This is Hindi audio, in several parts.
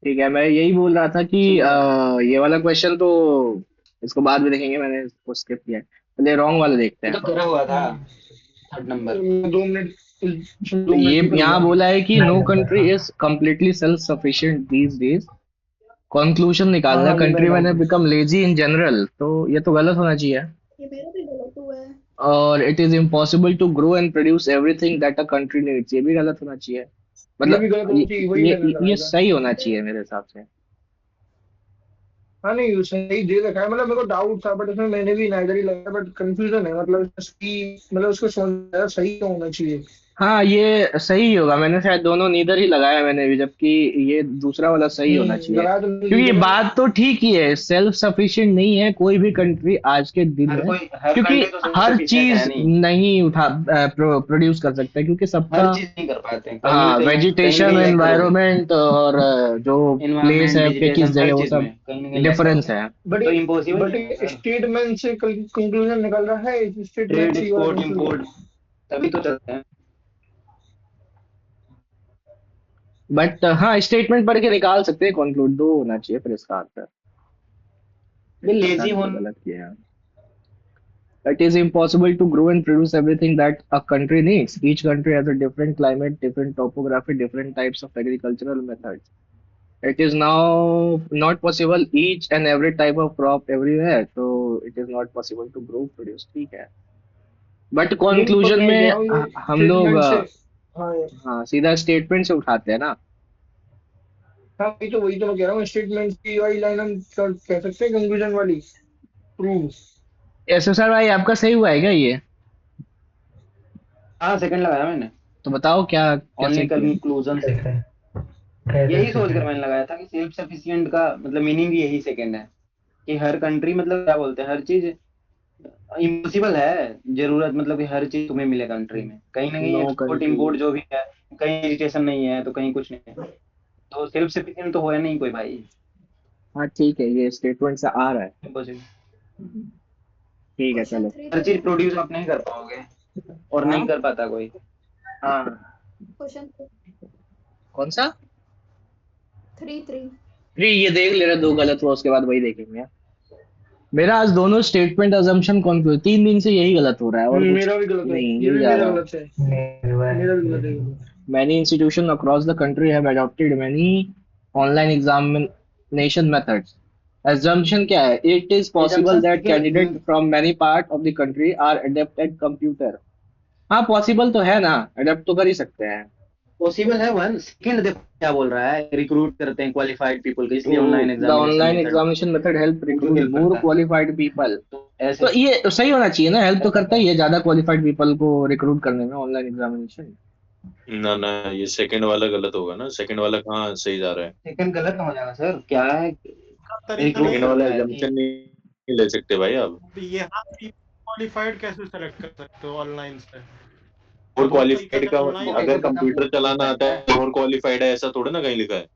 ठीक है, मैं यही बोल रहा था कि सिंपल। ये वाला क्वेश्चन तो इसको बाद में देखेंगे, मैंने इसको स्किप किया है। पहले रॉन्ग वाला देखते ये हैं। तो करा हुआ था। हम्म, 3rd नंबर। 2 मिनट, इसमें तो 2 मिनट निकल यहाँ गया। बोला है कि नो नहीं होता कंट्री हाँ। Is completely self sufficient these days। Conclusion हाँ निकालना, हाँ, ये मैंने कंट्री मैंने डाउट लिया। बिकम लेजी इन जनरल, तो ये तो गलत होना चाहिए। ये मेरा भी गलत हुआ है। और it is impossible to grow and produce everything that a country needs, ये भी गलत होना चाहिए। ये भी मतलब गलत होना चाहिए, वही मैंने ये लगाया था। सही होना चाहिए मेरे हिसाब से। हाँ नहीं, सही दे रखा है, मतलब मेरे को डाउट था, बट इसमें मैंने भी नाइदर ही लगाया, बट कंफ्यूजन है, मतलब इसकी मतलब उसको समझ सही तो होना चाहिए। हाँ, ये सही होगा, मैंने शायद दोनों नीदर ही लगाया मैंने भी, जबकि ये दूसरा वाला सही होना चाहिए। लगाया तो मैंने क्योंकि ये लीडर है। बात तो ठीक ही है, सेल्फ सफिशिएंट नहीं है कोई भी कंट्री आज के दिन हर में। कोई, हर क्योंकि कंट्री तो सेल्फ हर सफिशिएंट है चीज नहीं। नहीं प्रोड्यूस कर सकता है, क्योंकि हर सबका चीज नहीं कर पाते हैं, कहीं ना हाँ कहीं, कहीं ना वेजिटेशन, कहीं लैग करोगे। एनवायरनमेंट और जो प्लेस इन्वायरमेंट, है पे किस वेजिटेशन, जगह, हर वो चीज सब में कहीं ना कहीं लैग डिफरेंस करोगे। है। बट तो इम्पॉसिबल बट नहीं है सर। स्टेटमेंट से कंक्लूजन निकल रहा है, इस स्टेटमेंट ट्रेड, से ये वाला एक्सपोर्ट, कंक्लूजन। इंपोर्ट, तभी तो चलते हैं। बट हाँ, स्टेटमेंट पढ़ के निकाल सकते हैं, कंक्लूड दो होना चाहिए फिर इसका आंसर। ये इसके लेजी साथ तो होने। गलत किया है। It is impossible to grow and produce everything that a country needs. Each country has a different climate, different topography, different types of agricultural methods. It is now not possible each and every type of crop everywhere, so it is not possible to grow produce, ठीक है। बट नहीं, पर कंक्लूजन मैं कह में रहा हूँ ये हम लोग स्टेटमेंट से। हाँ यार। हाँ सीधा स्टेटमेंट से उठाते हैं ना। हाँ, वही तो मैं कह रहा हूँ, स्टेटमेंट की वाली लाइन हम कह सकते हैं, कंक्लूजन वाली प्रूव। एसएसआर भाई, आपका सही हुआ है क्या ये? हाँ, सेकंड लगाया मैंने। तो बताओ क्या कैसे ओनली किया। कंक्लूजन से। सेकंड, कैसे यही सोचकर सेकंड। मैंने लगाया था कि सेल्फ सफिशिएंट का मतलब मीनिंग भी यही सेकंड है। कि हर कंट्री मतलब क्या बोलते हैं, हर चीज इम्पॉसिबल है। जरूरत मतलब कि हर चीज तुम्हें मिले कंट्री में, कहीं ना कहीं नो एक्सपोर्ट कंट्री। इंपोर्ट जो भी है। कहीं एजुकेशन नहीं है तो कहीं कुछ नहीं है। तो सेल्फ सफिशिएंट तो होया नहीं कोई भाई। हाँ ठीक है, ये स्टेटमेंट से आ रहा है। इम्पॉसिबल। ठीक है क्वेश्चन चलो। थ्री हर तो चीज देखो। प्रोड्यूस आप नहीं कर पाओगे, और नहीं हाँ कर पाता कोई। हाँ। क्वेश्चन कौन सा? 3 3। अरे ये देख ले रहे, दो गलत हुआ उसके बाद वही देखेंगे। मेरा आज दोनों स्टेटमेंट अजम्पशन कंक्लूड 3 दिन से यही गलत हो रहा है, और कुछ मेरा भी गलत है, नहीं, ये यही भी जा मेरा रहा है। गलत है। मेरे हुआ मेरा भी है गलत है लेकिन। ये। Many institutions across the country have adopted many online examination methods. Assumption क्या है? It is possible assumption that देखिए। candidates from many parts of the country are adept at computer. हाँ पॉसिबल तो है ना, अडेप्ट तो कर ही सकते हैं। पॉसिबल है। वन सेकंड देखो क्या बोल रहा है, रिक्रूट करते हैं क्वालिफाइड पीपल को, इसलिए तो online the examination online method examination method help उनको रिक्रूट हेल्प मोर करता है। Qualified people. तो ऐसे। तो ये सही होना चाहिए ना, हेल्प तो करता ही है ज्यादा क्वालिफाइड पीपल को रिक्रूट करने में ऑनलाइन एग्जामिनेशन। ना ना, ये सेकंड वाला गलत होगा ना, सेकंड वाला कहाँ सही जा रहा है। सेकंड गलत हो जाएगा सर, क्या है। का तरीका नहीं रिक्रूट सेकंड है। वाला करता है कि एग्जामिशन नहीं ले सकते भाई आप। अब यहाँ क्वालिफाइड कैसे सेलेक्ट कर सकते हो ऑनलाइन से? और और तरीका क्वालिफाइड है का ऑनलाइन कैसे अगर एग्जाम। पता कंप्यूटर चलाना आता क्वालिफाइड है और क्वालिफाइड है, ऐसा थोड़ा ना कहीं लिखा है।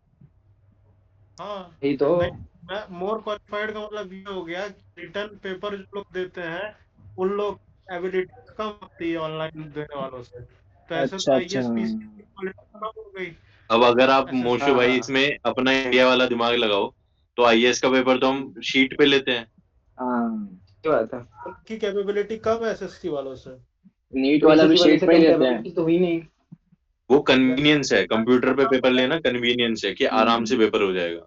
हाँ। है। यही तो। नहीं, मैं मोर क्वालिफाइड का मतलब ये हो गया कि रिटर्न पेपर जो लोग देते हैं उन लोग एबिलिटी कम होती है ऑनलाइन देने वालों से, तो ऐसे तो अच्छा अच्छा। आईएएस पीसी की क्वालिटी कम हो गई। अब अगर आप एसएससी मोशो हाँ भाई हाँ। इसमें अपना इंडिया वाला दिमाग लगाओ, तो आईएएस का पेपर तो हम शीट पे लेते हैं। हाँ, ये बात है। उनकी कैपेबिलिटी कम है एसएससी वालों से। नीट तो वाला भी एसएससी वाले शीट से पे ही कम लेते हैं। कैपेबिलिटी तो हुई नहीं। वो कन्वीनियंस है, कंप्यूटर पे पेपर लेना कन्वीनियंस है कि आराम से Hmm. पेपर हो जाएगा।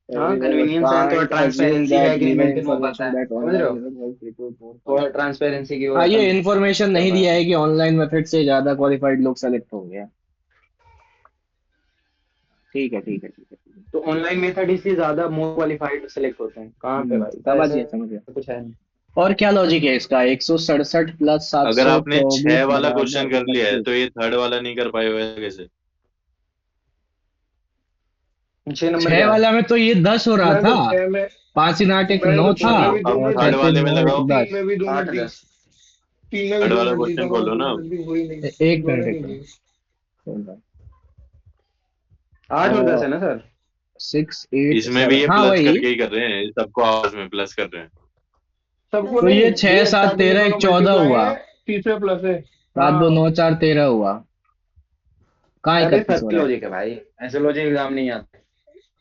हाँ, Everyone कन्वीनियंस है, थोड़ा can't assume ट्रांसपेरेंसी है that कि नहीं given मेंटेन हो पाता information है, that समझ रहे online हो। method help recruit more थोड़ा qualified. ट्रांसपेरेंसी की वो हाँ, है, ये कम इन्फॉर्मेशन कर नहीं रहा दिया है। है कि ऑनलाइन मेथड से ज्यादा क्वालिफाइड लोग सेलेक्ट होंगे। ठीक है ठीक है ठीक है ठीक है। तो ऑनलाइन मेथड इसलिए ज्यादा मोर क्वालिफाइड सेलेक्ट होते हैं, कहाँ पे भाई, तो समझ ऐसे गया समझ गया। कुछ है नहीं। और क्या लॉजिक है इसका? 167 प्लस सात अगर सौ आपने छह चौबीस वाला क्वेश्चन बराबर कर लिया है 31। तो ये थर्ड वाला नहीं कर पाए हुए कैसे। 6 नंबर छह क्या है। वाला में तो ये 10 हो रहा मैंने था। तो छह में 5 × 8 = मैंने 9 तो था। छह में चलो भी दो अब मिनट थर्ड दी। 33 वाले में 9 लगाओ। 10। तीन में भी 2 मिनट आठ दी। दस 3 में भी थर्ड दो वाला मिनट दी, क्वेश्चन कम और खोलो 2 ना। मिनट दी, वही नहीं। एक मिनट दोनों एक नहीं दी। मिनट। 8 और 10 है ना सर। 6 8 इसमें भी 7, ये हाँ प्लस वही। करके ही कर रहे हैं, सबको आपस में प्लस कर रहे हैं। सबको प्लस तो है। ये नहीं, 6 ये 7 स्टार्टिंग में 13 दोनों 1 14 मल्टीप्लाई हुआ। है। तीसरे प्लस है। 7 2 9 हाँ। 4 13 हुआ। कहाँ अरे 31 सर हो की रहा है? लॉजिक है भाई, ऐसे लॉजिक एग्जाम नहीं आते।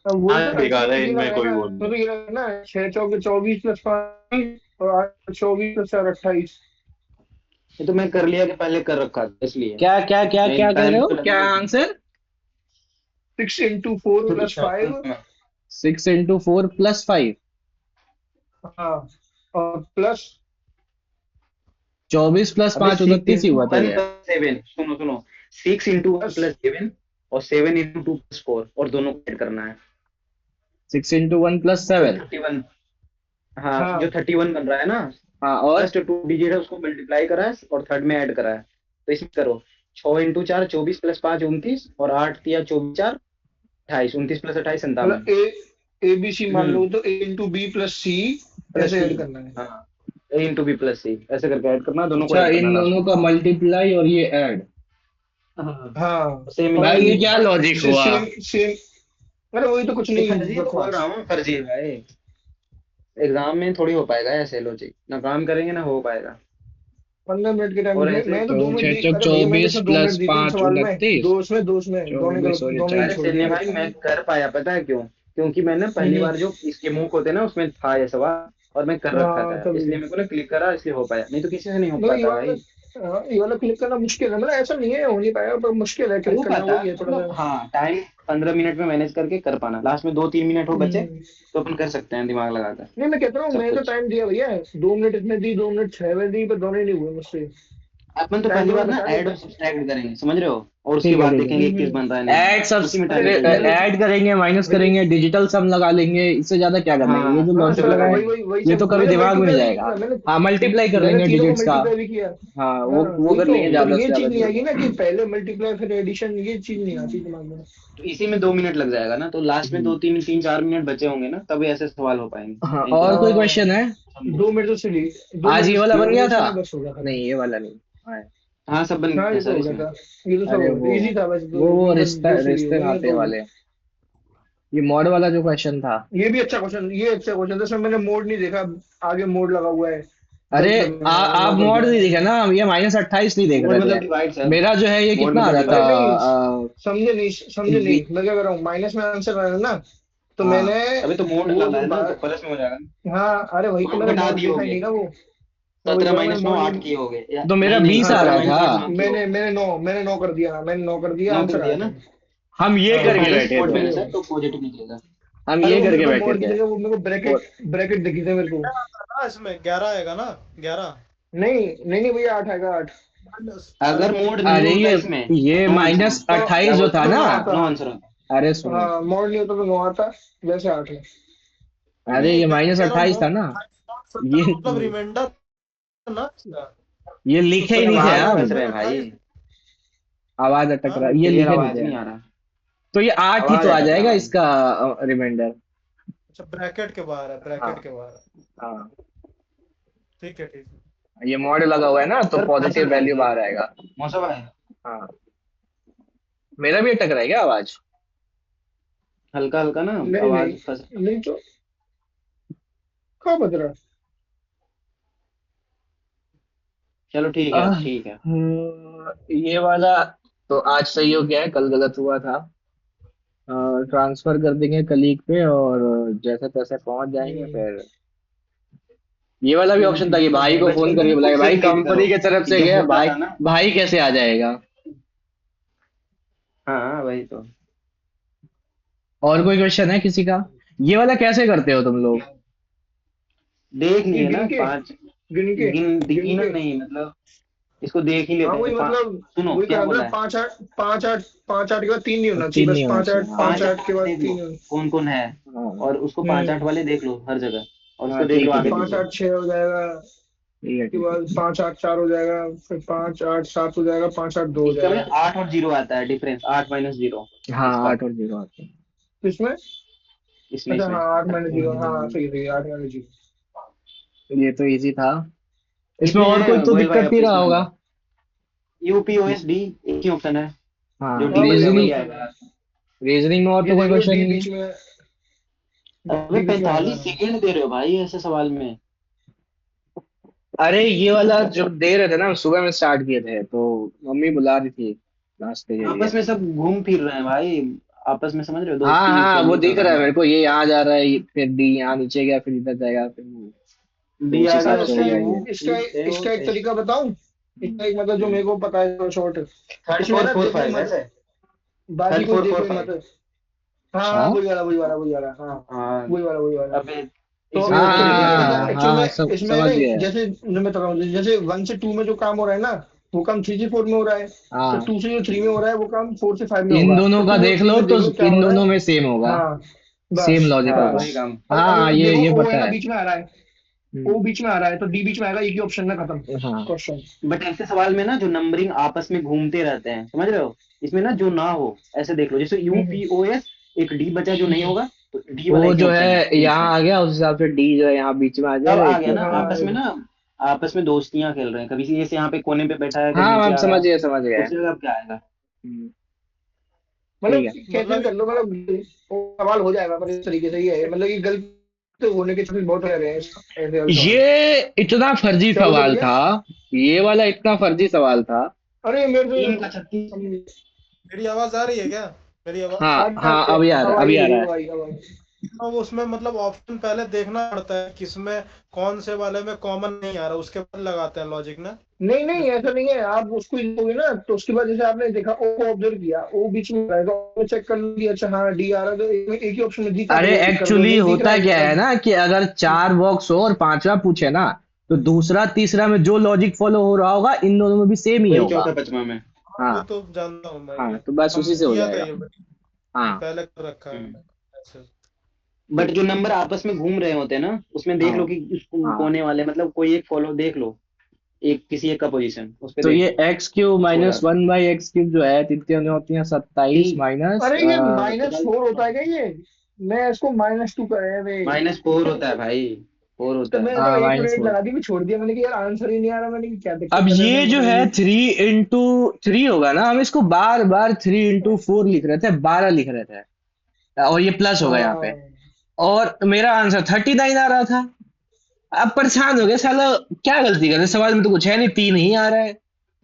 अब वही हाँ तो बेकार है, ये इनमें लगा कोई ना, वो नहीं तो है। ये लगा ना 6 चौके 24 प्लस 5 और 8 24 प्लस 4 28। ये तो मैं कर लिया कि पहले कर रखा था इसलिए क्या क्या क्या मैं क्या कह रहे टाइम हो, तो लगे क्या उसमें। आंसर? 6 into 4 plus 5। 6 into 4 + 5। हाँ, और प्लस 24 + अबे 5 सिक्स 29 ही इंटू हुआ वन तेरे। प्लस सेवन सुनो सुनो 6 into 1 प्लस प्लस 7 और 7 into 2 + 4 और दोनों को ऐड करना है 6 into 1 + 7। 31। हाँ जो हाँ 31 बन रहा है ना, हाँ और फर्स्ट 2 डिजिट है उसको मल्टीप्लाई करा है और थर्ड में ऐड करा है। तो इसमें करो 6 into 4 24 + 5 29 और 8 या 24 4 28 29 + 28 57। मतलब ए बी सी मान लो हम्म तो A into B + C plus ऐसे सी। ऐड करना है। हाँ A into B + C ऐसे करके ऐड करना, दोनों को अच्छा, ऐड करना इन लास्ट दोनों में। का मल्टीप्लाई और ये ऐड। हाँ हाँ सेम और भाई इक्वल ये टू। क्या लॉजिक हुआ? Same same. अरे वही तो कुछ ये नहीं, फर्जी बोल रहा बकवास। हूँ, फर्जी है भाई। एग्जाम में थोड़ी हो पाएगा ऐसे लॉजिक, ना काम करेंगे ना हो पाएगा। 15 मिनट के टाइम और में ऐसे मैंने तो तो 2 मिनट दी। छह अरे भैया मैंने तो 24 इसमें 2 मिनट + दी थी इन 5 सवाल में। 29। दो उसमें दोनों ही 24 गलत, और ये दोनों ही अरे 4। छोड़ चलने दिए। भाई मैं कर पाया, पता है क्यों? क्योंकि मैं ना पहली हम्म, बार जो इसके मूक होते ना उसमें था ये सवाल, और मैं कर रखा हाँ था, तभी। इसलिए मेरे को ना क्लिक करा, इसलिए हो पाया, नहीं तो किसी से नहीं हो मतलब ये पाता वाला, भाई। हाँ, ये वाला क्लिक करना मुश्किल है। मतलब ऐसा नहीं है हो नहीं पाएगा, पर मुश्किल है हो क्लिक करना, पाता वही है थोड़ा मतलब, सा। हाँ टाइम 15 मिनट में मैनेज करके कर पाना, लास्ट में 2-3 मिनट हो बचे हम्म, तो अपन कर सकते हैं दिमाग लगाकर नहीं मैं कहता हूँ सब मैंने तो कुछ। टाइम दिया भैया। 2 मिनट इसमें दी, 2 मिनट 6 में दी, पर दोनों ही नहीं हुए मुझसे। अपन तो टाइम पहली तो बार मैं ना बता ऐड देता। और सब्सट्रैक्ट करेंगे, समझ रहे हो, और उसके ठीक है बाद ठीक है। देखेंगे किस बन रहा है नहीं बन ऐड रहा, उसी में अरे टाइम चले जाएगा। ऐड करेंगे, माइनस वही करेंगे, डिजिटल सम लगा लेंगे, इससे ज्यादा क्या कर लेंगे? ये हाँ जो हाँ लॉजिक सिंपल सर, लगाए वही वही वही ये सब तो कभी मैंने दिमाग में नहीं मल्टीप्लाई भी जाएगा। किया। मैंने हाँ मल्टीप्लाई कर मैंने लेंगे तीनों को डिजिट्स का। मल्टीप्लाई भी किया। हाँ हाँ वो वही कर तो। लेंगे पर ज्यादा से ये ज्यादा चीज नहीं जो आएगी होगा। ना कि पहले मल्टीप्लाई फिर एडिशन, ये चीज नहीं आती दिमाग में। तो इसी में 2 मिनट लग जाएगा ना, तो लास्ट में हम्म। 2-3-4 मिनट बचे होंगे ना, तब ऐसे सवाल हो पाएंगे, हाँ नहीं तो और नहीं। कोई हाँ क्वेश्चन है? समझो। 2 मिनट तो सिली, दो आज मिनट ये वाला तो बन गया था? इसमें बस होगा खत्म। नहीं ये वाला नहीं। हाँ। हाँ सब बन हाँ गया ये तो सर हो गया इसमें। था। ये तो सब अरे हो गया था, इजी था वैसे तो, वो मतलब रिश्ता दो सिली हो रिश्ते गए, ये नाते तो हो वाले, ये मॉड वाला जो क्वेश्चन था। गया। ये भी अच्छा क्वेश्चन, ये अच्छा क्वेश्चन था। इसमें मैंने मोड नहीं देखा, आगे मोड लगा हुआ है। अरे गलत कर दिया मैंने, मैंने आप नौ कर मोड दिया नहीं मैंने। दिखे ना, ये -28 नहीं देख मोड रहे मतलब थे। Divide sir. मेरा जो है ये मोड कितना आ मतलब रहा अरे डिवाइड। नहीं, था? समझे नहीं, समझे नहीं, मैं क्या कर रहा हूँ, माइनस में आंसर रहा है ना, तो हाँ मैंने अभी तो मोड वो डाला जो है ना, तो बात, प्लस में हो जाएगा ना। हाँ अरे वही तो, आठ मैंने घटा मोड दिए देखा ही होगे, नहीं ना वो। मैं वही कह 17 रहा हूँ, मैंने - 9 मोड 8 नहीं। किए होगे या तो मेरा नहीं नहीं 20 आ 17 रहा हाँ - 8 था। 9 किए मैंने होगे। मैंने नौ कर दिया, 9 कर आंसर आया दिया था। ना, हम ये हाँ तो करके माइनस बैठे मोड थे। में है वही सर, है। तो पॉजिटिव निकलेगा। हम अरे ये वो मेरे करके को बैठे मोड की थे। जगह वो मेरे को और ब्रैकेट ब्रैकेट दिखी थे मेरे को। ना इसमें 11 आएगा ना, 11। नहीं नहीं नहीं भैया, 8 आएगा, 8। अरे अगर मोड नहीं अरे होता इसमें, ये 9 आंसर माइनस होता। तो अट्ठाईस क्या जो बोलते था हैं, तो ना। 9 आता। 9 आंसर होता। अरे सुनो, हाँ मोड नहीं होता तो 9 आता, वैसे 8 है। अरे नहीं ये मैं माइनस कह रहा हूँ अट्ठाईस था ना। 9 ये मतलब रिमाइंडर ना इसका। ये तो लिखे ही नहीं सत्तर थे आवाज का हम। फंस रहे हैं रिमाइंडर भाई, 28। आवाज अटक रहा हाँ है, ये क्लियर लिखे नहीं आवाज थे। नहीं आ रहा, तो ये 8 ही तो आवाज आ अटक रहा जाएगा भाई। इसका रिमाइंडर। अच्छा ब्रैकेट के बाहर है, हाँ ब्रैकेट के बाहर है। हाँ। ठीक है ठीक है। ये मॉड लगा हुआ है ना, तो सर पॉजिटिव कैसे वैल्यू जाएंगे? बाहर आएगा। मौसम है, हाँ। मेरा भी अटक रहा है क्या आवाज? हल्का हल्का ना, नहीं नहीं आवाज फंस। नहीं तो कहाँ बज रहा है? चलो ठीक है, अब ठीक है। ये वाला तो आज सही हो गया है, कल गलत हुआ था। ट्रांसफर कर देंगे कलीग पे और जैसे तैसे पहुंच जाएंगे हम्म, फिर। ये वाला भी ये भी ऑप्शन था ठीक कि है भाई को बस फोन बंदे करके ने खुद बुलाएगा, से भाई रिलेट करो कंपनी की तरफ कि से जब गया होता भाई। था ना। भाई कैसे आ जाएगा? हाँ वही तो। और कोई क्वेश्चन है किसी का? ये वाला कैसे करते हो तुम लोग? देख ये लिए ना गिन के, पांच, गिन के, गिन गिना के। नहीं मतलब, इसको देख ही हाँ लेते वही हैं मतलब, सुनो वही क्या कहा था ना, बोला है, 5 8 5 8 5 8 के बाद 3 नहीं होना चाहिए, 3 बस नहीं होना 5 चाहिए, 8 हाँ। 5 5 8 के 8 बाद देख लो 3 होना। कौन कौन है, हाँ और उसको 5 8 हम्म, वाले देख लो हर जगह, और हाँ उसको देख लो ठीक है तो आगे ठीक है। 5 पीछे। 8 6 हो जाएगा। ठीक है उसके ठीक है। बाद 5 8 4 हो जाएगा, फिर 5 8 7 हो जाएगा, 5 8 2 हो इसका में जाएगा। 8 और 0 आता है डिफरेंस, 8 - 0 हाँ इसका, 8 और 0 आते हैं। किसमें? इसमें अच्छा इसमें हाँ 8 - 0, हाँ हम्म, सही सही, 8 - 0। ये तो इजी था। इसमें कितने और कोई हैं तो गोयल भाई दिक्कत नहीं आपके रहा इसमें होगा? नंबर? UPOSD एक ही ऑप्शन है, हाँ जो डी हाँ वही बचा एक ही वही रीजनिंग, ऑप्शन है। आएगा। रीजनिंग में और ये तो कोई देख लो क्वेश्चन डी नहीं है? बीच में, अबे डी बीच में आएगा। 45 सेकेंड दे रहे हो भाई ऐसे सवाल में। अरे ये वाला जो दे रहे थे ना, हम सुबह में स्टार्ट किए थे तो मम्मी बुला रही थी नाश्ते के लिए। आपस में सब घूम फिर रहे हैं भाई, आपस में, समझ रहे हो, हाँ दोस्ती हाँ के वो लिए चल दिख रहा रहा है है ना। मेरे को, ये यहाँ जा रहा है, फिर डी यहाँ नीचे गया, फिर इधर जाएगा, फिर वो, तो डी उस आ गया हिसाब अरे और से इसका हो फिर जाएंगे। यू इसका ए ओ इसका एक एस। तरीका बताऊं। इसका एक मतलब जो मेरे को पता है शॉर्ट, थर्ड इसमें फोर ना फोर देखो ही फाइव मत, ऐसे। बाकी थर्ड कुछ फोर देखो फोर ही मत। फाइव। हाँ हाँ, हाँ वही वाला हाँ। हाँ। वही वाला। अबे तो इसमें वो हाँ चेंज देखिए करते हैं मतलब हाँ भाई। एक्चुअल हाँ, में इसमें समझ नहीं, गया। जैसे मैं बता रहा हूँ, जैसे 1 से 2 में जो काम हो रहा है ना, वो काम 3 से 4 में हो रहा है। तो हाँ 2 से 3 में हो रहा है, वो काम 4 से 5 में इन होगा। तो दोनों का 2 और देख 3 लो में तो देख लो क्या हो इन रहा है। दोनों में सेम होगा, हाँ सेम बस लॉजिक हाँ होगा। बस। वही काम। अभी हाँ अब देखो ये ओ है पता ना है। बीच में आ रहा है, हम्म, ओ बीच में आ रहा है, तो डी बीच में आएगा, एक ही ऑप्शन में खत्म हाँ क्वेश्चन। बट ऐसे सवाल में ना जो नंबरिंग आपस में घूमते रहते हैं, समझ रहे हो, इसमें ना जो ना हो, ऐसे देख लो, जैसे you hmm P O S, एक डी बचा जो नहीं हम्म, होगा, तो डी वाला वो एक ही जो ऑप्शन है है बीच में। यहाँ आ गया, उस हिसाब से डी जो है यहाँ बीच में आ अब जाएगा, आ एक ही गया ना ऑप्शन हाँ में। आपस में ना, आपस में दोस्तियां खेल रहे हैं, कभी जैसे यहाँ पे कोने पे बैठा है, कभी हाँ नीचे हम आ रहा है, समझ गए। उस जगह अब क्या आएगा। हम्म, ठीक मतलब है। कैसे भी मतलब कर लो, मतलब वो सवाल हो जाएगा, पर इस तरीके से ही है, मतलब ये गलत होने के चांसेस बहुत रह रहे हैं ऐसे वाले सवाल। ये इतना फर्जी क्या बोले सवाल भैया। था, ये वाला इतना फर्जी सवाल था। अरे मेरे तीन का से 36। मेरी आवाज आ रही है क्या? मेरी आवाज? हाँ अब हाँ अभी आ रहा है, अभी आ रहा है। अब आई। तो उसमें मतलब ऑप्शन पहले देखना पड़ता है किसमें कौन से वाले में कॉमन नहीं आ रहा, उसके बाद लगाते हैं लॉजिक ना। नहीं नहीं जैसे ऐसा नहीं है, आप उसको देखोगे ना, तो उसके बाद जैसे आपने देखा ओ को ऑब्जर्व किया, ओ बीच में रहेगा, ओ चेक कर लो कि अच्छा हाँ डी आ रहा है, तो एक ही ऑप्शन में दिखा तो अरे वो टिक कर दो, एक्चुअली नहीं दिख रहा होता है क्या है तब। ना कि अगर 4 बॉक्स हो और पांचवा पूछे ना, तो दूसरा तीसरा में जो लॉजिक फॉलो हो रहा होगा इन दोनों में भी सेम ही वही होगा। चौथा पांचवा में। वो हाँ तो जानता हूँ मैं, हाँ ये तो बस हम उसी से हो किया था जाएगा। ये, हाँ पहले कर रखा है हम्म। मैंने ऐसे। बट जो नंबर आपस में घूम रहे होते हैं ना, उसमें देख लो हाँ कि उसको हाँ, कोने वाले, मतलब कोई एक फॉलो देख लो, एक किसी एक का पोजीशन उस पे तो देख ये लो, एक्स क्यूब तो हो माइनस जाता है। 1/x क्यूब जो है, तिथियां होती हैं 27 तीन माइनस। अरे ये -4 होता है क्या ये, मैं इसको -2 करे थे। -4 होता है भाई, 4 तो होता है। मैंने तो हाँ 1 मिनट -4। लगा दी, मैं छोड़ दिया, मैंने कि यार आंसर ही नहीं आ रहा, मैंने कि क्या अब दिक्कत है ये जो है मतलब 3 × 3 होगा ना, हम इसको बार बार 3 × 4 लिख रहे थे, 12 लिख रहे थे, और ये प्लस होगा यहाँ पे, हाँ और मेरा आंसर 39 आ रहा था। अब परेशान हो गए साला, क्या गलती कर रहे, सवाल में तो कुछ है नहीं, 3 ही आ रहा है।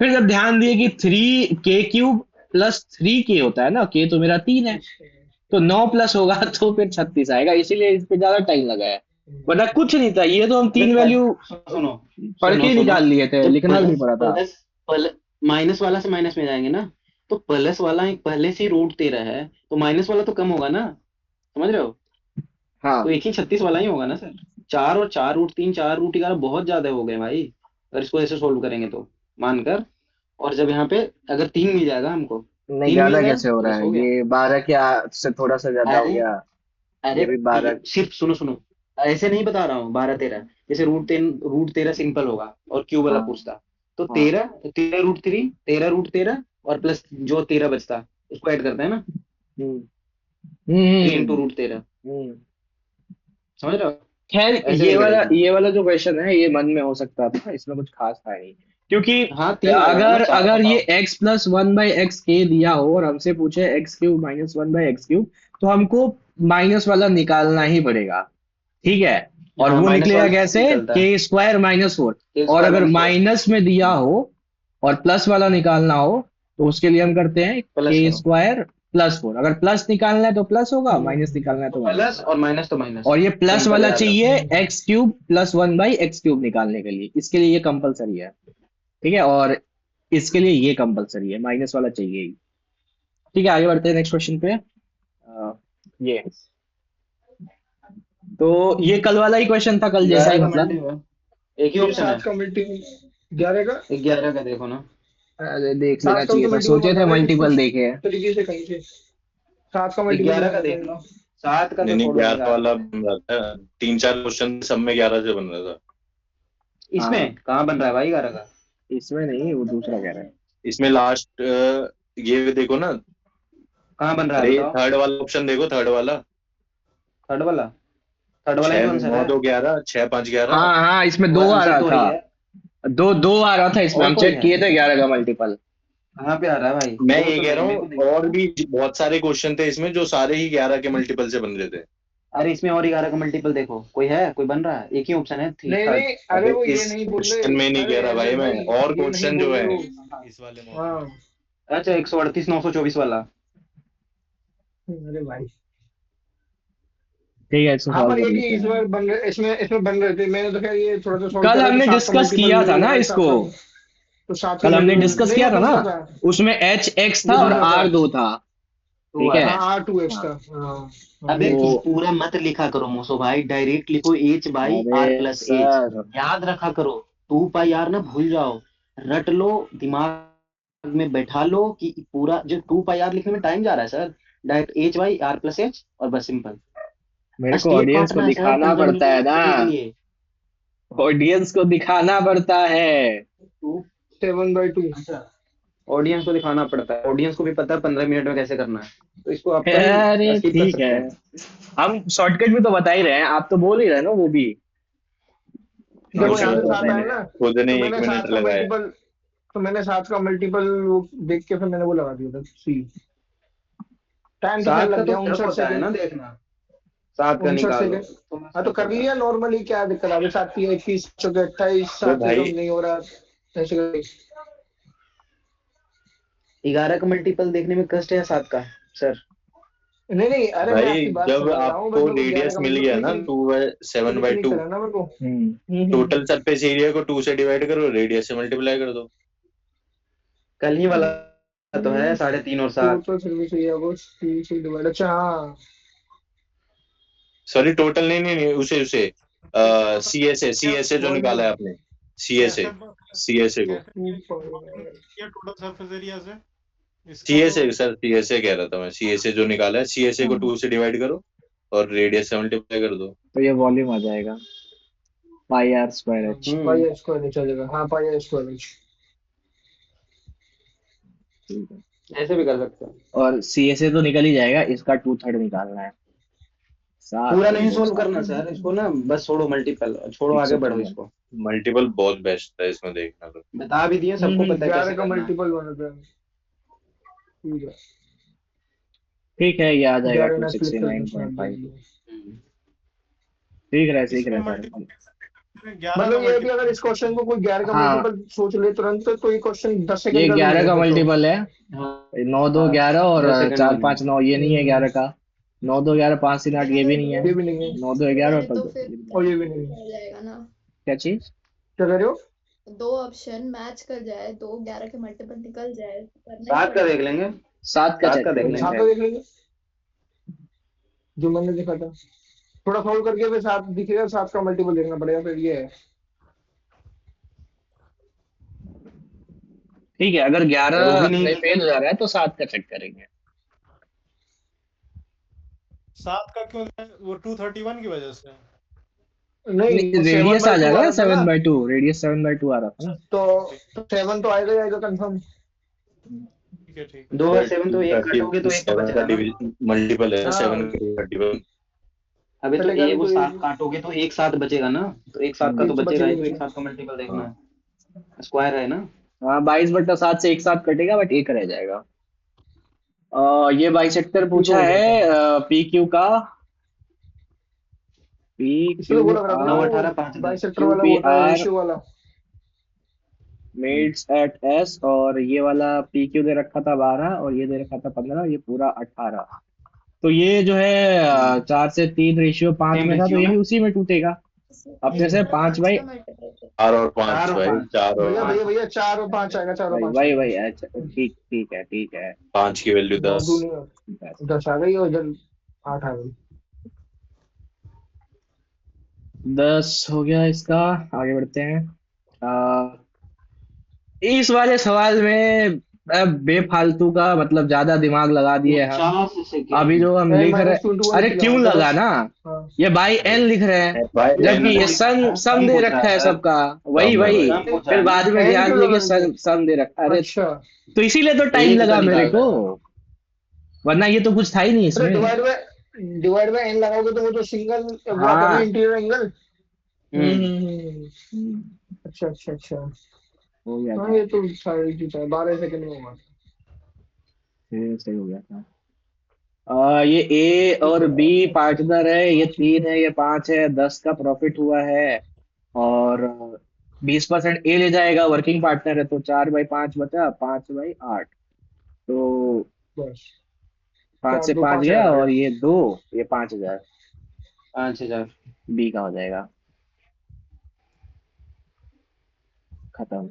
फिर जब ध्यान दिए कि 3 k³ प्लस 3 k होता है ना, k तो मेरा 3 है, तो 9 प्लस होगा तो फिर 36 आएगा, इसीलिए इस पे ज्यादा टाइम लगाया। वरना कुछ नहीं था, ये तो हम अबे 3 वैल्यू सुनो पढ़ के सुनो ही सुनो, निकाल लिए थे, जब लिखना भी नहीं प्लस पड़ा था। प्लस प्लस माइनस वाला से माइनस में जाएंगे ना, तो प्लस वाला एक पहले से ही रूट 13 है, तो माइनस वाला तो कम होगा ना, समझ रहे हो, तो हाँ एक ही 36 वाला ही होगा ना सर। 4 और 4 √3, 4 √11 बहुत ज्यादा हो गए भाई, अगर इसको ऐसे सोल्व करेंगे तो, मानकर। और जब यहाँ पे अगर 3 मिल जाएगा हमको, नहीं, 3 मिल ज्यादा गया कैसे हो तो रहा बस है, हो गया। ये 12 के से थोड़ा सा ज्यादा हो अरे गया। अरे ये भी 12। सिर्फ सुनो सुनो, ऐसे नहीं बता रहा हूँ 12 13, जैसे √13 सिंपल होगा और क्यूब वाला हाँ पूछता, तो हाँ। 13 √3, 13 √13, और प्लस जो 13 बचता, उसको ऐड करते हैं ना, हम्म 3 × √13, हम्म। समझ रहे हो, खैर ऐसे नहीं करेंगे। ये वाला जो क्वेश्चन है, ये मन में हो सकता था, इसमें कुछ खास था नहीं, क्योंकि हाँ 3 आ जाता ना, अगर 4 अगर ये बताओ। x+1/x k दिया हो और हमसे पूछे x³ - 1/x³, तो हमको माइनस वाला निकालना ही पड़ेगा, ठीक है। और हाँ वो माइनस निकलेगा वाला कैसे, निकलता है, k² - 4। और k² अगर - 4 माइनस में दिया हो और प्लस वाला निकालना हो, तो उसके लिए हम करते हैं प्लस करो, k²+4। अगर प्लस निकालना है तो प्लस होगा, माइनस निकालना है तो तो माइनस प्लस होगा। और माइनस तो माइनस, और ये प्लस सिंपल वाला याद रखो। चाहिए x³ + 1/x³ निकालने के लिए, इसके लिए ये कंपलसरी है, ठीक है। और इसके लिए ये कंपलसरी है, माइनस वाला चाहिए ही। ठीक है, आगे बढ़ते हैं नेक्स्ट क्वेश्चन पे। ये तो ये कल वाला ही क्वेश्चन था, कल जैसा 11 ही का मतलब। मल्टी हुआ, एक ही ये ऑप्शन है। 7 का मल्टी 11 का, 11 का देखो ना, अरे देख लेना 7 का भी चाहिए तो था, मल्टीपल सोचे बन थे रहा था कुछ मल्टीपल कुछ देखे हैं। तरीके से, कहीं से 7 का मल्टीपल भी 11 बन का रहा देख था। लो, 7 का नहीं तो नहीं, छोड़ो 11 बेकार है। वाला बन रहा था, 3 4 क्वेश्चन सब में 11 से बन रहा था। हाँ इसमें कहाँ बन रहा है भाई 11 का? इसमें नहीं, वो दूसरा कह रहा है। इसमें लास्ट ये देखो ना, कहाँ बन रहा है अरे बताओ, थर्ड वाला ऑप्शन देखो, थर्ड वाला, थर्ड वाला, थर्ड वाला ही तो 6 आंसर 9 है। 2 11, 6 5 11। हाँ हाँ, इसमें वो दो आ आंसर रहा तो था, वही है, दो दो आ रहा था इसमें, और हम कोई चेक है? किए थे 11 का मल्टीपल। कहाँ पे आ रहा है भाई, मैं दो ये तो कह नहीं रहा मेरे को हूँ, और भी बहुत सारे क्वेश्चन थे इसमें जो सारे ही 11 के मल्टीपल से बन रहे थे। अरे इसमें और 11 का मल्टीपल देखो, कोई है, कोई बन रहा है, एक ही ऑप्शन है, थी नहीं थर्ड। नहीं, अरे अबे वो ये इस नहीं बोल रहे, क्वेश्चन में नहीं कह अरे रहा भाई अजय मैं, भाई और ये नहीं क्वेश्चन जो बोल है। रहे वो। इस वाले में हाँ ऑप्शन। अच्छा 138 924 वाला, अरे भाई, ठीक है, इसको हाँ सॉल्व पर कर ये कि लेते हैं। इसमें बन रहे थे, मैंने तो खैर ये थोड़ा सा सॉल्व कल करा तो हमने सात का डिस्कस किया मल्टीपल था ना भाई इसको, तो सात का कल हमने मल्टीपल डिस्कस नहीं, किया वो था ना, दूसरा था, उसमें एच एक्स वो था और दूसरा था। आर दो था। टू ठीक आ है। रहा हाँ है। R2X हाँ था, हाँ हाँ अबे ये तो था। पूरा मत लिखा करो मोसो भाई, डायरेक्ट लिखो एच बाई अरे आर प्लस एच। सर, याद रखा करो, 2 पाई आर ना भूल जाओ, रट लो, दिमाग में बैठा लो कि पूरा जो 2 पाई आर लिखने में टाइम जा रहा है sir, direct H by R plus H और बस सिंपल। मेरे को स्टेप ऑडियंस को काटना है सर दिखाना पड़ता है ना, कंजर्वेटिव के लिए। ऑडियंस को दिखाना पड़ता है। 7/2। अच्छा, ऑडियंस को दिखाना पड़ता है, ऑडियंस को भी पता है 15 मिनट में कैसे करना है, तो इसको अपन अरे स्किप कर ठीक है, सकते हैं। हम शॉर्टकट भी तो बता ही रहे हैं, आप तो बोल ही रहे हैं ना वो भी। देखो मुझे यहाँ से शॉर्टकट तो सात बताने आया मैंने में। ना, खुद ने तो 1 मिनट लगाया। मैंने सात का मल्टीपल देख के फिर मैंने वो लगा दिया था C। टाइम तो खैर 7 का लग तो गया टफ 59 होता है सेकंड। ना देखना, 7 का 59 निकालो सेकंड। तो हाँ तो मस्त कर होता है। लिया नॉर्मली, क्या दिक्कत आ रही, 7 की 21 चौके 28, अरे 7 से भाई कम नहीं हो रहा ऐसे करके। 11 का मल्टीपल देखने में कष्ट है 7 का सर। नहीं नहीं, अरे मैं भाई आपकी बात जब समझ रहा हूँ, बट आपको मेरे को 11 रेडियस का मिल मल्टीपल गया ना क्लिक 2/7/2, नहीं करा ना मेरे को। हम्म। टोटल सरफेस एरिया को 2 से डिवाइड करो, रेडियस से मल्टीप्लाई कर दो। कल ही वाला तो है 3.5 और 7। टोटल सर्विस एरिया को 3 से डिवाइड, अच्छा हाँ। सॉरी टोटल नहीं नहीं नहीं, उसे उसे सी एस ए जो निकाला है वॉल्यूम आपने, सी एस कैसे ए सी एस ए को, कैसे ये टोटल सरफेस एरिया से सी इसका एस तो ए सर सी एस ए कह रहा था मैं, सी एस ए जो निकाला है, सी एस ए को 2 से डिवाइड करो और रेडियस से मल्टीप्लाई कर दो। तो ये वॉल्यूम आ जाएगा, pi r square h. Pi hmm. R square चलेगा, हाँ पाई आर स्क्वायर। ठीक है, ऐसे भी कर सकते हैं। और सी एस ए तो निकल ही जाएगा, इसका टू थर्ड निकालना है। सात पूरा और नहीं दो सोल्व सात करना और सर दो, इसको ना, बस छोड़ो मल्टीपल, छोड़ो आगे बढ़ो 115। इसको। मल्टीपल बहुत बेस्ट है इसमें देखना तो। बता भी दिए, सबको पता है 11 कैसे का करना है। मल्टीपल बना था। ठीक है, ठीक है, ये आ जाएगा 11 टू ना सिक्सटी क्लिक कर नाइन दूसरा पॉइंट फाइव हम्म। सीख इसमें रहे मल्टीपल सर। 11 का मतलब ये भी, अगर मल्टीपल। इस क्वेश्चन को कोई 11 का हाँ, मल्टीपल सोच ले तुरंत, तो ये क्वेश्चन 10 ये सेकंड का भी नहीं 11 है का फिर तो। मल्टीपल है, हाँ 9 2 11 और 10 सेकंड का चार नहीं। पाँच नौ, ये नहीं है 11 का। 9 2 11 5 3 8, ये पहले भी नहीं है। दो ये भी नहीं है, 9 2 11 और पहले तो 5 2, फिर ये भी नहीं और है। ये भी नहीं है। हो जाएगा ना, क्या चीज? क्या कह रहे हो? दो ऑप्शन मैच कर जाए, दो 11 के मल्टीपल निकल जाए तो करना ही 7 का देख पड़ेगा। लेंगे, 7 का 7 चेक का देख करेंगे लेंगे। सात फिर। का देख लेंगे, जो मैंने देखा था। थोड़ा सॉल्व करके फिर 7 दिखेगा, 7 का मल्टीपल देखना पड़ेगा, फिर ये है। ठीक है, अगर और वो 11 भी नहीं में दिखा। फेल हो जा रहा है तो 7 का चेक करेंगे। 7 का क्यों है? वो 231 की वजह से। नहीं, वो सेवन रेडियस आ बाई जा टू आ रहा है रहा था ना, 7/2, रेडियस 7/2 आ रहा था अच्छा, ना। तो ठीक 7 तो आएगा ही आएगा कंफर्म। ठीक है ठीक है। 2 और सर 7 तो टू एक थर्टी काटोगे तो एक तो 7 का बचेगा ना। मल्टीपल है, हाँ 7 का 231। अबे तो कटेगा ये भी वो तो 7 एक, काटोगे तो एक 7 बचेगा ना, तो एक 7 का तो एक तो बचेगा बचेगा ही, ही तो एक बचेगा। 7 का मल्टीपल देखना हाँ है, स्क्वायर है ना। हाँ, 22/7 से एक साथ कटेगा, बट एक रह जाएगा। ये बाइसेक्टर ये तो पूछा हो जाता है। है पी क्यू का, पी इसलिए क्यू वो लग रहा था ना, नौ आर, अठारह वो पाँच दस बाइसेक्टर क्यू वाला पी वो होता है आर रेशियो वाला। मेड्स एट एस, और ये वाला पी क्यू दे रखा था 12 और ये दे रखा था 15, ये पूरा 18। तो ये जो है 4:3 रेशियो 5 सेम में था, तो रेशियो ये में। भी उसी में टूटेगा अपने से। इसका 5 5 बाई, का मल्टीपल कितना? 4 और 5 4 और भाई, 5, 4 और भैया 5। भैया भैया 4 और 5 आएगा, 4 और भाई 5 भाई आएगा। भाई, अच्छा ठीक ठीक है, ठीक है। 5 की वैल्यू 9 10। दूनी 10 आ गई, और इधर 8 आ गई। 10 हो गया इसका। आगे बढ़ते हैं। इस वाले सवाल में बेफालतू का मतलब ज्यादा दिमाग लगा दिए हम। 50 सेकेंड। अभी जो हम एन लिख रहे, माइनस टू इंटू वन अरे की क्यों लगाना था लगा बस। ना, हाँ ये बाई एन लिख रहे हैं, भाई ये जबकि एन ये वही सन पूछा, सम सम दे पूछ रहा रखा है है सर, सबका। वही कम है वही, भाई। सम पूछा फिर है ना। बाद में एन ध्यान क्यों दिया लगा कि दीजिए। सम दे रखा। अरे अच्छा, तो इसीलिए तो टाइम एक का लगा मेरे निकाल को, रहा है। वरना ये तो कुछ था ही नहीं अरे इसमें। डिवाइड बाय एन लगाओगे तो वो तो सिंगल वो आता है ना, हाँ। Interior angle. हम्म। हम्म, अच्छा अच्छा अच्छा। हो गया हाँ था, ये तो सारी चीज है, 12 सेकंड में होगा। फिर सही हो गया था। ये ए ठीक और है, बी अच्छा पार्टनर है, ये ठीक 3 है। है, ये 5 है, 10 का प्रॉफिट हुआ है। और 20% ए ले जाएगा, वर्किंग पार्टनर है, तो 4/5 बचा, 5/8। तो बस 5 से दो 5 5,000 गया आ और गया। ये 2, ये 5,000 5,000। बी का हो जाएगा। खत्म।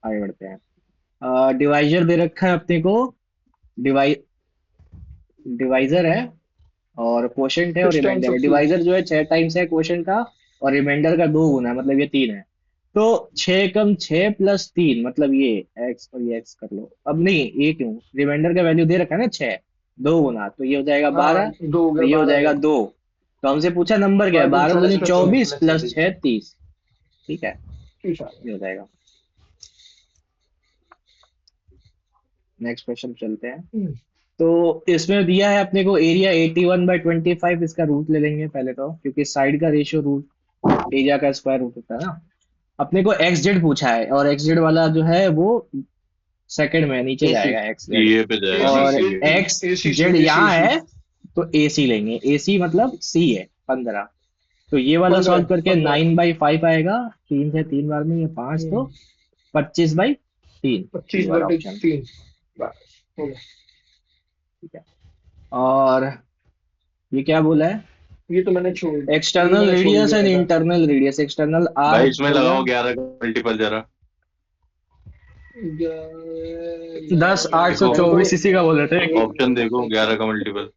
आगे बढ़ते हैं। डिवाइजर दे रखा है अपने को। डिवाइ डिवाइजर है और क्वोशंट है और 6 times रिमाइंडर है। of C। डिवाइजर जो है 6 टाइम्स है क्वोशंट का, और रिमाइंडर का 2 गुना है, मतलब ये 3 है। तो 6 कम 6 प्लस 3, मतलब ये एक्स और ये एक्स कर लो। अब नहीं, ये क्यों, रिमाइंडर का वैल्यू दे रखा है ना 6, 2 गुना, तो ये हो जाएगा हाँ 12, 2 हो तो गया, ये हो 12 जाएगा है। 2। तो हमसे पूछा नंबर क्या है, 5 12 24 दूनी प्लस प्लस 24 6। 24 plus plus 24। 6 30। ठीक है, ठीक है। ये हो जाएगा। नेक्स्ट क्वेश्चन चलते हैं। हम्म, तो इसमें दिया है अपने को एरिया 81/25। इसका रूट ले लेंगे पहले तो, क्योंकि साइड का रेशियो रूट एरिया का स्क्वायर रूट होता है ना। अपने को एक्स जेड पूछा है, और एक्स जेड वाला जो है वो सेकंड में नीचे AC। जाएगा एक्स जेड, सीए पे जाएगा AC ना, और CA. X AC Z AC यहाँ AC है, तो ए सी लेंगे। ए सी मतलब सी है 15। तो ये वाला 15 सॉल्व करके 15। 9/5 आएगा। 3 से 3 बार में ये 5, तो 25/3, ये 25 वाला बटे ऑप्शन। 3। बस हो गया। ठीक है। और ये क्या बोला है, ये तो मैंने छोड़ ये एक्सटर्नल मैंने छोड़ रेडियस दिया एंड था। Internal radius. एक्सटर्नल आर भाई इसमें बोला लगाओ 11 का मल्टीपल जरा। 10 आठ सौ देखो मेरे को चौबीस इसी का बोल रहे थे। ऑप्शन देखो 11 का मल्टीपल।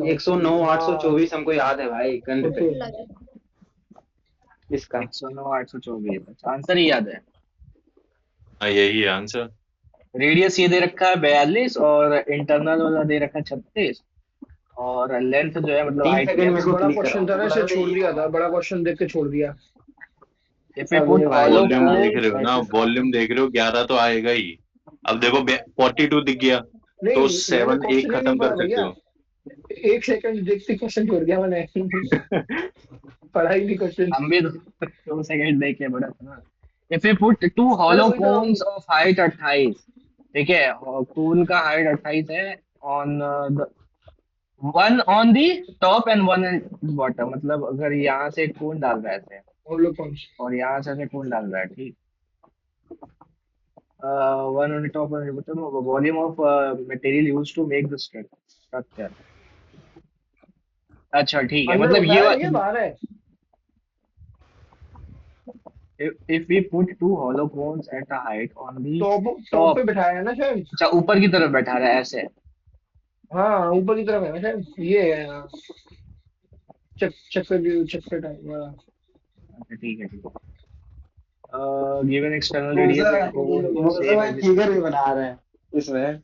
109 824 हमको याद है भाई, कंध पे ओके। लगा था। इसका। 109 824, आंसर ही याद है। हाँ यही है आंसर। रेडियस ये दे रखा है 42, और इंटरनल वाला दे रखा है 36, और लेंथ जो है मतलब 3 हाइट सेकंड मेरे को बड़ा क्लिक क्वेश्चन कराओ, था ना, मेरे को इसे लगा था छोड़ यही दिया था, होगा। बड़ा क्वेश्चन देख के छोड़ दिया। इफ वी अबे पुट भाई हॉलो वॉल्यूम यार। देख रहे हो कोन्स ना, वॉल्यूम देख रहे हो, 11 तो आएगा ही। अब देखो 42 दिख गया, तो नहीं, मैंने 7 एक क्वेश्चन ही नहीं खत्म पढ़ा कर सकते भैया। हो। 1 सेकंड देखते क्वेश्चन छोड़ दिया मैंने। पढ़ा ही नहीं क्वेश्चन। हम भी 2 सेकंड देख के बड़ा था। इफ वी पुट 2 अरे हॉलो वही तो कोन्स ऑफ हाइट 28, ठीक है, कोन का हाइट 28 है, on the one on the top and one at bottom, मतलब अगर यहाँ से एक कोन डाल रहा है ऐसे, हम लोग कौन और यहाँ से ऐसे कोन डाल रहा है, ठीक, one on the top and bottom, volume of material used to make the structure. अच्छा ठीक है, अंदर मतलब बैठा है या बाहर है? if we put 2 hollow cones at a height on the top पे top, बिठाया है ना शायद। अच्छा ऊपर की तरफ बैठा रहा है ऐसे। हाँ ऊपर की तरफ है ना शायद, ये है चक्कर चक्कर टाइप वाला। अच्छा ठीक है, ठीक है। Given external radius Musa and cone Musa same भाई एज फिगर भी बना रहे हैं इसमें। अरे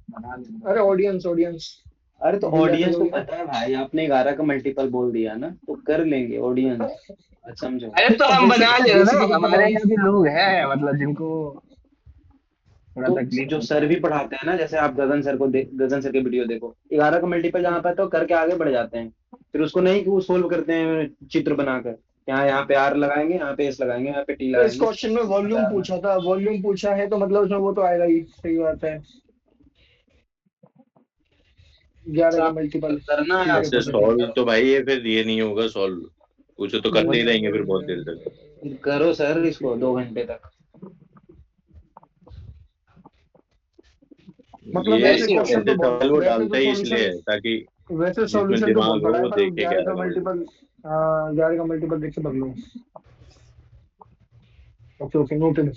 बना अरे लेना। ऑडियंस ऑडियंस अरे तो भैया से ऑडियंस को कोई ना। पता है भाई, आपने 11 का मल्टीपल बोल दिया ना, तो कर लेंगे ऑडियंस। अच्छा समझो। अरे तो हम बना ले रहे ना, बेसिकली तो हमारे यहाँ भी लोग हैं मतलब जिनको थोड़ा तो तकलीफ जो होता सर है। भी पढ़ाते हैं ना, जैसे आप गगन सर के वीडियो देखो, 11 का मल्टीपल जहाँ पर तो करके आगे बढ़ जाते हैं। फिर उसको नहीं कि वो सोल्व करते हैं चित्र बनाकर, यहाँ पे आर लगाएंगे, यहाँ पे एस लगाएंगे, यहाँ पे टी तो इस लगाएंगे। क्वेश्चन में वॉल्यूम पूछा था, वॉल्यूम पूछा है तो मतलब उसमें वो तो आएगा ही, सही बात है। 11 का मल्टीपल करना है 3 के ऐसे आपको तो पॉजिटिव। सॉल्व ठीक तो भाई ये फिर ये नहीं होगा सॉल्व, पूछो तो करते ही रहेंगे फिर बहुत देर तक। है, करो सर इसको 2 घंटे तक। मतलब ये वैसे वैसे ही होगा। क्वेश्चन तो ऐसे बोल, सवाल वो वैसे डालता तो ही इसलिए सॉल्यूशन, है ताकि वैसे जिसमें सॉल्यूशन तो बोल दिमाग हो पड़ा है, वो पर देखे 11 11 का का मल्टीपल। मल्टीपल, 11 का मल्टीपल देख के बदलो। Okay okay noted.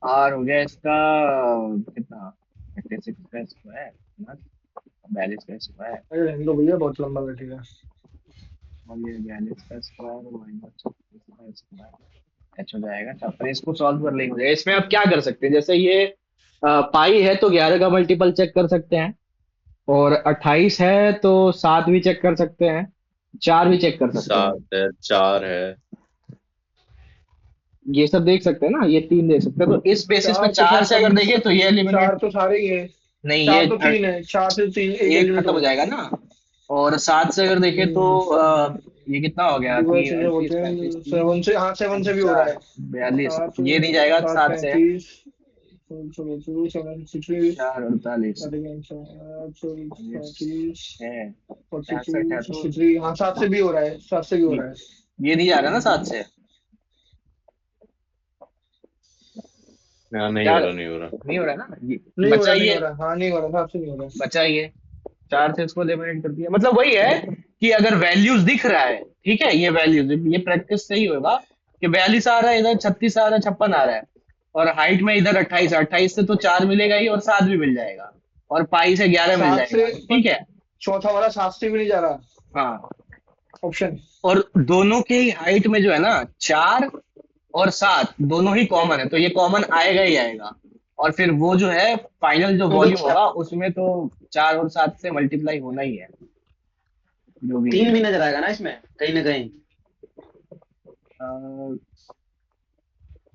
आर हो गया इसका कितना, 36 का स्क्वायर ना, 42 का स्क्वायर, अरे रहने दो भैया, बहुत लंबा बैठेगा। और ये 42 का स्क्वायर माइनस 36 का स्क्वायर एच हो जाएगा। अच्छा अपन इसको सॉल्व कर लेंगे। इसमें अब क्या कर सकते हैं, जैसे ये पाई है तो 11 का मल्टीपल चेक कर सकते हैं, और 28 है तो 7 भी चेक कर सकते हैं, 4 भी चेक कर सकते हैं। 7 है, 4 है। ये सब देख सकते हैं ना, ये 3 देख सकते हैं, तो इस बेसिस पे 4 तो 4 शायद से अगर सभी, देखें तो ये एलिमिनेट 4 तो सारे ही है। नहीं, 4 तो 3 है, 4 से 3 एक एक एलिमिनेट खत्म हो हो गया। जाएगा ना। और 7 से अगर देखें तो ये कितना हो गया, डिवाइड तीन चीजें अड़तीस होते पैंतीस, हैं तीन 7 से, हाँ 7 से भी हो रहा है। 42, 7 ये नहीं जाएगा 7 7 से। 35 7 36 4 48 36 है 42 65 है तो 63, हाँ 7 से भी हो रहा है, 7 से भी हो ठीक रहा है। ये नहीं जा रहा ना 7 से। हाँ, नहीं हो चार रहा, नहीं हो रहा। नहीं हो रहा ना ये, नहीं हो बचा रहा, नहीं ये हो रहा, हाँ नहीं हो रहा, आपसे नहीं हो रहा। बचा ये 4 से इसको एलिमिनेट कर दिया। मतलब वही है कि अगर वैल्यूज दिख रहा है, ठीक है, ये वैल्यूज, ये प्रैक्टिस सही होगा कि 42 आ रहा है, इधर 36 आ रहा है, 56 आ रहा है, और हाइट में इधर 28, 28 से तो 4 मिलेगा ही, और 7 भी मिल जाएगा, और पाई से 11 मिल 7 से, जाएगा, पर ठीक है। चौथा वाला 7 से भी नहीं जा रहा हाँ, ऑप्शन। और दोनों के ही हाइट में जो है ना 4 और 7 दोनों ही कॉमन है, तो ये कॉमन आएगा ही आएगा, और फिर वो जो है फाइनल जो तो वॉल्यूम छह होगा उसमें तो 4 और 7 से मल्टीप्लाई होना ही है, जो भी है। 3 भी नजर आएगा ना इसमें कहीं ना कहीं। अ,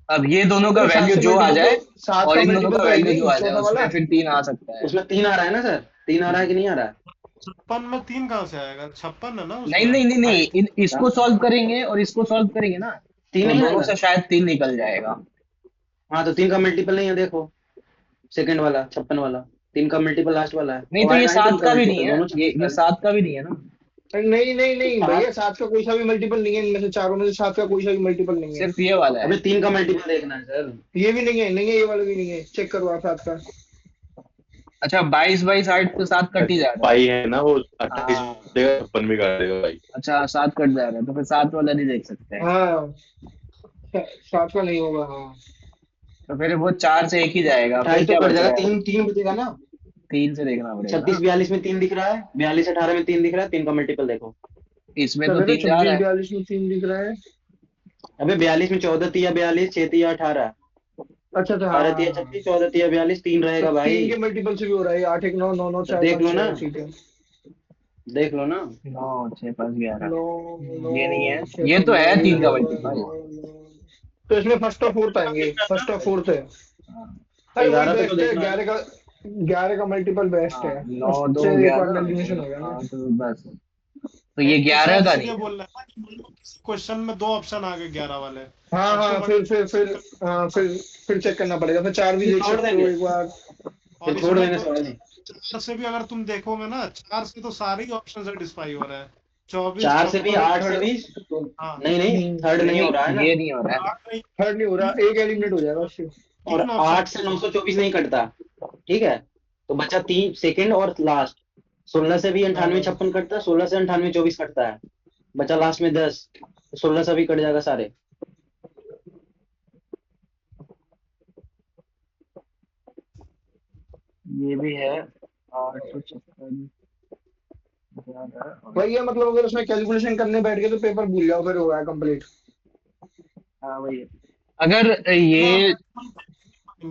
अब ये दोनों का नहीं, 7 वैल्यू से जो आ मल्टीपल जाए तो 7 और का इन दोनों मल्टीपल का तो है ही वैल्यू जो नहीं आ जाए, चौथा वाला। उसमें फिर 3 आ सकता है। उसमें 3 आ रहा है ना सर, 3 आ रहा है कि नहीं आ रहा है? 56 में 3 कहाँ से आएगा? 56 है ना नहीं उसमें नहीं नहीं नहीं, हाइट। इसको सॉल्व करेंगे और इसको सॉल्व करेंगे ना, 3 तो नहीं दोनों आएगा? से शायद 3 निकल जाएगा। हाँ तो 3 का मल्टीपल नहीं है, देखो सेकंड वाला 56 वाला, 3 का मल्टीपल लास्ट वाला है, नहीं तो तो ये आएगा ही 3 7 का का भी नहीं मल्टीपल, है, दोनों ये 36 ये वाले। 7 का भी नहीं है ना। नहीं नहीं नहीं भैया, सात 7 का कोई सा भी मल्टीपल नहीं है इनमें से, चारों में से 7 का कोई सा भी मल्टीपल नहीं है। सिर्फ ये वाला है। अबे 3 का मल्टीपल देखना है सर। ये भी नहीं है, नहीं है, ये वाला भी नहीं है, चेक करो आप 7 का। अच्छा, 22 22 8 तो 7 कट ही जा रहा है। पाई है ना वो 28 हाँ, देगा, 56 भी काट देगा भाई। अच्छा 7 कट जा रहा है, तो फिर 7 वाला नहीं देख सकते हैं, हाँ 7 का नहीं होगा, हाँ। तो फिर वो 4 से 1 ही जाएगा, फिर 28 तो क्या कट बच जाएगा, रहा है? 3 3 बचेगा ना। 3 से देखना पड़ेगा 36 ना, 42 में 3 दिख रहा है, 42 18 में 3 दिख रहा है, 3 का मल्टीपल देखो। इसमें क्या तो कह रहे 3 जा रहा 26 है। 42 में 3 दिख रहा है? अबे 42 में 14 तिया 42, 6 तिया 18, अच्छा अच्छा, हाँ 12 हाँ तिया हाँ। 36, 14 तिया 42, 3 तो रहेगा 3 भाई। के मल्टीपल से भी हो रहा है, 8 1 9 9 9 तो 4 देख 5 लो ना, 6, ठीक है। देख लो ना। 9 6 5 11, 9 9 ये नहीं है, 6 ये 5 तो है 11 3 का 9 मल्टीपल। 9। तो इसमें फर्स्ट और फोर्थ आएंगे, फर्स्ट और फोर्थ है। तो अरे वही 11 पे तो बेस्ट है, देखना है। 11 का मल्टीपल बेस्ट हाँ, है। 9 2 उससे एक बार में 11, एलिमिनेशन हो गया ना। हाँ तो बस, तो ये तो 11 सर का नहीं इसीलिए है। बोल रहे हैं ना कि मान लो किसी क्वेश्चन में 2 ऑप्शन आ गए 11 वाले, हाँ अब हाँ, तुम फिर हाँ, फिर चेक करना पड़ेगा, फिर 4 भी फिर देख छोड़ सकते हो देंगे, एक बार। और फिर छोड़ इसमें देंगे तो सवाल ही। 4 से भी अगर तुम देखोगे ना, 4 से तो सारे ही ऑप्शन सेटिस्फाई हो रहे हैं, 24 4 से भी, 56। 8 से थर्ड, भी तो हाँ, नहीं नहीं, थर्ड नहीं नहीं हो रहा है नहीं, ना। ये नहीं हो रहा है। 8 नहीं, थर्ड नहीं हो रहा, 3 एक एलिमिनेट हो जाएगा उससे। और 3 ऑप्शन 8 से 924 नहीं कटता, ठीक है। तो बचा 3 सेकंड और लास्ट। 16 से भी 98 हाँ 56 कटता है, 16 से 98 24 कटता है, बचा लास्ट में 10। 16 से भी कट जाएगा सारे। ये भी है 856 11 और, वही है, मतलब अगर उसमें कैलकुलेशन करने बैठ गए तो पेपर भूल जाओ, फिर हो गया कंप्लीट। हाँ वही है। अगर हाँ ये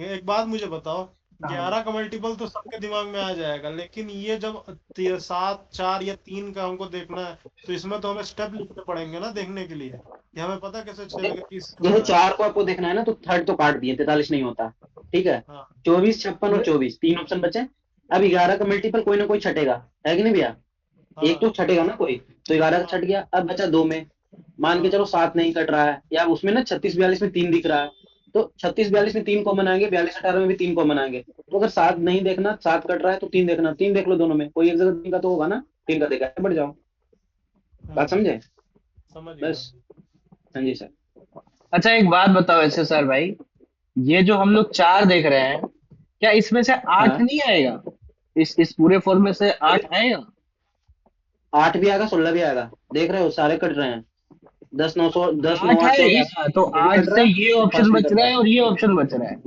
एक बात मुझे बताओ, हाँ 11 का मल्टीपल तो सबके दिमाग में आ जाएगा, लेकिन ये जब 7 4 या 3 का हमको देखना है, तो इसमें तो हमें स्टेप लिखने पड़ेंगे ना देखने के लिए, कि हमें पता कैसे चलेगा कि इसमें जैसे होना है। 4 को आपको देखना है ना, तो थर्ड तो काट दिए, 43 नहीं होता, ठीक है। हाँ 24 56 और नहीं, 24 3 ऑप्शन बचे। अब 11 का मल्टीपल कोई ना कोई छटेगा, है कि नहीं भैया? एक हाँ तो छटेगा ना कोई, तो 11 का हाँ छट गया, अब बचा 2 में। मान के हाँ चलो 7 नहीं कट रहा है, या उसमें ना 36 42 में 3 दिख रहा है, तो 36 42 में 3 कॉमन आएंगे, 42 18 में भी 3 कॉमन आएंगे। तो अगर 7 नहीं देखना, 7 कट रहा है तो 3 देखना, 3 देख लो दोनों में, कोई एक जगह 3 का तो होगा ना, 3 का देखा बढ़ जाओ। बात समझे? समझ गया। बस। हाँ जी सर। अच्छा एक बात बताओ ऐसे सर भाई, ये जो हम लोग 4 देख रहे हैं, क्या इसमें से 8 हाँ नहीं आएगा? इस पूरे फॉर्म में से 8 आएगा? 8 भी आएगा, 16 भी आएगा, देख रहे हो सारे कट रहे हैं। 10 900 10 9 8 880, आएगा तो ये भी 8 कट रहा से है, ये ऑप्शन फर्स्ट भी बच कट रहा रहा है और ये ऑप्शन बच रहा है, है।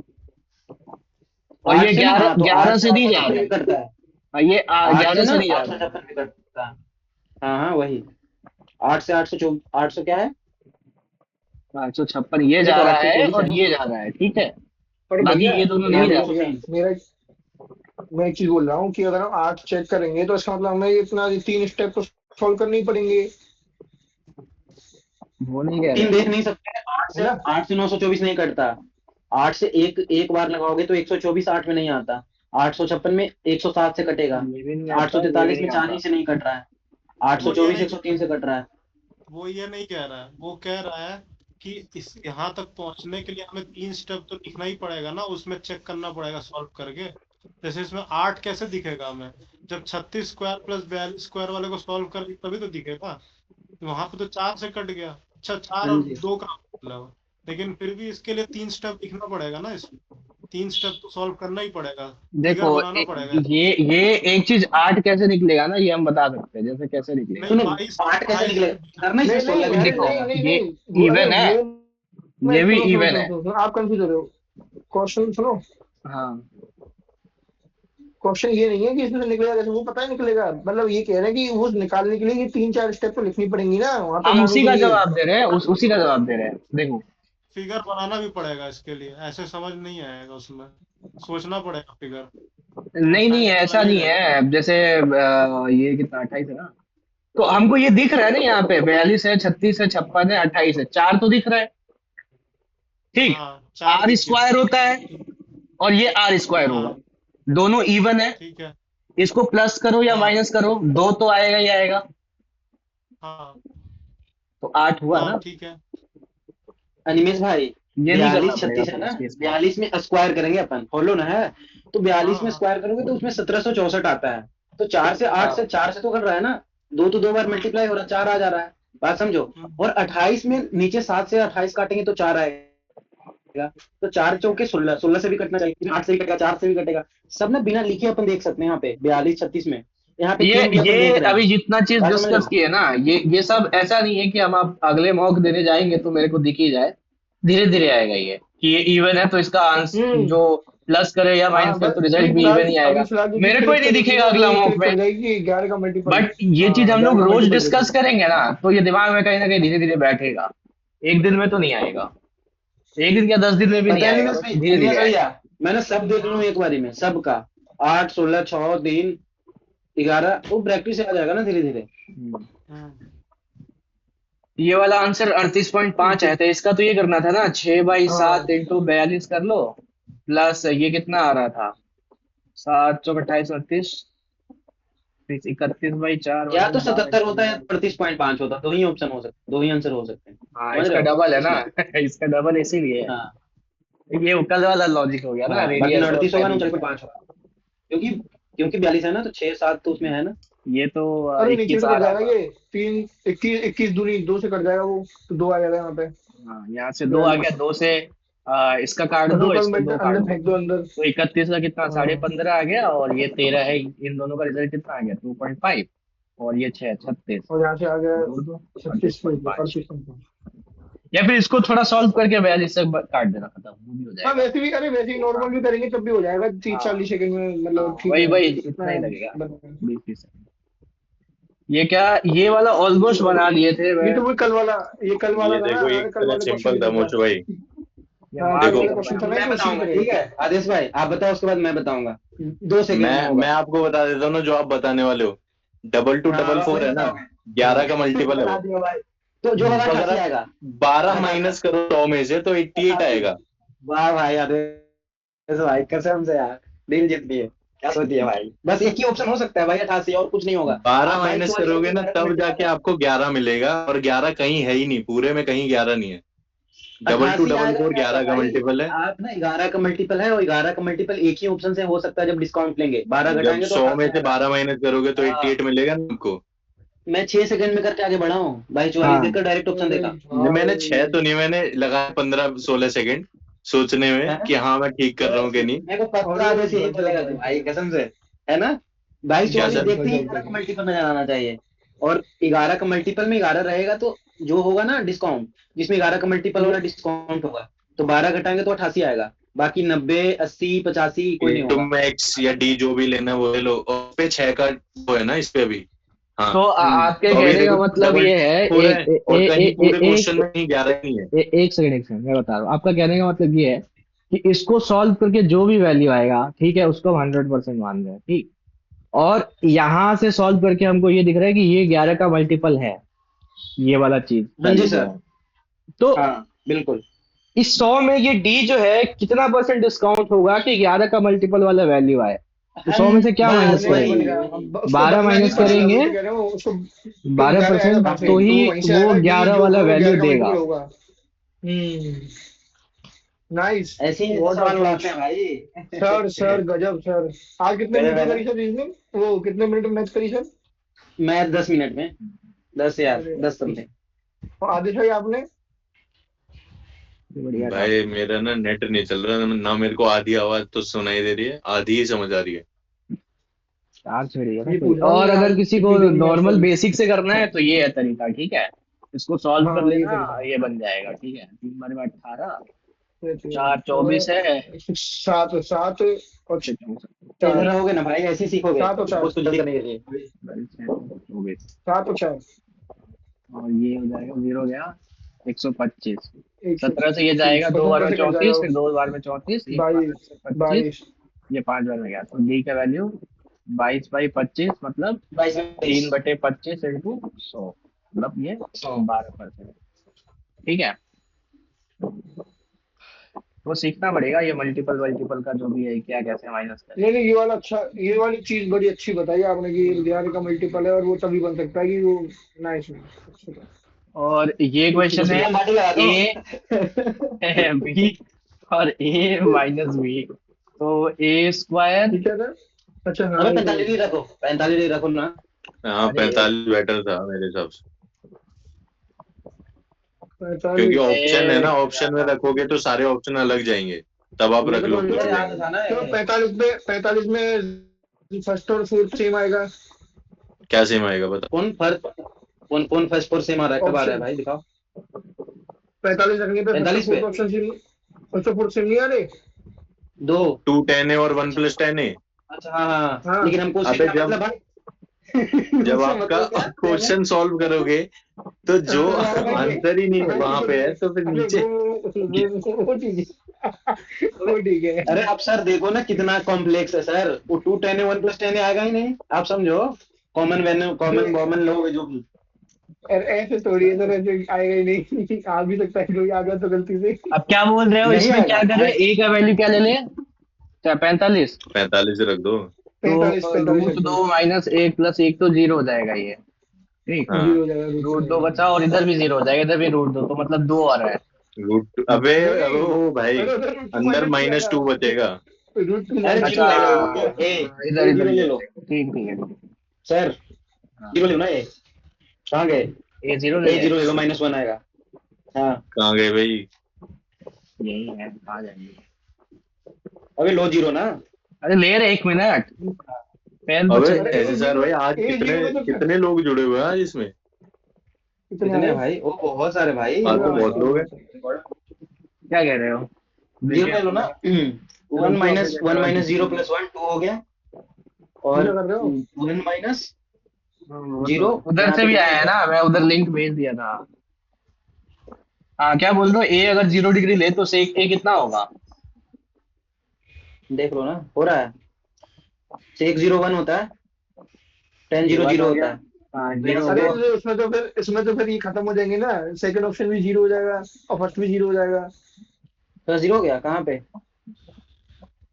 और ये 8 से ना, 11 हाँ तो 11 8 से से नहीं जा 856 रहा भी है। कटता है। हाँ, ये 8 से 11 ना से नहीं जा रहा है। 856 भी कटता है। हाँ हाँ वही। 8 से 800 क्या है? 856 ये जा देखो रहा है 824 है और ना। ये जा रहा है, ठीक है, पर बाकी भैया ये दोनों यहाँ नहीं भैया पे जा भैया रहे। 123। मेरा, मैं एक चीज बोल रहा हूँ कि अगर हम 8 चेक करेंगे तो इसका मतलब हमें इतना 3 स्टेप तो सॉल्व करने ही पड़ेंगे, वो नहीं कह 3 रहे। देख नहीं सकते। है ना। 8 से 924 नहीं कटता। 8 से एक एक बार लगाओगे तो 124 8 में नहीं आता। 856 में 107 से कटेगा। ये भी नहीं आता, ये भी 843 में नहीं 4 आता। ही से नहीं कट रहा है। वो ये 824 नहीं 103 से कट रहा है। वो ये नहीं कह रहा है, वो कह रहा है कि इस यहाँ तक पहुंचने के लिए हमें 3 स्टेप तो लिखना ही पड़ेगा ना, उसमें चेक करना पड़ेगा सॉल्व करके। जैसे इसमें 8 कैसे दिखेगा हमें, जब 36 स्क्वायर प्लस 42 स्क्वायर वाले को सॉल्व कर तभी तो दिखेगा, वहां पे तो 4 से कट गया। अच्छा 4 हाँ और जी 2 का मतलब, लेकिन फिर भी इसके लिए 3 स्टेप लिखना पड़ेगा ना इसमें, 3 स्टेप तो सॉल्व करना ही पड़ेगा, देखो फिगर बनाना पड़ेगा। ये एक चीज 8 कैसे निकलेगा ना, ये हम बता सकते हैं, जैसे कैसे निकलेगा। नहीं सुनो, 22 8 कैसे 22 निकलेगा सर ना, इसमें नहीं 16 नहीं, भी अरे निकल देखो नहीं जाएगा। नहीं ये नहीं, वो अरे इवन है, वो ये मैं भी सुनो सुनो इवन सुनो है। सुनो सुनो, आप कंफ्यूज हो रहे हो। क्वेश्चन सुनो, हाँ क्वेश्चन ये नहीं है कि इसमें से निकलेगा कैसे, वो पता है निकलेगा, मतलब ये कह रहे हैं कि वो निकालने के लिए ये 3-4 स्टेप तो लिखनी पड़ेंगी ना वहां तक हम आने उसी के का लिए। जवाब दे रहे हैं, उसी का जवाब दे रहे हैं। देखो फिगर बनाना भी पड़ेगा इसके लिए, ऐसे समझ नहीं आएगा, उसमें सोचना पड़ेगा फिगर, तो नहीं नहीं टाइम तो ऐसा लगा ही नहीं रहेगा। है, अब जैसे ये कितना 28 है ना, तो हमको ये दिख रहा है ना यहाँ पे 42 है, 36 है, 56 है, 28 है, 4 तो दिख रहा है। ठीक, हाँ 4 आर दिख गया। स्क्वायर होता है और ये आर स्क्वायर होगा, हाँ दोनों इवन है। ठीक है। इसको प्लस करो या हाँ माइनस करो, दो तो आएगा ही आएगा, हाँ तो 8 हुआ हाँ ना। ठीक है। अनिमेश भाई, ये नहीं करना 42 पड़ेगा 36 है फिर ना, इस केस में। 42 में स्क्वायर करेंगे अपन, फॉलो ना है, तो हाँ 42 में हाँ स्क्वायर करोगे तो उसमें 1764 आता है। तो 4 से 8 से हाँ 4 से तो कर रहा है ना, दो तो 2 बार हाँ मल्टीप्लाई हो रहा है, 4 आ जा रहा है, बात समझो। हम्म, और 28 में नीचे 7 से 28 काटेंगे तो 4 आएगा, तो 4 चौके 16, 16 से भी कटना चाहिए, 8 से भी कटेगा, 4 से भी कटेगा। सब ना बिना लिखे अपन देख सकते हैं यहाँ पे 42 36 में, यहाँ पे ये 3 भी अपन ये देख रहे अभी हैं, जितना चीज बात समझ रहे डिस्कस हो। किए ना, ये सब ऐसा नहीं है कि हम आप अगले मॉक देने जाएंगे तो मेरे को दिख ही जाए, धीरे धीरे आएगा ये कि ये इवन है तो इसका आंसर हम्म। जो प्लस करे या माइनस हाँ करे बस तो अभी रिजल्ट भी फिलहाल, इवन ही अभी आएगा। फिलहाल जो चीज मेरे को ही क्लिक नहीं करेगी दिखेगा ना वो अगला ये मॉक क्लिक कर में, जाएगी कि 11 का मल्टीपल। बट ये चीज हाँ हम 11 लोग का रोज मल्टीपल डिस्कस देखो। करेंगे ना, तो ये दिमाग में कहीं ना कहीं धीरे धीरे बैठेगा, एक दिन में तो नहीं आएगा, एक दिन या 10 दिन में भी नहीं पता है आएगा, अनिमेश बस भाई, धीरे अनिमेश धीरे भैया, आएगा। मैंने सब देख लूँ एक बारी में सबका, 8 16 6 3 11, वो प्रैक्टिस से आ जाएगा ना धीरे धीरे। हम्म। हम्म, ये वाला आंसर 38.5 है, तो इसका तो ये करना था ना, 6/7 हाँ इंटू 42 कर लो, प्लस ये कितना आ रहा था, 7 × 28 = 31/4 या तो माइनस 77 होता है या 12 38.5 होता है, दो ही ऑप्शन हो सकते, दो ही आंसर हो सकते हैं, हाँ समझ रहे इसका हो डबल है ना। इसमें। इसका डबल इसीलिए है। हाँ ये कल वाला लॉजिक हो गया ना, हाँ, बाकी रेडियस और 38 होगा ना, ऊंचाई पे पेरीमीटर। 5 होगा, क्योंकि क्योंकि 42 है ना, तो 6 7 तो उसमें है ना। ये तो अरे नीचे 21 से आ कट रहा जाएगा था। ये, 3 21 21 दूनी 2 से कट जाएगा वो, तो 2 आ जाएगा यहाँ पे। हाँ यहाँ से 2 आ गया, 42 2 से इसका काट और 2 दो, का इसका मिनट 2 काट अंदर दो, फेंक दो अंदर। तो 31 का कितना, हाँ 15.5 आ गया, और ये 13 है, इन दोनों का रिजल्ट कितना आ गया, 2.5, और ये 6 36, और यहाँ से आ गया जोड़ दो 36 पे 38.5। 38.5। या फिर इसको थोड़ा सॉल्व करके 42 से काट देना, खत्म, वो भी हो हाँ जाएगा। वैसे भी, अरे वैसे ही हाँ नॉर्मल भी करेंगे तब भी हो जाएगा, 30-40 हाँ सेकंड में, हाँ मतलब ठीक वही है वही इतना इतना ही लगेगा, बना। 20 30 सेकंड। ये क्या, ये वाला ऑलमोस्ट बना लिए थे ये मैं। तो वो कल वाला, ये कल वाला ये था ना, देखो, अरे एक कल इतना वाले क्वेश्चन सिंपल की था तरह मोचो था। भाई। ये हाँ मार्क्स कल देखो, वाले करना क्वेश्चन है। था ना, मैं तो उसी की बताऊंगा तरह ठीक है। है, आदेश भाई आप बताओ, उसके बाद मैं बताऊंगा, 2 सेकंड में मैं होगा। आपको बता देता हूँ ना, जो आप बताने वाले हो, डबल टू हाँ डबल आप फोर वही है ना, बताओगे। 11 का मल्टीपल है बता वो। दिया भाई, तो जो होगा तो अगर 88 आप आएगा। 12 88, माइनस करो 100 में से तो 88 88। आएगा। वाह भाई आदेश भाई, कसम से यार, दिल जीत लिए, क्या सोची है भाई, बस एक ही ऑप्शन हो सकता है भाई 88, और कुछ नहीं होगा। 12 आप बाईस माइनस वाली करोगे करके ना, 11 का तब मल्टीपल जाके है। आपको 11 मिलेगा, और 11 कहीं है ही नहीं, पूरे में कहीं 11 नहीं है। डबल टू 88 डबल आएगा फोर क्या आएगा 11 का भाई, मल्टीपल है। आप ना 11 का मल्टीपल है, और 11 का मल्टीपल एक ही ऑप्शन से हो सकता है जब डिस्काउंट लेंगे, 12 जब घटाएंगे तो 100 में 88 से आएगा। 12 माइनस करोगे तो हाँ, 88 मिलेगा ना आपको। मैं 6 सेकंड में करके आगे बढ़ा हूँ भाई, 44 हाँ देखकर डायरेक्ट ऑप्शन अरे देखा मैंने भाई 6 तो नहीं, मैंने लगा 15 16 सेकंड सोचने में है। कि हाँ मैं ठीक कर रहा हूँ कि नहीं। मेरे को पता अरे है जैसे यही गजब बोलेगा तू भाई भाई, गजब। कसम से, है ना। 22 44 गजब। देखते ही गजब 11 का गजब। मल्टीपल नजर आना चाहिए, और 11 का मल्टीपल में 11 रहेगा, तो जो होगा ना डिस्काउंट, जिसमें 11 का मल्टीपल वाला डिस्काउंट होगा, तो 12 घटाएंगे तो 88 आएगा, बाकी 90 80 85 कोई नहीं तुम होगा। मैक्स या डी जो भी लेना है वो ले लो, और पे 6 का वो है ना इस पे अभी। हाँ, तो आपके तो अभी कहने का देखो मतलब डबल ये है, फोर है, एक ए, और ए, कहीं ए, ए, पूरे क्वेश्चन एक में कहीं 11 नहीं है। एक सेकंड मैं बता रहा हूँ, आपका कहने का मतलब ये है कि इसको सॉल्व करके जो भी वैल्यू आएगा, ठीक है, उसको हम 100% मान रहे हैं, ठीक, और यहाँ से सॉल्व करके हमको ये दिख रहा है कि ये 11 का मल्टीपल है, ये वाला चीज हाँ जी वैल्यू जो सर। है, तो हाँ बिल्कुल। इस 100 में ये डी जो है कितना परसेंट डिस्काउंट होगा कि 11 का मल्टीपल वाला वैल्यू आए, तो 100 हम में से क्या माइनस बस बनेगा ही वही करेंगे, बनेगा, वही अब उसको 12 बनना नहीं माइनस बनेगा, करेंगे, वही तो कह रहे हो उसको, तो बारह जारे आएगा परसेंट कहाँ से, तो तो ही वो वहीं से वो आएगा, डी 11 जो वाला होगा वो वैल्यू 11 का देगा। मल्टीपल होगा। हम्म। नाइस। ऐसे ही तो व्हाट सवाल अप्रोच। उड़ाते हैं भाई। सर गजब सर। आज कितने गजब मिनट है में ना। करी सर रीजनिंग, वो कितने मिनट में मैथ करी सर? मैं 10 मिनट में, 10 यार अरे 10 समथिंग। और आदिश भाई आपने? बढ़िया था। भाई मेरा ना नेट नहीं चल रहा ना, मेरे को आधी आवाज तो सुनाई दे रही है, आधी ही समझ आ रही है। चार्ज बढ़िया ना ये कोई। पूछ रहा हूँ और ये अगर आज किसी को कितनी देर में मैच नॉर्मल करेंगे। बेसिक से करना है तो ये है तरीका, ठीक है। इसको सॉल्व कर हाँ ये लेना, तरीका ये बन जाएगा, ठीक है। 3 बार 18, ये तो 4 24 है। 7 7 और फिर 64, इधर 4 रहोगे ना भाई, ऐसे ही सीखोगे 7 और 4 कुछ जल्दी करने के लिए। 24, 7 और 4 और ये हो जाएगा 0 गया 125। 17 से ये 125 जाएगा दो बार पचहत्तर में से कट जाएगा 34, फिर 2 बार में 34, एक बार में 22 125, 22 ये 5 बार में गया। तो डी का वैल्यू 22/25 मतलब 22 3/25 इंटू 100, मतलब ये 100। 12%। ठीक है। वो सीखना पड़ेगा ये मल्टीपल मल्टीपल का जो भी है, क्या कैसे माइनस करें। नहीं नहीं ये वाला अच्छा, ये वाली चीज बड़ी अच्छी बताई आपने कि बिहार का मल्टीपल है और वो तभी बन सकता है कि वो नाइस में। और ये क्वेश्चन है उसमें बाटी लगा दो। ए बी और ए माइनस बी, तो ए स्क्वायर। ठीक है ना? अच्छा हाँ अबे ये तो 45 नहीं रखो, 45 नहीं रखो ना। हाँ, अरे 45 बेटर था मेरे हिसाब से, क्योंकि 45। ऑप्शन है ए ना, क्या ऑप्शन में था? रखोगे तो सारे ऑप्शन अलग जाएंगे, तब आप मेरे रख को तो लो कुछ आंसर भी। याद था ना तो ये। 45 में फर्स्ट और फोर्थ सेम आएगा क्या सेम आएगा बता। कौन कौन फर्स्ट फोर सेम आ रहा है, कब आ रहा है ऑप्शन। भाई दिखाओ। 45 रखने पे फर्स्ट और 45 फोर्थ पे ऑप्शन सेम, फर्स्ट और फोर्थ सेम नहीं आ रहे? दो। 2 10 है और 1 + 10 है। अच्छा हाँ हाँ, हाँ लेकिन हमको उससे अबे क्या जब मतलब भाई? जब उससे आपका मतलब क्या है? क्वेश्चन सॉल्व करोगे तो जो अरे आंसर ही नहीं है अरे वहां पे है तो फिर अरे नीचे। वो ठीक है। वो ठीक है। अरे आप सर देखो ना कितना कॉम्प्लेक्स है सर, वो 2 10 है 1 + 10 है आएगा ही नहीं, आप समझो। कॉमन वैल्यू कॉमन कॉमन लोग जो भी। अरे ऐसे थोड़ी है सर, ऐसे आएगा ही नहीं। आ भी सकता है कोई आ गया तो गलती से। अब क्या बोल रहे हो, नहीं इसमें क्या आएगा करें, ए का वैल्यू क्या ले ले, क्या 45? 45 रख दो। 45 रूट रख दो। 2 - 1 + 1 तो 0 हो जाएगा ये, ठीक। हाँ, 0 हो जाएगा रूट रूट 2 2। बचा और इधर भी 0 हो जाएगा, इधर भी रूट 2, तो मतलब 2 आ रहा है। अबे नहीं अबे नहीं, ओ भाई, अरे उधर रूट 2 अंदर माइनस -2 जाएगा। बचेगा। रूट 2 अरे माइनस जीरो अच्छा ले लो, जाएगा उधर। इधर ए इधर जीरो ही ले ले लो। लेंगे। ठीक ठीक है, सर हाँ। जीरो ले लो ना, ए कहाँ गए? ए 0 ले ए ले। जीरो ले लो, -1 आएगा। हाँ कहाँ गए भाई? यही है, आ जाएंगे। अबे लो जीरो ना। अरे ले रहे, 1 मिनट, पेन तो अबे चाहिए। अरे ए एसएसआर जीरो भाई, आज ए कितने जीरो में तो कितने लोग जुड़े हुए हैं आज इसमें? कितने आ कितने रहे हैं हैं? भाई? ओ बहुत सारे भाई, आज ओ तो पूरा माय बहुत लोग हैं। गॉड। क्या कह रहे हो? जीरो देखिए ले लो ना। रुक जाओ, मैं 1 जरा - 0 + 1 2 हो गया। और पूरा कर रहे हो? 1 माइनस वो तो 0 उधर यहाँ से पे भी कितना आया है हो ना, मैं उधर लिंक भेज दिया था। हाँ क्या बोल रहे हो, ए अगर 0 डिग्री ले तो सेक ए कितना होगा? गया? देख लो ना, हो रहा है। सेक 0 1 होता है, 10 ये 0 वन 0 हो होता गया। है। हाँ तो यहाँ 0 से हो अरे गया। दो। इसमें तो फिर ये खत्म हो जाएंगे ना। सेकंड ऑप्शन भी 0 हो जाएगा और फर्स्ट भी 0 हो जाएगा। तो 0 हो गया कहाँ पे?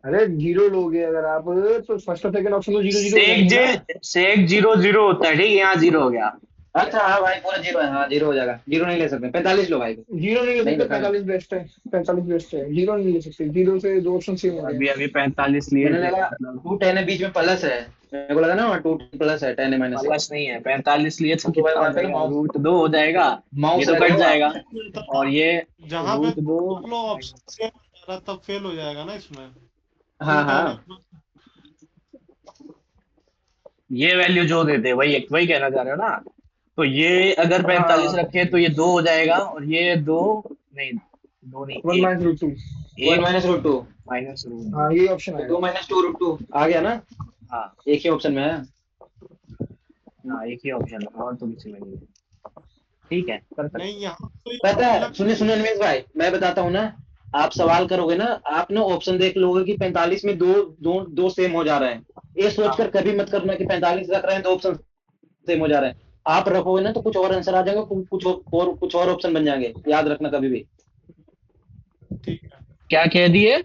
अरे 0 लोगे अगर आप, तो फर्स्ट और सेकंड ऑप्शन तो 0 0 हो सेक जाएंगे जे ना। सेक 0 0 होता है, ठीक है, यहाँ 0 हो गया। अच्छा हाँ भाई, पूरा 0 है, हाँ 0 हो जाएगा। 0 नहीं ले सकते, 45 लो भाई। 0 नहीं ले नहीं सकते, रखा है। 45 बेस्ट है। 45 बेस्ट है, 0 नहीं ले सकते। 0 से दो ऑप्शन सेम हो गए। अभी अभी 45 लिए मैंने थे, लगा मतलब 2 10 है, बीच में प्लस है। मेरे को लगा ना वहाँ 2 प्लस है, 10 है -1। प्लस नहीं है, 45 लिए तो तो भाई कितना हो वहाँ पे ना जाएगा, माउस √2 हो जाएगा। ये माउस तो कट रखे हो आप। जाएगा, और ये जहाँ पे √2 दो ऑप्शन सेम आ रहा तब फेल हो जाएगा ना इसमें। हाँ 2 10 हाँ है। ये वैल्यू जो देते वही वही कहना चाह रहे हो ना। तो ये अगर 45 हाँ रखे तो ये 2 हो जाएगा, और ये 2 नहीं, 2 नहीं, 1 1 माइनस रूट 2। 1 1 -√2। माइनस रूट हाँ दो ये ऑप्शन तो आएगा। 2 -2√2 आ गया ना, हाँ एक ही ऑप्शन में है। हाँ, एक ही ऑप्शन है और तो किसी में नहीं है। ठीक है, कर सकते नहीं यहाँ तो ये पता है, अलग सुनिए से सुनिए अनिमेश भाई, मैं बताता हूँ ना। आप सवाल करोगे ना, आप ना ऑप्शन देख लोगे कि 45 में दो दो दो सेम हो जा रहे हैं। ये हैं। हाँ सोचकर कभी मत करना कि 45 रख रहे हैं, दो ऑप्शन सेम हो जा रहे हैं। आप रखोगे ना तो कुछ और आंसर आ जाएगा, कुछ और ऑप्शन बन जाएंगे, याद रखना कभी भी। ठीक है, क्या कह दिए,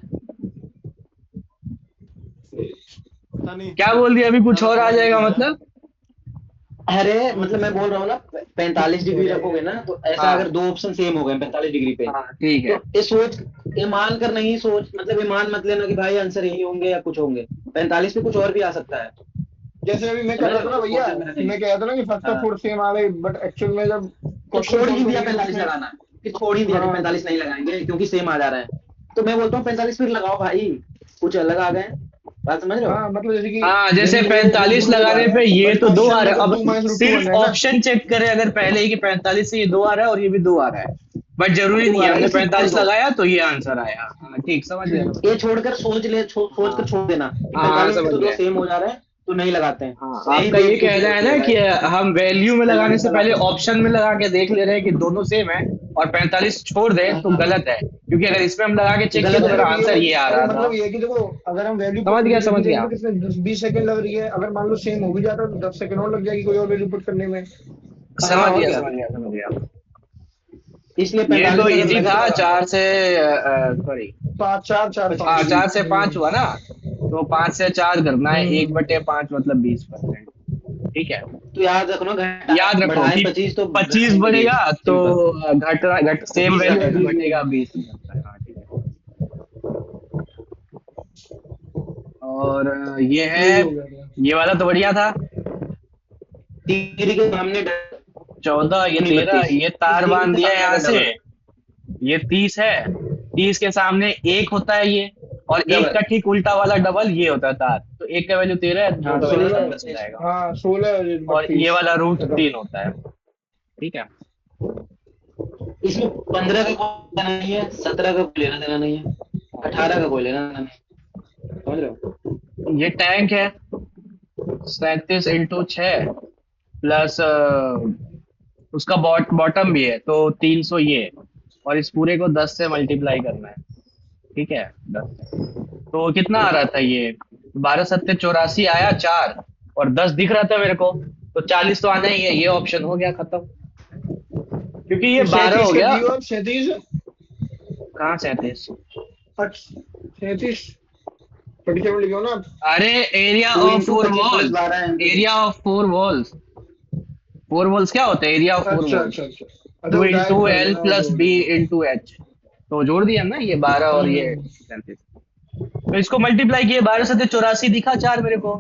पता नहीं क्या बोल दिया, अभी कुछ ज्यादा और आ समझ में जाएगा नहीं आया। मतलब? अरे समझ मतलब मैं बोल रहा हूँ ना, 45 डिग्री रखोगे ना तो ऐसा, हाँ अगर दो ऑप्शन सेम हो गए 45 डिग्री पे, हाँ ठीक है। तो ये सोच, ये मान कर नहीं सोच, मतलब ये मान मत लेना कि भाई आंसर यही होंगे या कुछ होंगे। 45 पे कुछ और भी आ सकता है। जैसे अभी मैं कर समझ रहा रहे था हो, ना तो भैया, सोचने में रहने मैं नहीं। कह रहा था ना कि फर्स्ट और हाँ फोर्थ सेम आ गए, बट एक्चुअल में जब क्वेश्चन छोड़ ही सॉल्व दिया करेंगे 45 उसमें। लगाना, कि छोड़ ही दिया कि हाँ 45 नहीं लगाएंगे क्योंकि सेम आ जा रहा है। तो मैं बोलता हूँ 45 फिर लगाओ भाई, कुछ अलग आ गए। बात समझ रहे हो? हाँ, मतलब जैसे हाँ, कि जैसे ये 45 रूट 2 आ लगाने रहा पे है ये बट तो दो क्वेश्चन आ में रहा तो है। 2 अब माइनस रूट 2 बन सिर्फ रहा है ना। ऑप्शन चेक करें अगर पहले ही कि 45 से ये 2 आ रहा है और ये भी 2 आ रहा है, बट जरूरी 2 नहीं आ है, रहा है, हमने ये सिर्फ छोड़ 45 दो। लगाया तो ये आंसर आया। हाँ ठीक, समझ गया समझ ये गया। छोड़कर सोच ले, सोच कर हाँ छोड़ देना कि हाँ हाँ, 45 समझ तो दो गया। सेम हो जा रहे हैं तो नहीं लगाते हैं। हाँ, यही आपका ये बेवकूफी कहना है होती है ना कि भाई, हम वैल्यू में लगाने 45 से पहले लगाते हैं। ऑप्शन में लगा के देख ले रहे हैं कि दोनों सेम है, और 45 छोड़ दें तो हाँ, गलत है, क्योंकि अगर इसमें हम लगा के चेक किए गलत तो है। मेरा मतलब ये आंसर है ये कि आ अरे रहा था। मतलब ये है कि देखो, अगर हम वैल्यू समझ पुट गया लिख समझ भी देंगे गया। तो कितने 20 सेकंड लग रही है, अगर मान लो सेम हो भी जाता है तो 10 सेकंड और लग जाएगी कोई और वैल्यू पुट करने में। हाँ, और क्या, समझ गया समझ गया। इसलिए ये तो 45 अगर इजी था, लगेगा। 4 से सॉरी, 5 4 4 हाँ 5। 4 से 5 हुआ ना, तो 5 से 4 करना है, हम्म 1/5 मतलब 20%। ठीक है, तो याद रखना, घटा याद रखो बढ़ाएं कि 25 तो 25 घटाएंगे बढ़ेगा 20, तो सिंपल। घट सेम 20 वैल्यू है तो घटेगा। घटेगा 20 घटता है। हाँ ठीक है। और ये ये भी है, हो गया था। ये वाला तो बढ़िया था। तीरी के सामने 14, ये 13, 32, ये तार तीरी बांध के दिया है सामने यहाँ अगर से। डबल ये 30 है, 30 के सामने एक होता है ये, और एक डबल, का ठीक उल्टा वाला डबल ये होता है तार। तो एक का वैल्यू 13 है, दो हाँ का वैल्यू 16 16। 32 हो 32। जाएगा। हाँ 16 और ये 32। वाला रूट खत्म। 3 होता है। ठीक है। इसमें 15 का कोई लेना नहीं है, 17 का कोई लेना देना नहीं है, 18 का कोई लेना देना नहीं, समझ रहे हो? ये टैंक है, 37 × 6 प्लस उसका बॉटम भी है, तो 300 ये, और इस पूरे को 10 से मल्टीप्लाई करना है। ठीक है, 10 से तो कितना आ रहा था ये, 12×7=84 आया 4, और 10 दिख रहा था मेरे को, तो 40 तो आना ही है, ये ऑप्शन हो गया खत्म, क्योंकि ये तो 12 37 हो का गया। जीरो अब 37। कहाँ 37? अच्छा 37 47 लिखे हो ना आप। अरे एरिया 2 ऑफ इंटू 4 पच्चीस plus walls, 12 into, area of 4 walls, 4 walls क्या होता है, एरिया ऑफ 4 अच्छा वॉल्स, अच्छा अच्छा अच्छा, टू वो इंटू डायरेक्ट कर एल देना, plus okay B okay. Into H, तो जोड़ दिया ना ये 12 और ये हम्म 37, तो इसको मल्टीप्लाई किए, 12×7=84 दिखा 4 मेरे को,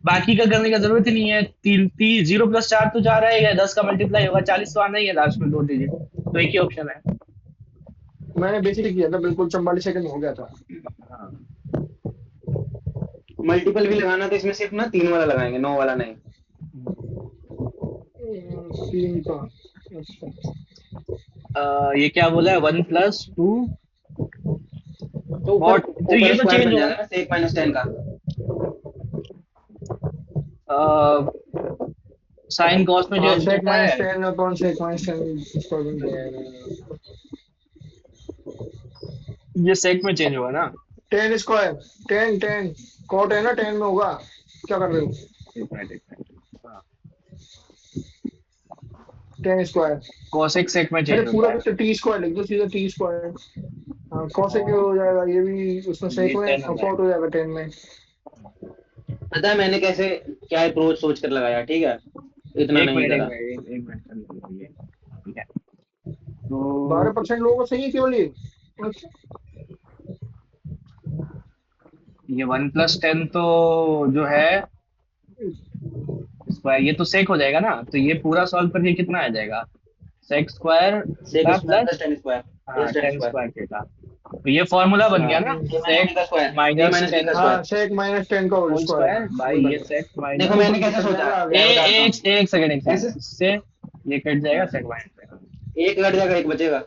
बाकी का करने का जरूरत ही नहीं है। तीन तीन 0 + 4 तो 4 आएगा, 10 का मल्टीप्लाई होगा, 40 तो आना ही है लास्ट में 2 डिजिट, तो एक ही ऑप्शन है। मैंने बेसिकली किया था, बिल्कुल 44 सेकंड हो गया था। हाँ मल्टीपल भी लगाना तो इसमें सिर्फ ना 3 वाला लगाएंगे, 9 वाला नहीं। 3 का। अच्छा ये क्या बोला है, 1 + 2 तो ऊपर वॉट, तो ये ऊपर तो स्क्वायर चेंज बन होगा। जाएगा ना sec -10 का। साइन कॉस में हाँ, चेंज सेक होता माइनस है, 10 अपॉन सेक माइनस 10 इसका बन जाएगा। ये सेक में चेंज होगा ना। 10 स्क्वायर, 10 कॉट है ना, 10 में होगा। क्या कर रहे हो? एक मिनट एक मिनट, हाँ 10 स्क्वायर। कोसेक सेक में अरे चेंज पूरा होता है। तो टी स्क्वायर लिख दो सीधा, टी स्क्वायर। हाँ कॉसेक हो जाएगा ये भी उसमें सेक ये में, 10 हो और कॉट जाएगा। हो जाएगा 10 में। पता है मैंने कैसे क्या अप्रोच सोच कर लगाया, ठीक है, इतना एक नहीं मिनट एक करा। मिनट एक मिनट कर लो ये। ठीक है, तो 12% लोगों को सही है केवल ये। अच्छा ये 1 + 10 तो जो है स्क्वायर, ये तो सेक हो जाएगा ना, तो ये पूरा सॉल्व करके कितना आ जाएगा, सेक स्क्वायर सेक का स्क्वायर प्लस, प्लस 10 स्क्वायर हाँ प्लस 10 10 स्क्वायर। स्क्वायर थीटा, तो ये फॉर्मूला बन गया हाँ, ना, ए माइनस सेक बी का स्क्वायर, ए माइनस माइनस बी टेन का का स्क्वायर। हाँ सेक माइनस 10 का होल होल स्क्वायर, स्क्वायर हाँ बाई वही ये बनेगा। सेक देखो माइनस, मैंने ऊपर कैसे कट सोचा, जाएगा, आ ए गया बताता हूँ। एक सेकंड एक ऐसे, सेकंड, इससे ये कट जाएगा, सेक माइनस। एक घट जाएगा एक बचेगा।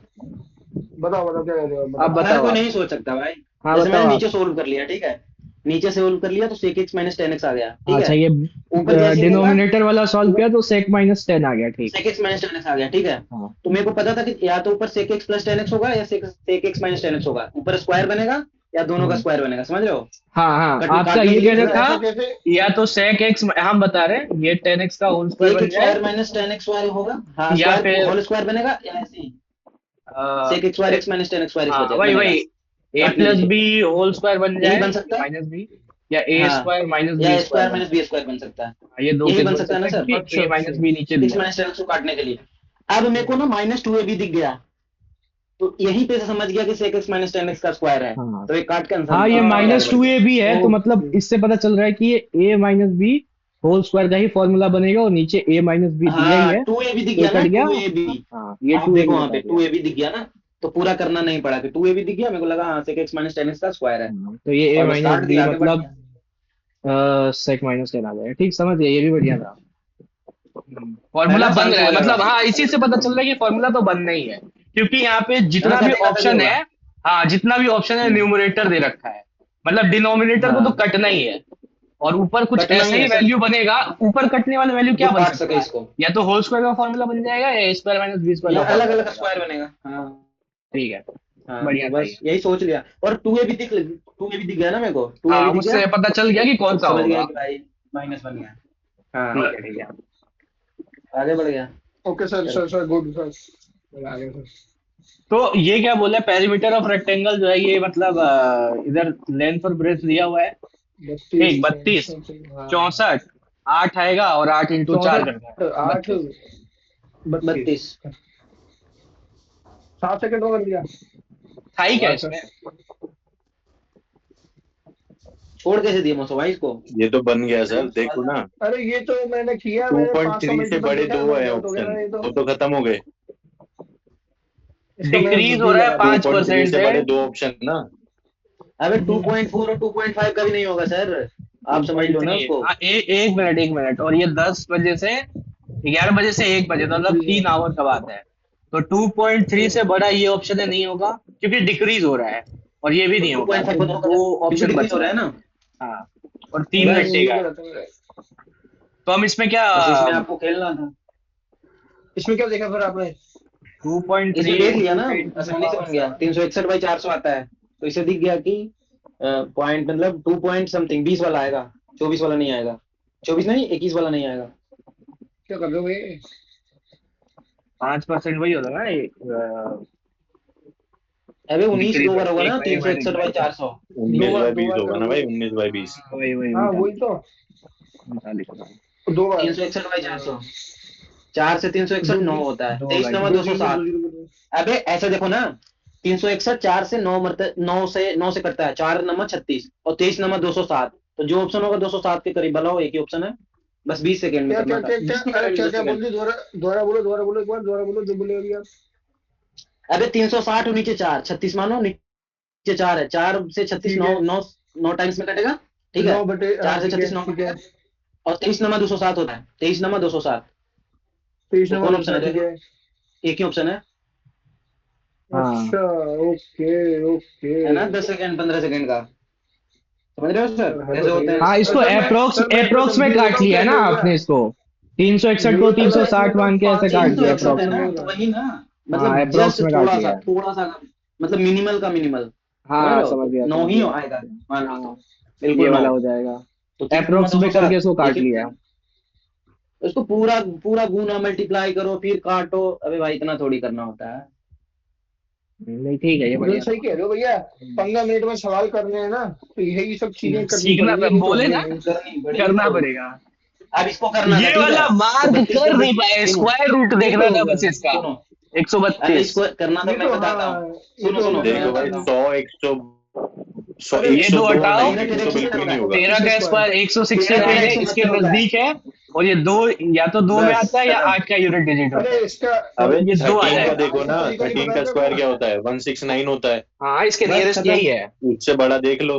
बताओ बताओ क्या करेगा, अब बताओ। हर बताओ कोई आप। नहीं सोच सकता भाई। हाँ जैसे बताओ मैंने आप। नीचे सोल्व कर लिया, ठीक है, नीचे सोल्व कर लिया तो sec x माइनस 10x आ गया, ठीक है। अच्छा, ये ऊपर जैसे ही होगा, डिनोमिनेटर वाला सॉल्व किया तो सेक -10 आ गया, ठीक। sec x माइनस 10x आ गया, ठीक है। हाँ तो मेरे को पता था कि या तो ऊपर sec x प्लस 10x होगा या sec x माइनस 10x होगा, ऊपर स्क्वायर बनेगा या दोनों का हम्म, स्क्वायर बनेगा, समझ रहे हो? हाँ हाँ, आपका काटने ये के लिए कहना मतलब थोड़ा ऐसा था, कैसे? या तो सेक एक्स, हम बता रहे हैं ये 10x का होल स्क्वायर sec बन x जाए, स्क्वायर माइनस 10x स्क्वायर होगा, हाँ या स्क्वायर फिर होल स्क्वायर बनेगा, या ऐसे ही अ, sec x स्क्वायर ए- x माइनस 10x स्क्वायर हाँ वही बनेगा, वही, ए काटने के प्लस लिए। बी होल स्क्वायर बन यही जाए, बन सकता है, माइनस बी, या ए हाँ, स्क्वायर माइनस या बी ए स्क्वायर स्क्वायर बन माइनस बी सकता स्क्वायर बन सकता है। है, ये दो यही केस बन बन सकता है सकता ना है, सर, क्योंकि अच्छा ए अच्छा। माइनस बी नीचे सिक्स दिया माइनस हुआ 10 को काटने के लिए। अब मेरे को ना -2ab दिख गया, तो यहीं पे से समझ गया कि sec x माइनस 10x का स्क्वायर है, है। हाँ तो एक काट के आंसर हाँ, ये निकल गया हाँ आगे बढ़ -2ab के। है, तो मतलब ओके। इससे पता चल रहा है कि ये a - b होल स्क्वायर का ही फॉर्मूला बनेगा और नीचे a माइनस बी दिया ही हाँ है, 2ab दिख तो गया ना, कट गया। 2ab। हाँ ये आप 2a देखो भी वहां बता पे दिया। 2ab दिख गया ना, तो पूरा करना नहीं पड़ा कि 2ab दिख गया, मेरे को लगा हाँ sec x minus tan x का स्क्वायर है, तो ये a और बस माइनस काट बी दिया, आगे बढ़ मतलब गया। सेक माइनस टेन आ गया। ठीक, समझ गया, ये भी बढ़िया था। है फॉर्मूला ना, बन शांति रहा है, वगैरह। मतलब हाँ इसी से पता चल रहा है कि फॉर्मूला तो बनना ही है, क्योंकि यहाँ पे है ना, जितना भी कटेगा तभी ऑप्शन होगा। है, हाँ जितना भी ऑप्शन है न्यूमरेटर दे रखा है, मतलब डिनोमिनेटर को तो हाँ कटना ही है, और ऊपर कुछ कटना ऐसा ही ही है सर, वैल्यू बनेगा। ऊपर कटने वाला वैल्यू जो क्या बन काट सके सकता है? इसको, या तो होल स्क्वायर का फॉर्मूला बन जाएगा या ए स्क्वायर माइनस बी स्क्वायर या का अलग फॉर्मूला अलग बनेगा। स्क्वायर बनेगा। हाँ ठीक है, हाँ, बढ़िया तो था बस ये। यही सोच लिया, और 2ab दिख गया ना मेरे को, 2ab हाँ दिख गया, उससे पता चल गया कि कौन तो सा समझ गया होगा। कि भाई माइनस बन गया। हाँ ठीक है ठीक है। आगे बढ़ गया। ओके सर चलो सर सर गुड सर, आगे सर। तो ये क्या बोला, पेरीमीटर ऑफ रेक्टेंगल जो है ये मतलब इधर लेंथ और ब्रेथ दिया हुआ है। ठीक, 32 हाँ 64 8 आएगा, और 8 × 4 करना है 64 8 32। 32 32। 7 सेकंड में कर दिया। था ही क्या वाह इसमें? सर। छोड़ कैसे दिया मौसो भाई इसको? ये तो बन गया सर, देखो ना। अरे ये तो मैंने किया, मैंने 5 का 2.3 से मल्टीपल बड़े देखा, दो वर्क है आउट हो गया ऑप्शन, ना ये तो। वो तो खत्म हो गए। इसका मैंने डिक्रीज हो बुद्धि रहा है लगा दी। 2.3 से बड़े 5%। दो ऑप्शन ना। अबे 2.4 और 2.5 का भी नहीं होगा सर, आप समझ लो ना 2.3, उसको। हाँ एक मिनट एक मिनट, और ये 10 बजे से 11 बजे से 1 बजे, तो मतलब 3 आवर का बात है। तो 2.3 से बड़ा ये ऑप्शन है, नहीं होगा, क्योंकि डिक्रीज हो रहा है, और ये भी तो नहीं होगा, 2.5 तो को तो होगा दो क्योंकि ऑप्शन डिक्रीज बच हो रहे रहा है हैं। ना। हाँ, और 3 घंटे ये का है। गलत है। तो हम इसमें क्या, बस इसमें आपको खेलना था, इसमें क्या देखा फिर आपने? 2.3 इसे देख लिया ना, टू के टू द आसानी से पावर बन गया। 7। 361/400 आता है, तो इसे दिख गया कि पॉइंट मतलब 2 पॉइंट समथिंग 20 वाला आएगा, 24 वाला नहीं आएगा, 24 नहीं 21 वाला नहीं आएगा। क्या कर रहे हो ये? 5% वही होता है ना अबे 19 डिक्रीज दो बार वाला, होगा एक ना, बार तीन एक सौ बार एक इकसठ बार। बाई चार सौ 19 बाय दो 20 बार होगा ना करोगे। भाई, 19/20। हाँ वही हाँ उनका वही तो, 39। 2 बार। 361/400, 4 से 361 9 होता है, दो 23 भाई, नमा दो दो सौ जीरो दो सात जीरो दो। अबे ऐसे देखो ना, 361 4 से 9 मरते 9 से कटता है, 4 नमा 36 और 23 नमा 207, तो जो ऑप्शन होगा 207 के करीब, भला हो एक ही ऑप्शन है। बस 20 सेकंड में क्या क्या करना था, क्या क्या 20 नहीं अरे करेंगे, क्या 10 क्या बोल सेकंड। दी, दोबारा बोलो एक बार, दोबारा बोलो जो बोले अभी आप। अबे 360 और नीचे 4, 36 मानो, नीचे 4 है, 4 से 36 ठीक 9 है, 9 9 टाइम्स में कटेगा, ठीक है। 9 बटे 4 से ठीक है 36 9 ठीक है। कटेगा, और 23 नमा 207 होता है, 23 नमा 207। 23 तो नंबर कौन ऑप्शन दूसरा है ठीक देख लो, है। एक ही ऑप्शन है। हाँ अच्छा ओके ओके। है ना, 10 सेकंड 15 सेकंड का, समझ रहे हो सर है तो कैसे सही होते है हैं? हाँ, इसको अप्रोक्स सर मैं एक बार अप्रोक्स में कंफ्यूज होता काट हूँ लिया है ना कैसे हो गया। आपने इसको। 361 को ये तो इसमें 360 तो मान के ऐसे 5 काट तीन सौ दिया इकसठ सेकंड है अप्रोक्स में में। ना, हो तो रहा है। वही ना, हाँ मतलब अप्रोक्स जस्ट में काट थोड़ा सा लिया है। थोड़ा सा, मतलब मिनिमल का मिनिमल, समझ हाँ रहे हो, समझ तो गया 9 समझ ही गया समझ आएगा, मान गया। लो तो हाँ ये बिल्कुल 9। वाला हो जाएगा। तो 3 नमा अप्रोक्स दो में सौ करके सात इसको एक काट ही लिया। ऑप्शन। उसको पूरा पूरा गुना मल्टीप्लाई करो फिर काटो, अबे भाई इतना थोड़ी करना होता है। नहीं ठीक है, ये बिल्कुल बढ़िया सही था। कह रहे हो भैया। 15 मिनट में सवाल करने हैं ना, तो यही सब चीजें करनी सीखना पड़ेगी, तो नहीं तो बोले होंगे ना, नहीं। करनी पड़ेगी करना तो, पड़ेगा। अब इसको करना था ये ठीक है, वाला तो मार्क 32 कर प्लस नहीं पाए, सुनो, स्क्वायर रूट ये देखना तो था होगा। बस इसका। सुनो, अरे 132। इसको करना था, ये मैं तो बताता हाँ, हूँ। ये सुनो तो सुनो होगा मैं देखो भाई, बताता हूँ। 100 100 अरे ये दो 102 और हटाओ, 13 19 तो किससे बिल्कुल होता नहीं है, होगा। 13 32 का स्क्वायर। स्क्वायर 169 13 है, इसके 172 होता है, नजदीक है। और ये दो, या तो दो में बस आता है या खत्म। 8 का यूनिट डिजिट होता अरे है। इसका अबे ये दो आ 13 का जाएगा। देखो एक ना, तरीका नहीं 13 बताया का मेरे स्क्वायर को। क्या होता है, 169 होता है। हाँ इसके बस नियरेस्ट खत्म, यही है। उससे बड़ा देख लो।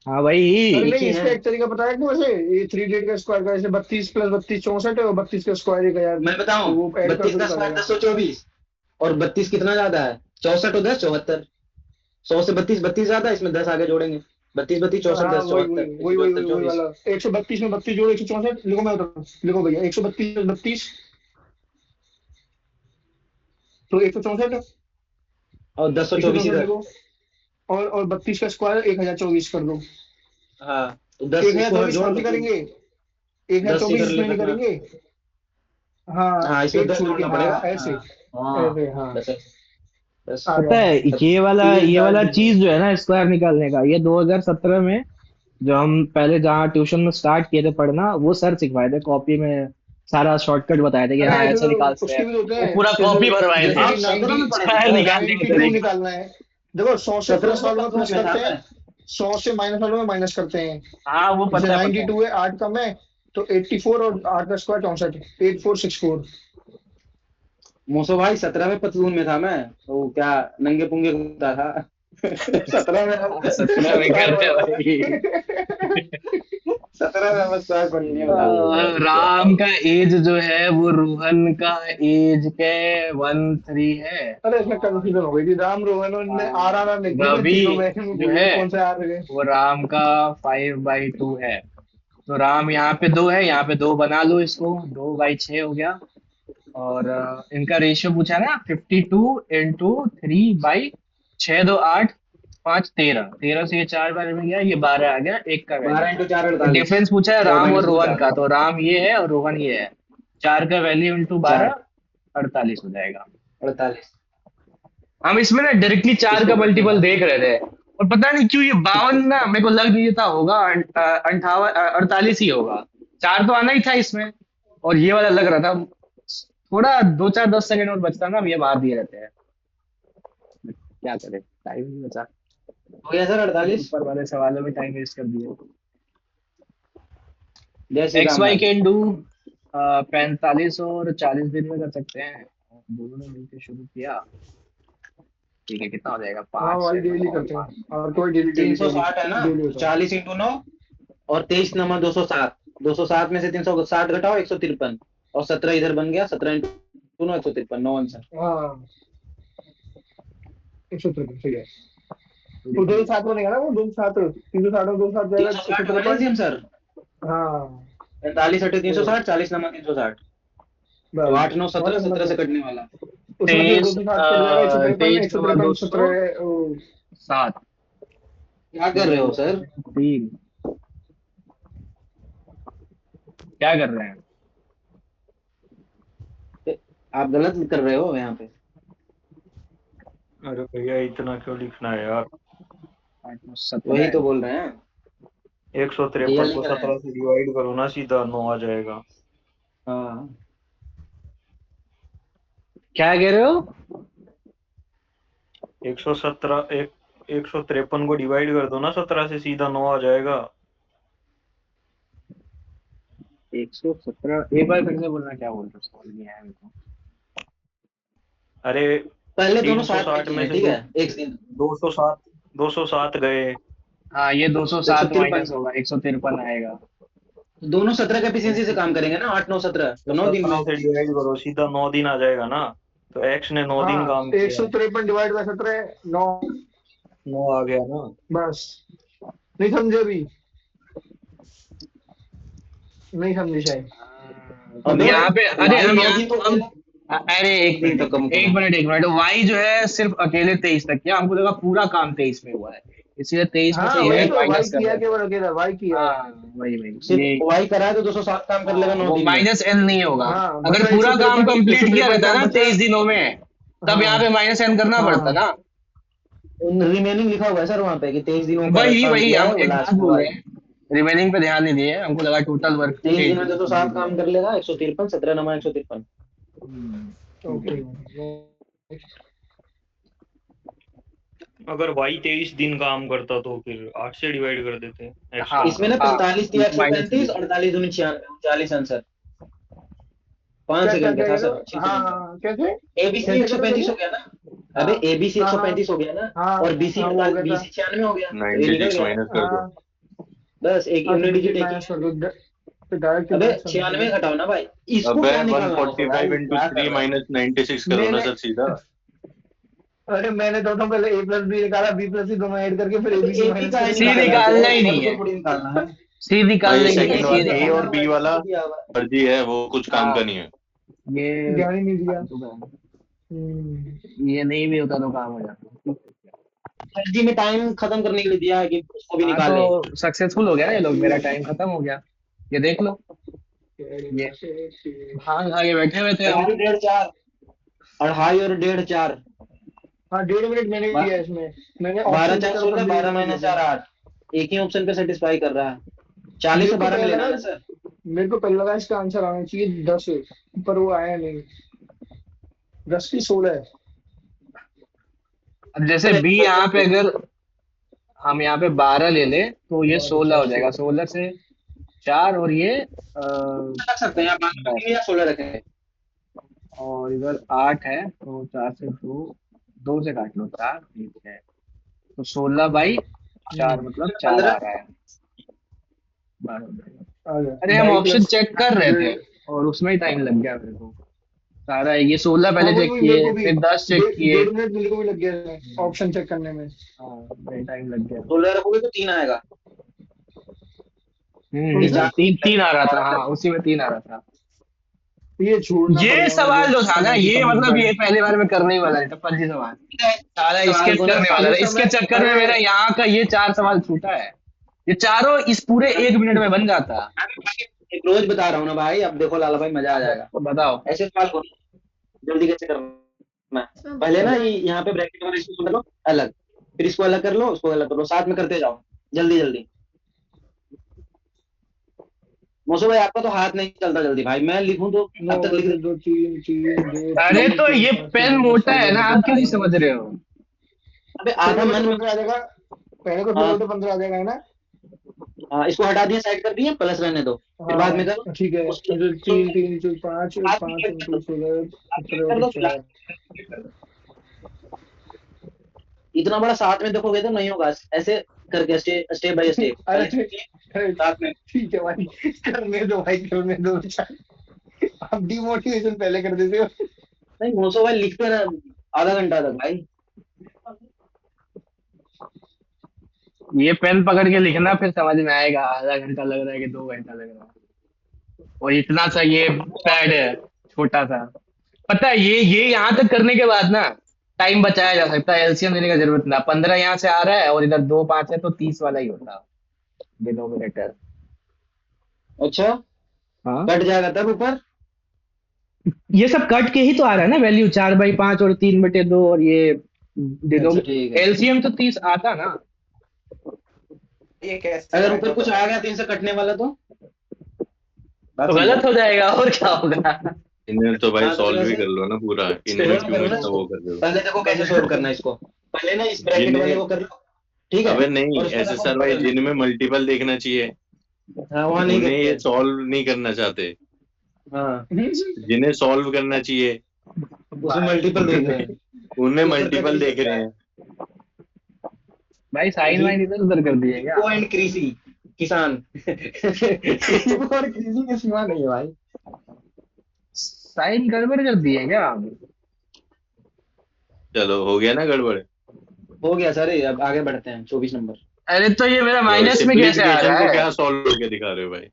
हाँ अरे भाई। एक नहीं, ही है। इसका एक तरीका बताया कि वैसे ये 3 डेट का स्क्वायर का, जैसे 32 + 32 64 है, और 32 का स्क्वायर 1000, मैं तो बताऊं, वो ऐड कर 32 दो का तो स्क्वायर चलेगा। 1024, और 32 कितना ज्यादा है, 64 और 10 74, 100 से 32 32 ज्यादा है, इसमें 10 आगे जोड़ेंगे, 32 32 64 हाँ 10 वही 74, वही एक वही सौ वही चौहत्तर वही वही 24। वाला। 132 में 32 जोड़ो 164, लिखो मैं बताऊँ, लिखो भैया 132 + 32 तो 164, और 1024 164 इधर। लिखो। और 32 का स्क्वायर 1024 कर दो। हाँ, तो 10 एक हजार इसको चौबीस जोड़ कौन लो सी तो करेंगे? एक हजार 10 चौबीस इधर ले इसमें नहीं रखना। करेंगे। हाँ हाँ इसमें एक 10 छोड़ के, जोड़ना पड़ेगा, हाँ ऐसे। हाँ हाँ, ऐसे हाँ। बस ऐसे, बस आ पता गया। है क्लियर ये था वाला देखो। चीज जो है ना स्क्वायर निकालने का, ये 2017 में जो हम पहले जहाँ ट्यूशन में स्टार्ट किए थे पढ़ना, वो सर सिखवाए थे कॉपी में। सारा शॉर्टकट बताए थे कि अरे हाँ ऐसे ऐसे तो निकालते हैं। उसके भी तो होते वो हैं, पूरा जैसे कॉपी भरवाए जैसे थे कि आप 17 में पढ़े थे स्क्वायर सर? निकालने के 92 तरीके। निकालना है। देखो 100 से 17 प्लस तो वालों में कब प्लस में था करते हैं, मैं? 100 से माइनस वालों में माइनस करते हैं। हाँ वो जैसे पता है पता है। 92 है 8 कम है, तो 84 और 8 का स्क्वायर 64, 8464। मूसो भाई 17 में पतलून में था मैं, तो क्या नंगे पुंगे घूमता था। 17 में हम 17 में कर रहे स्क्वायर भाई। 17 में हम स्क्वायर बन लिए बताओ। राम का एज जो है वो रोहन का एज के 13 है। अरे इसमें कंफ्यूजन हो गई थी, राम रोहन ने आर लिख दिया रवि तीनों में, जो भूल गए है कौन से आ रहे। वो राम का 5/2 है। तो राम यहाँ पे 2 है, यहाँ पे 2 बना लो इसको, 2/6 हो गया। और इनका रेशियो पूछा ना, 52 × 3/6, 2 8, 5 13, 13 से ये 4 बार में गया, ये 12 आ गया, एक का 12 वैल्यू। इंटू 4 48, डिफरेंस पूछा है 4 राम और माइनस रोहन 4, का, तो राम ये है और रोहन ये है। 4 का वैल्यू इंटू 4 12 48 हो जाएगा। 48। हम इसमें ना डायरेक्टली 4 इसको का कट मल्टीपल लगा। देख रहे थे, और पता नहीं क्यों ये 52 ना मेरे को लग नहीं था होगा, 48 ही होगा। 4 तो आना ही था इसमें, और ये वाला लग रहा था। थोड़ा 2 4 10 सेकंड और बचता ना, हम ये मार दिए रहते हैं। क्या करें, टाइम नहीं बचा। हो गया सर 48। ऊपर वाले सवालों में टाइम वेस्ट कर दिए। जय श्री एक्स राम वाई भाई। कैन डू 45 और 40 दिन में कर सकते हैं। दोनों ने मिलकर शुरू किया। ठीक है, कितना हो जाएगा? हाँ 5 भाई से डेली 9 करते और हैं, और कोई डेली डेली 360 है ना, डेली तो होता है। 40 इंटू 9 और 23 नमा 207, 207 में से 360 घटाओ 153, और 17 इधर बन गया, 17 इंटू 9 153, 9 आंसर। हाँ 153 सही है। तो 2 7 बनेगा ना, वो 2 7, 360 और 2 7 जाएगा 360 होगा ना 153। आंसर। हाँ 45 हटे तो 360, 40 नमा 360, तो बस 8 9 17, मतलब 17 से कटने वाला। उसमें से 23 2 7 कट जाएगा, 153, 23 नमा 153 207। 17। क्या कर रहे हो सर? 3। क्या कर रहे हैं? आप गलत कर रहे हो यहाँ पे। अरे भैया इतना क्यों लिखना है यार? 8 9 17 वही है। तो बोल रहे हैं। भैया 153 को लिख रहे 17 हैं। से डिवाइड करो ना, सीधा 9 आ जाएगा। हाँ क्या कह रहे हो? 153 को डिवाइड कर दो ना 17 से, सीधा 9 आ जाएगा। 117 एक बार फिर से बोलना, क्या बोल रहे हो? समझ नहीं आया मेरे को। अरे पहले दोनों साथ 360 में में है, से ठीक है, एक दिन 207 207 गए। हाँ, ये 207 153, माइनस होगा, 153 आएगा। दोनों 17 का एफिशिएंसी से काम करेंगे ना, 8 9 17, तो 9 दिन 17 में। से डिवाइड करो, सीधा 9 दिन आ जाएगा ना। तो एक्स ने 9 दिन हाँ काम किया है, 153 डिवाइड बाय 17 9। 9 आ गया ना। बस नहीं समझे अभी, नहीं समझे शायद। अब अबे यहाँ पे, अरे वाई हम 9 यहाँ दिन तो हम अकेले, अरे एक 1 दिन तो मिनट, कम एक करो। मिनट, एक मिनट। वाई जो है सिर्फ अकेले 23 तक किया, हमको लगा पूरा काम 23 में हुआ है, इसलिए 23 में हाँ से वही यूनिट तो, वाई माइनस कर किया है रहे थे। केवल, अकेला वाई किया है। हाँ, वही वही सिर्फ ये। वाई करा है तो 207 काम कर लेगा 9 वो दिन में। माइनस एन नहीं होगा। हाँ अगर बचा पूरा काम 153, कंप्लीट किया 153 रहता का ना बचा। 23 दिनों में, तब यहाँ पे हाँ माइनस एन करना पड़ता हाँ ना। रिमेनिंग लिखा हुआ है सर वहां पे कि 23 दिनों का वही काम वही किया हम है वो एक बात लास्ट में बोल वाई। रहे हैं, रिमेनिंग पे ध्यान नहीं दिए, हमको लगा टोटल वर्क 23 दिन 23 में दिन में 207 कंप्लीट काम होगा। कर लेगा, 153, 17 नमा 153। ठीक ओके। है। अगर वाई 23 दिन काम करता तो फिर 8 से डिवाइड कर देते एक्स्ट्रा हाँ इसमें ना काम। हाँ, 45 दिया माइनस 135, 48 दूनी 96, 40 आंसर। 5 क्या क्या सेकंड क्या का था कह रहे सर, हो? 6 हाँ सेकंड का। हाँ कैसे एबीसी कैसे करो 135 कैसे। हो गया ना। अबे हाँ एबीसी हाँ हाँ 135 हो गया ना, हाँ और बीसी हाँ वो हो 48, गया था। बीसी 96 हो गया, तो ये निकल 96 गया। माइनस कर दो। हाँ बस एक हाँ तो यूनिट डिजिट डिजिट एक ही माइनस है। कर दो, फिर डायरेक्ट अबे माइनस करना 96 पड़ेगा। घटाओ ना भाई, इसको अबे क्या निकालना हो तो भाई 145 इंटू क्या 3 कर रहे हो। माइनस 96 करो ना मैंने सर सीधा। अरे मैंने तो पहले ए प्लस बी निकाला, बी प्लस सी दोनों ऐड करके फिर तो एबीसी एक ही माइनस का ही करके सी आ निकालेगा गया। तो निकालना ही नहीं सब है, को थोड़ी निकालना है। सी हाँ, निकालना ये ही नहीं है, सेकंड सी वाला ए और निकालना बी वाला दिया हुआ है। फर्जी है, वो कुछ काम हाँ का नहीं है। ये ध्यान ही नहीं दिया। फालतू का है। हम्म। ये नहीं भी होता तो काम हो जाता। फर्जी में टाइम खत्म करने के लिए दिया है कि उसको भी हाँ, निकाले। तो सक्सेसफुल हो गया ना ये लोग, मेरा टाइम खत्म हो गया। ये देख लो, ये भाग भागे बैठे हुए थे हम। 2.5 अढ़ाई और 1.5 हाँ 1.5 मिनट मैंने भी दिया इसमें, मैंने 12 ऑप्शन 4 देकर 16, 12 कंप्लीट माइनस किया 4 था। 8, एक ही ऑप्शन पे सेटिस्फाई कर रहा है। 40 मेरे से को 12 में पहले लेना लगा ना सर। मेरे को पहले लगा इसका आंसर आना चाहिए 10, पर वो आया नहीं। 10 की 16 है। अब जैसे बी यहाँ पे अगर हम यहाँ पे 12 ले ले तो ये 16 हो जाएगा, 16 से 4 और ये रख सकते हैं, आप 12 रखेंगे या 16 रखेंगे? और इधर 8 है, तो 4 से 2 से काट लो, 4 1 है, तो 16/4 मतलब 4 आ 15 रहा है। 12 आ गया अरे हम 2.5 ऑप्शन प्लस चेक कर रहे थे 100। और उसमें ही टाइम लग गया मेरे को सारा। ये 16 हाँ पहले वही चेक वही मेरे किए, को भी फिर 10 चेक किए। 1.5 मिनट मेरे को भी लग गया ऑप्शन चेक करने में। हाँ टाइम लग गया। 16 रखोगे तो 3 आएगा। ये कौन सा? 3 आ रहा था, हाँ उसी में 3 आ रहा था। ये छोड़ना ये पड़ेगा मुझे सवाल जो था ना, समय की ये कमी के मतलब ये कारण। पहले बार में करने ही वाला है, तो फर्जी सवाल सारा सवाल स्केच को ना करने वाला ये था। इसके समय चक्कर में अरे मेरा यहाँ का ये 4 सवाल छूटा है। ये चारों इस पूरे 1 मिनट में बन जाता। एक रोज बता रहा हूँ ना भाई, अब देखो लाला भाई मजा आ जाएगा। बताओ। ऐसे सवाल को जल्दी कैसे करना है? इसमें पहले ना बताए यहाँ पे ब्रैकेट में इसको कर लो अलग, फिर इसको अलग कर लो, उसको अलग कर लो, साथ में करते जाओ जल्दी जल्दी। मौसू भाई आपका तो हाथ नहीं चलता जल्दी भाई, मैं लिखूं तो 9 अब तक लिख बटे 2 3 3 2 अरे 3 तो 3 ये 5 से पेन गुना मोटा है 16 ना, बटे आप क्यों नहीं 15। समझ रहे हो? अबे आधा 16 बटे मन 15 आ जाएगा। पहले को 16 हाँ, बटे 15 आ जाएगा है ना। इसको हटा दिया, साइड कर दिया, प्लस रहने दो, फिर बाद में करो। हाँ ठीक है, उसके तो 3 3 से 5 आप 5 क्लिक कर इंटू दो, 16 आप क्लिक 17 कर बटे दो, फिर 4। इतना बड़ा साथ में देखोगे तो नहीं होगा, ऐसे करके स्टेप बाय स्टेप पहले अरे सोचिए, अरे साथ में। ठीक है भाई, करने दो भाई, करने दो। आप डिमोटिवेशन पहले कर देते हो। नहीं मोसो भाई लिखते रहे आधा घंटा तक भाई। ये पेन पकड़ के लिखना, फिर समझ में आएगा आधा घंटा लग रहा है कि 2 घंटा लग रहा है। और इतना सा ये पैड है, छोटा सा। पता है ये यहाँ तक करने के बाद ना टाइम बचाया जा सकता है, एलसीएम देने का जरूरत ना। 15 यहाँ से आ रहा है और इधर 2 5 है, तो 30 वाला ही होता डिनोमिनेटर। अच्छा, हाँ कट जाएगा तब ऊपर। ये सब कट के ही तो आ रहा है ना वैल्यू, 4/5 और 3/2, और ये अच्छा ठीक है, एलसीएम तो 30 आता ना। ये कैसे अगर आएगा ऊपर कुछ आ गया 3 से कटने वाला तो बात तो समझो। गलत हो जाएगा, और क्या होगा? इन्हें तो भाई हाँ तो फिर सॉल्व ही वैसे कर लो ना पूरा, इन्हें सोल्व क्यों करो ना इतना इसको, वो कर रहे हो? पहले देखो कैसे सोल्व करना है इसको। पहले ना इस ब्रैकेट वाले जिन्हें को कर लो, ठीक है, अबे नहीं, और उसको ऐसे देखो सर भाई बगल में। जिनमें मल्टीपल देखना चाहिए हाँ वहां नहीं उन्हें देखते ये हैं। सॉल्व नहीं करना चाहते, हाँ जिन्हें सॉल्व करना चाहिए उसमें मल्टीपल देख रहे हैं, उन्हें ऊपर कट मल्टीपल नहीं देख रहे सकता है। हैं। भाई साइन वाइन इधर उधर कर दिए क्या? ईको एंड क्रीसी किसान। और किसी की सीमा नहीं है भाई। साइन गड़बड़ कर दिए क्या? चलो हो गया ना गड़बड़। हो गया सर, अब आगे बढ़ते हैं 24 नंबर। अरे तो ये मेरा तो माइनस में कैसे आ सिंप्लीफिकेशन रहा को है? क्या सॉल्व करके दिखा रहे हो भाई?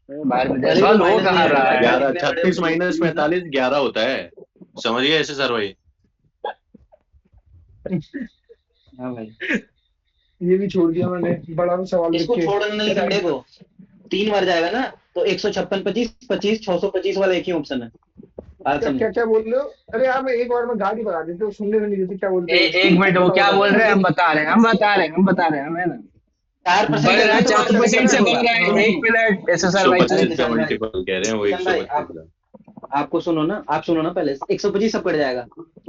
बाहर में अरे जाइए, तो हो माइनस नहीं कहाँ आएगा रहा भाई, है? 11 इतने बड़े 36 बड़े माइनस चीज ना। 45 11 होता है, समझ गए ऐसे सर भाई? हाँ भाई, ये भी छोड़ दिया मैंने, बड़ा सवाल लिख इसको के। छोड़ना नहीं था, देखो 3 बार जाएगा ना, तो 156 25 25 625 वाला एक ही ऑप्शन है। बात क्या क्या समझो। क्या बोल रहे हो? अरे आप एक बार में गाड़ी भगा देते हो, सुनने में नहीं देते क्या बोलते हो। एक मिनट, वो बताओ क्या बताओ बोल बताओ। रहे हैं? हम बता रहे हैं, हम बता रहे हैं, हम बता रहे हैं, हम है ना। 4% बढ़ रहा है है, तो 4% से 156 बढ़ होगा। रहा है। सुनो, 1 मिनट एसएसआर भाई अरे 125 चल। का किसान भाई, मल्टीपल कह रहे हैं, वो किसान भाई 125 का। आपको सुनो ना, आप सुनो ना पहले, 125 सब कट जाएगा।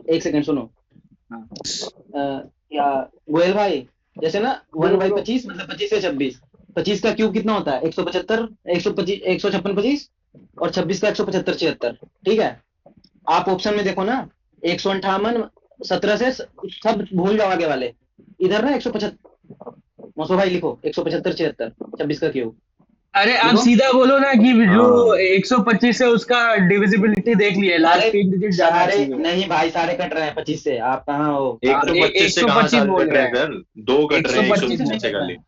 एक सेकंड सुनो। हाँ। या गोयल भाई, जैसे ना बोलो बोलो। 1/25 मतलब 25 से 26, 25 का क्यूब कितना होता है? 175, 125 156 25, और 26 का 175 76। ठीक है, आप ऑप्शन में देखो ना, 158 17 से सब भूल जाओ आगे वाले, इधर ना 175, मौसू भाई लिखो 175 76, 26 का क्यूब अरे आप लिखो। सीधा बोलो ना कि जो हाँ 125 है उसका डिविजिबिलिटी देख लिए, लास्ट सारे 3 डिजिट जाना सारे चाहिए। नहीं भाई, सारे कट रहे हैं 25 से, आप कहाँ हो? एक सौ एक पच्चीस से सौ कहाँ पच्चीस सारे बोल कट रहे रहे हैं हैं। सर? 2 कट रहे हैं 125 नहीं 125 से कट रहे खाली। हैं।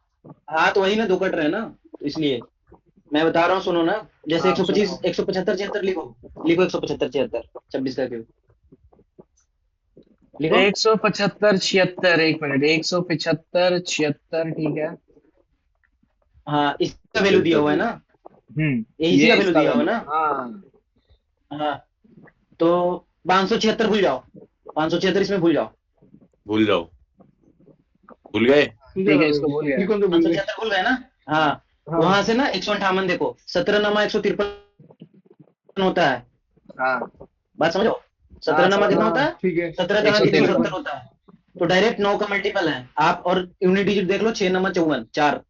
हाँ तो वही ना, 2 कट रहे हैं ना, तो इसलिए मैं बता रहा हूँ, सुनो ना। जैसे हाँ 125 सुनाओ। 175 76 लिखो, लिखो 175 76, 26 का क्यूब लिखो। 175 76, 1 मिनट, 175 76, ठीक है। हाँ इसका वैल्यू दिया हुआ है ना, ये इसी ये का वैल्यू इसका दिया हुआ है वैल्यू, ना। हाँ। हाँ तो 576 भूल जाओ, 576 इसमें भूल जाओ। भूल जाओ, भूल गए? ठीक है, इसको भूल गया। निकल तो भूल गए। 576 भूल गए ना। हाँ हाँ वहां से ना 158 देखो, 17 नमा 153 होता है। हाँ बात समझो, 17 हाँ नमा समझ कितना गया। होता हाँ है? ठीक है। 17 कहाँ 153। 370 होता है, तो डायरेक्ट 9 का मल्टीपल है आप, और यूनिट डिजिट देख लो, 6 नमा 54 4,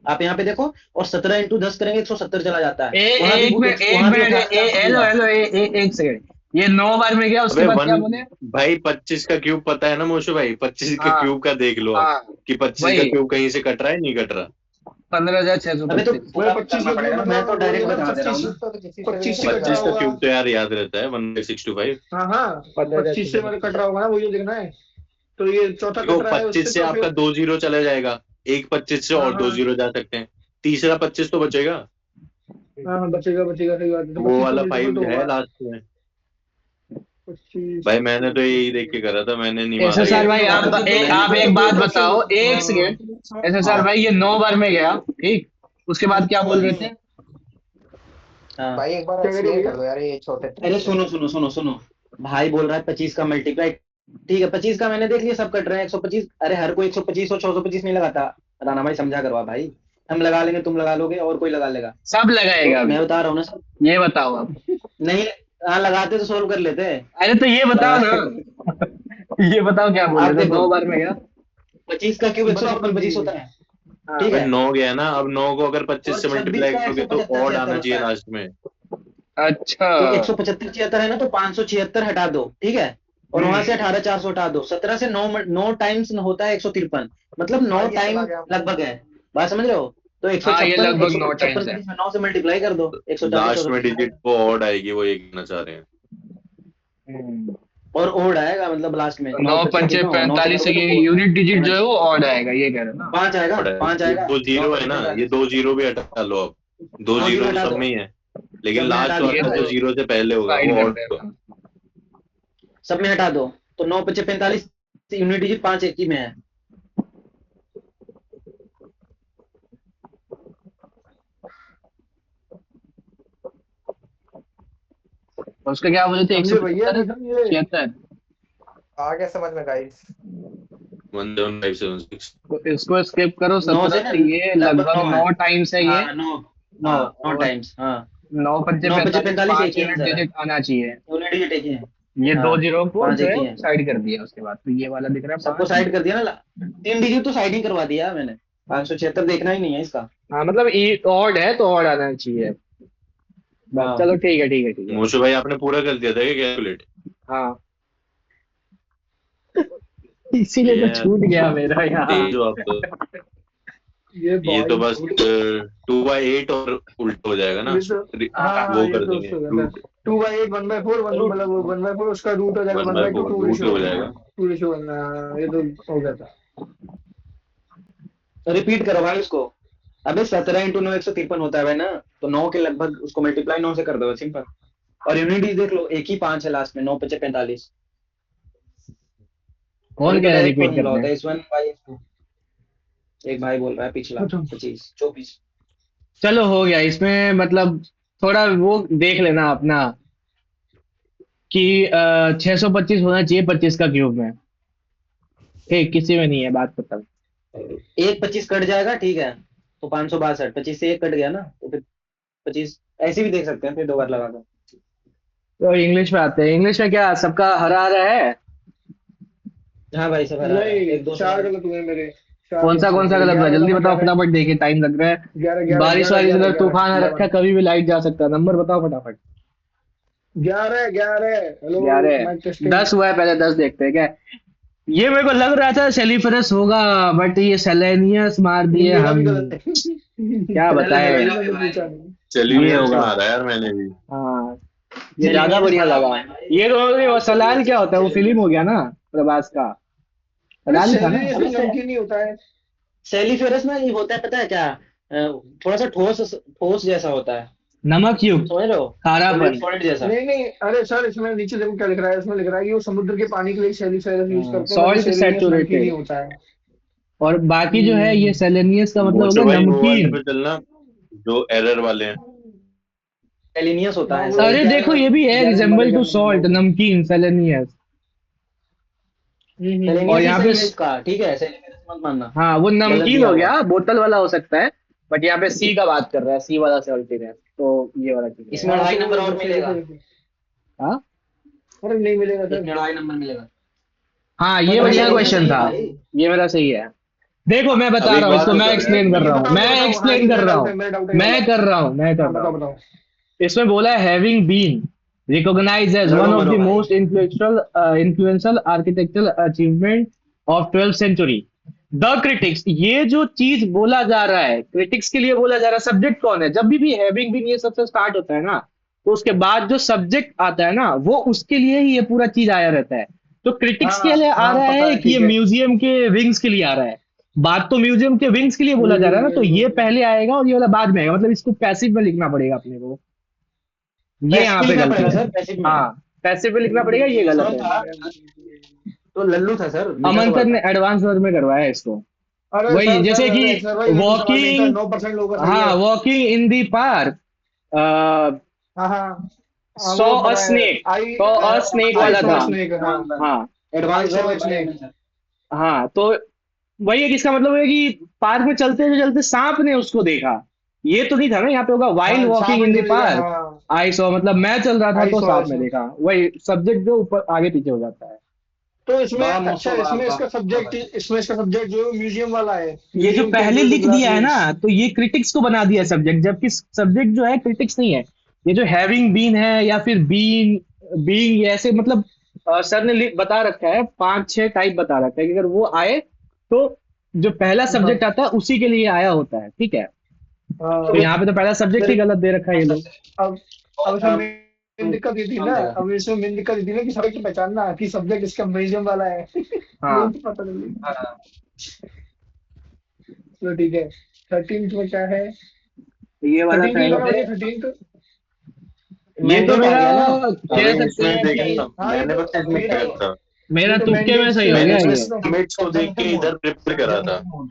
आप यहाँ पे देखो, और 17 × 10 करेंगे 170 चला जाता है। ए, वहां भी एक मिनट एक वहां भी मिनट 18,000 हेलो मिलेगा। हेलो एक सेकंड, ये 9 बार में गया, उसके अबे बाद वन क्या बोले? भाई 25 का क्यूब पता है ना मोशु भाई, 25 के हाँ क्यूब का देख लो आप हाँ कि 25 का वही क्यूब कहीं से कट रहा है नहीं कट रहा। 15,625। अभी तो मतलब पूरा भी 25 करना का पड़ेगा क्यों ना, मैं तो मतलब वही डायरेक्ट है ना, बता दे रहा हूँ 25 ना। 25 से कट रहा 25 का होगा। क्यूब तो यार याद रहता है 1/625। हाँ हाँ, 25 से मतलब कट रहा होगा ना, वही जो देखना है। तो ये चौथा देखो कट रहा है उससे 25 से तो आपका फिर। 2 जीरो चला जाएगा, एक 25 से हाँ और 2 जीरो हाँ जा सकते हैं, तीसरा 25 तो बचेगा। हाँ हाँ, बचेगा बचेगा, सही बात है, तो वो 25 का वाला मल्टीपल 5 तो है होगा। लास्ट में। 25 भाई मैंने तो यही देख के करा था, मैंने नहीं मारा एसएसआर ये। भाई मैंने आप तो एक बात सबसे बताओ, एक सेकेंड। एसएसआर हाँ भाई ये 9 बार में गया, ठीक, उसके बाद क्या बोल रहे थे? हाँ। भाई एक बार क्या कह रहे हो एक्सप्लेन भैया? कर दो यार ये छोटे ट्रिक अरे से। सुनो सुनो सुनो सुनो, भाई बोल रहा है 25 का मल्टीप्लाई, ठीक है 25 का मैंने देख लिया, सब कट रहे हैं 125। अरे हर कोई 125 और 625 नहीं लगाता। राणा भाई समझा करवा भाई, हम लगा लेंगे, तुम लगा लोगे, और कोई लगा लेगा। सब लगाएगा तो अभी? मैं बता रहा हूँ ना सर। ये बताओ आप। नहीं, हाँ लगाते तो सोल्व कर लेते। अरे तो ये बताओ लगा ना ये बताओ क्या बोल आप रहे थे, देखो, 9 बार में गया? 25 का क्यूब एक सौ बताओ छप्पन कंफ्यूज पच्चीस है। होता है, हाँ ठीक भाई है। 9 गया ना, अब 9 को अगर 25 और से 26 मल्टीप्लाई का करोगे तो 175 ऑड छिहत्तर आना होता चाहिए है। लास्ट में। अच्छा। तो 175 76 है ना, तो 576 हटा दो, ठीक है। और वहां से 18,400 हटा दो, 17 से 9 टाइम्स होता है 153, मतलब 9 भाई ये टाइम चला गया। लगभग है। बात समझ रहे हो? तो एक सौ हाँ ये छप्पन एक लगभग सौ 9 टाइम्स छप्पन है। पच्चीस में 9 से मल्टीप्लाई कर दो, 140 लास्ट और में डिजिट वो ऑड आएगी, वो ये कहना चाह रहे हैं। हम्म। और ओड आएगा, मतलब लास्ट में तो 9 नौ पच्चीस पंचे कितना होगा, 9 से 45 से करोगे ये तो ओड यूनिट डिजिट जो है आएगा, वो ऑड आएगा, ये कह रहे हैं ना? 5 आएगा, ऑड आएगा, 5 ये आएगा। दो 9 जीरो है पच्चीस ना, ये 45, 2 जीरो भी हटा लो अब, दो 2 जीरो जीरो तो हटा सब दो, में ही है, लेकिन सब में हटा लास्ट दिया ये वाला जो तो तो 0 से पहले होगा साइड वो करते ऑड। हैं। सब में हटा दो। तो 9 पच्चीस 45, यूनिट डिजिट 5 एक ही में है। उसका क्या बोले थे, समझे भैया 175? नहीं समझे? 76? आ गया समझ में गाइस। 17576। तो इसको स्किप करो, 9 17 से ना से ये लगभग लगभग 9 है। 9 टाइम्स है ये। हाँ 9, 9, हाँ 9 और टाइम्स, हाँ। 9 पंचे 9 पच्चीस 45, 45 एक 5 ही यूनिट आंसर है, डिजिट आना चाहिए। यूनिट डिजिट एक ही है। ये हाँ 2 जीरो को 5 जो एक है ही है। साइड कर दिया, उसके बाद तो ये वाला दिख रहा है सबको 5। साइड कर दिया ना, 3 डिजिट तो साइड ही करवा दिया मैंने, 576 देखना ही नहीं है इसका। हाँ मतलब ऑड है तो ऑड आना चाहिए बस। हाँ चलो ठीक है ठीक है ठीक है। मोशु भाई आपने पूरा कर दिया था क्या कैलकुलेट? हाँ इसीलिए ये तो छूट गया मेरा यहाँ। तेज हो आप तो। ये ये तो भाई बस 2/8 और उल्टा हो जाएगा ना, ये तो, हाँ हाँ, वो ये कर तो देंगे उससे होता है। Root 2/8 1/4 one, root. मतलब वो 1/4 उसका रूट हो जाएगा, 1/4 1/2 2 रूट रेशियो हो 1, जाएगा। 2 रेशियो 1। ये तो हो गया था। रिपीट करो भाई उसको। अबे 17 × 9 153 होता है भाई ना, तो 9 के लगभग उसको मल्टीप्लाई 9 से कर दो, सिंपल। और यूनिट देख लो, एक ही 5 है लास्ट में, 9 पचे 45। और कौन ये तो कह रहा है डायरेक्ट रिपीट फॉर्मूला करने? होता है, S1/S2। एक भाई बोल रहा है पिछला, अच्छा 25 24। चलो हो गया इसमें, मतलब थोड़ा वो देख लेना अपना कि 625 होना चाहिए 25 का क्यूब में, ठीक, किसी में नहीं है, बात खत्म। एक 25 कट जाएगा, ठीक है, तो 562, 25 से एक कट गया ना, तो फिर 25 ऐसे भी देख सकते हैं, फिर 2 बार लगा दो। तो इंग्लिश में आते हैं, इंग्लिश में क्या सबका हरा रहा है? हाँ भाई सब हरा रहा है, नहीं, एक दो 4 सवाल। गलत हुए मेरे, 4 गलत कौन हुए सा मेरे। गलत हुआ, 11 जल्दी बताना, बताओ 11 फटाफट, देखिए टाइम लग रहा है। 11 11 बारिश 11 वारिश 11 अगर 11 तूफान आ रखा है, 11 कभी भी लाइट जा सकता है, नंबर बताओ फटाफट। 11 11। हेलो, 11? Mic testing. 10 हुआ है, पहले 10 देखते हैं क्या। ये मेरे को लग रहा था सेलिफरस होगा, बट ये सेलेनियस मार दिए मेरा भी हम। गलत है। क्या पहले बताए, सेलेनियस मेरा भी मैंने भाई। पूछा नहीं। चलिए ये से होगा। मारा यार मैंने भी। हाँ ये ज्यादा सेलेनियस बढ़िया बड़ा लगा। हुआ है भाई। ये तो सलाल क्या होता है, वो फिल्म हो गया ना प्रभास का, अरे सलाल ही था ना? सेलेनियस अबे तो नमकीन नहीं होता है। सेलिफेरस ना, ये होता है पता है क्या, थोड़ा सा ठोस ठोस जैसा होता है, नमक युक्त समझ रहे हो? सॉलिड खारापन। सॉलिड जैसा। नहीं नहीं, अरे सर इसमें नीचे देखो क्या लिख रहा है, इसमें लिख रहा है कि वो समुद्र के पानी के लिए सेलिफेरस यूज करते हैं, बाकी सॉल्ट सेलेनियस नमकीन ही सैचुरेटेड। होता है। और बाकी जो है ये सेलेनियस का मतलब हो मोशु गया भाई वो वाले नमकीन। पे चलना जो एरर वाले हैं। सेलिनियस होता हाँ है वो ऐसा। अरे देखो ये भी है 11 नंबर है, रिजेम्बल टू 11 नंबर सॉल्ट, होगा। नमकीन सेलेनियस। और सेलेनियस ही यहाँ पे सही है इसका, ठीक है, सेलिफेरस मत मानना, हाँ वो गलत नमकीन दिया हो हुआ। गया, बोतल वाला हो सकता है, बट यहाँ पे सी का बात कर रहा है, सी वाला सॉल्टीनेस, तो ये वाला ठीक इसमें रहेगा। हाँ 2.5 तो नंबर वो और मिलेगा, सेलिफेरस। हाँ अरे नहीं मिलेगा सर। इसमें 2.5 नंबर मिलेगा। हाँ ये बट अबे ये बढ़िया तो सेलेनियस क्वेश्चन सही है था, भाई। ये मेरा सही है। देखो मैं बता अब एक रहा हूँ बात इसको, मैं बताओ एक्सप्लेन कर ये रहा हूँ, बताओ, ये मैं बताओ, हाँ, एक्सप्लेन ये कर मेरा रहा डाउट है, हूँ, मेरा डाउट है, ये मैं बताओ। कर रहा हूँ, मैं कर हाँ, रहा बताओ हूँ। बताओ। इसमें बोला है हैविंग बीन रिकॉग्नाइज्ड एज लड़ो वन ऑफ मरो द भाई। Most influential architectural achievement of 12th century the critics. ये जो चीज बोला जा रहा है क्रिटिक्स के लिए बोला जा रहा है, सब्जेक्ट कौन है? जब भी हैविंग बीन ये सबसे स्टार्ट होता है ना, तो उसके बाद जो सब्जेक्ट आता है ना, वो उसके लिए ही ये पूरा चीज आया रहता है। तो क्रिटिक्स के हाँ लिए आ हाँ, रहा पता है है, कि ये ठीक है। म्यूजियम के विंग्स के लिए आ रहा है। बात तो म्यूजियम के विंग्स के लिए बोला जा रहा है ना, तो ये पहले आएगा और ये वाला बाद में आएगा, मतलब इसको पैसिव में लिखना पड़ेगा अपने को। ये यहाँ पैसिव पे लिखना गलती पड़ेगा है। सर, पैसिव में। हाँ, पैसिव में लिखना पड़ेगा, ये गलत कौन है। था? तो लल्लू था सर, मीठा अमन सर सवाल ने था। एडवांस वर्ड में करवाया है इसको। अरे वही सर जैसे सर, कि अरे सर भाई, ये तो सवाल नहीं था, वॉकिंग, 9% लोगों का सही है। हाँ वॉकिंग इन दी पार्क, हाँ हाँ हाँ, सॉ वो अ पता है। Snake, I saw a snake I वाला सॉ था। स्नेक, हाँ। हाँ I advance saw verb snake. में सर। हाँ, तो वही है कि इसका मतलब है कि पार्क में चलते चलते सांप ने उसको देखा। ये तो नहीं था ना, यहाँ पे होगा वाइल हाँ, वॉकिंग सांप इन ने दी तो देखा, पार्क हाँ। आई सॉ, मतलब मैं चल रहा था आई तो सॉ सांप ने ऐसे। देखा। वही सब्जेक्ट जो ऊपर आगे पीछे हो जाता है। तो इसमें, वाह अच्छा, मोसो, वाह इसमें वाह इसका वाह सब्जेक्ट, भाई। इसमें इसका सब्जेक्ट जो है म्यूजियम वाला है, ये जो म्यूजियम पहले कैलकुलेट लिख दिया है ना, ग्लासेस। तो ये क्रिटिक्स को बना दिया सब्जेक्ट, जबकि सब्जेक्ट जो है क्रिटिक्स नहीं है। ये जो हैविंग बीन है या फिर बीन बीइंग, ऐसे मतलब सर ने बता रखा है, 5-6 टाइप बता रखा है कि अगर वो आए तो जो पहला हाँ सब्जेक्ट आता है उसी के लिए आया होता है, ठीक है। तो हाँ। यहाँ पे तो पहला सब्जेक्ट ही गलत दे रखा है ये लोग। अब अब इसमें मेन दिक्कत ये थी ना, नाम देगा। अब इसमें मेन दिक्कत ये थी ना कि सब्जेक्ट पहचानना कि सब्जेक्ट इसका म्यूजियम वाला है। हाँ, मेन तो पता नहीं। हाँ, तो ठीक है, 13th में क्या है? ये वाला 13th था ही था ना ये। भैया, 13th? ये तो मैंडेट आ मेरा गया ना। कह अभी सकते इसमें हैं देखा कि ना, हाँ, मैंने पता है इसमें ये क्या तो करा था। मेरा ये तो तुक्के में मैंडेट सही से हो है, गया मैंने इसमें ये। तो। सबमिट्स को देख के इधर प्रिपेयर करा था।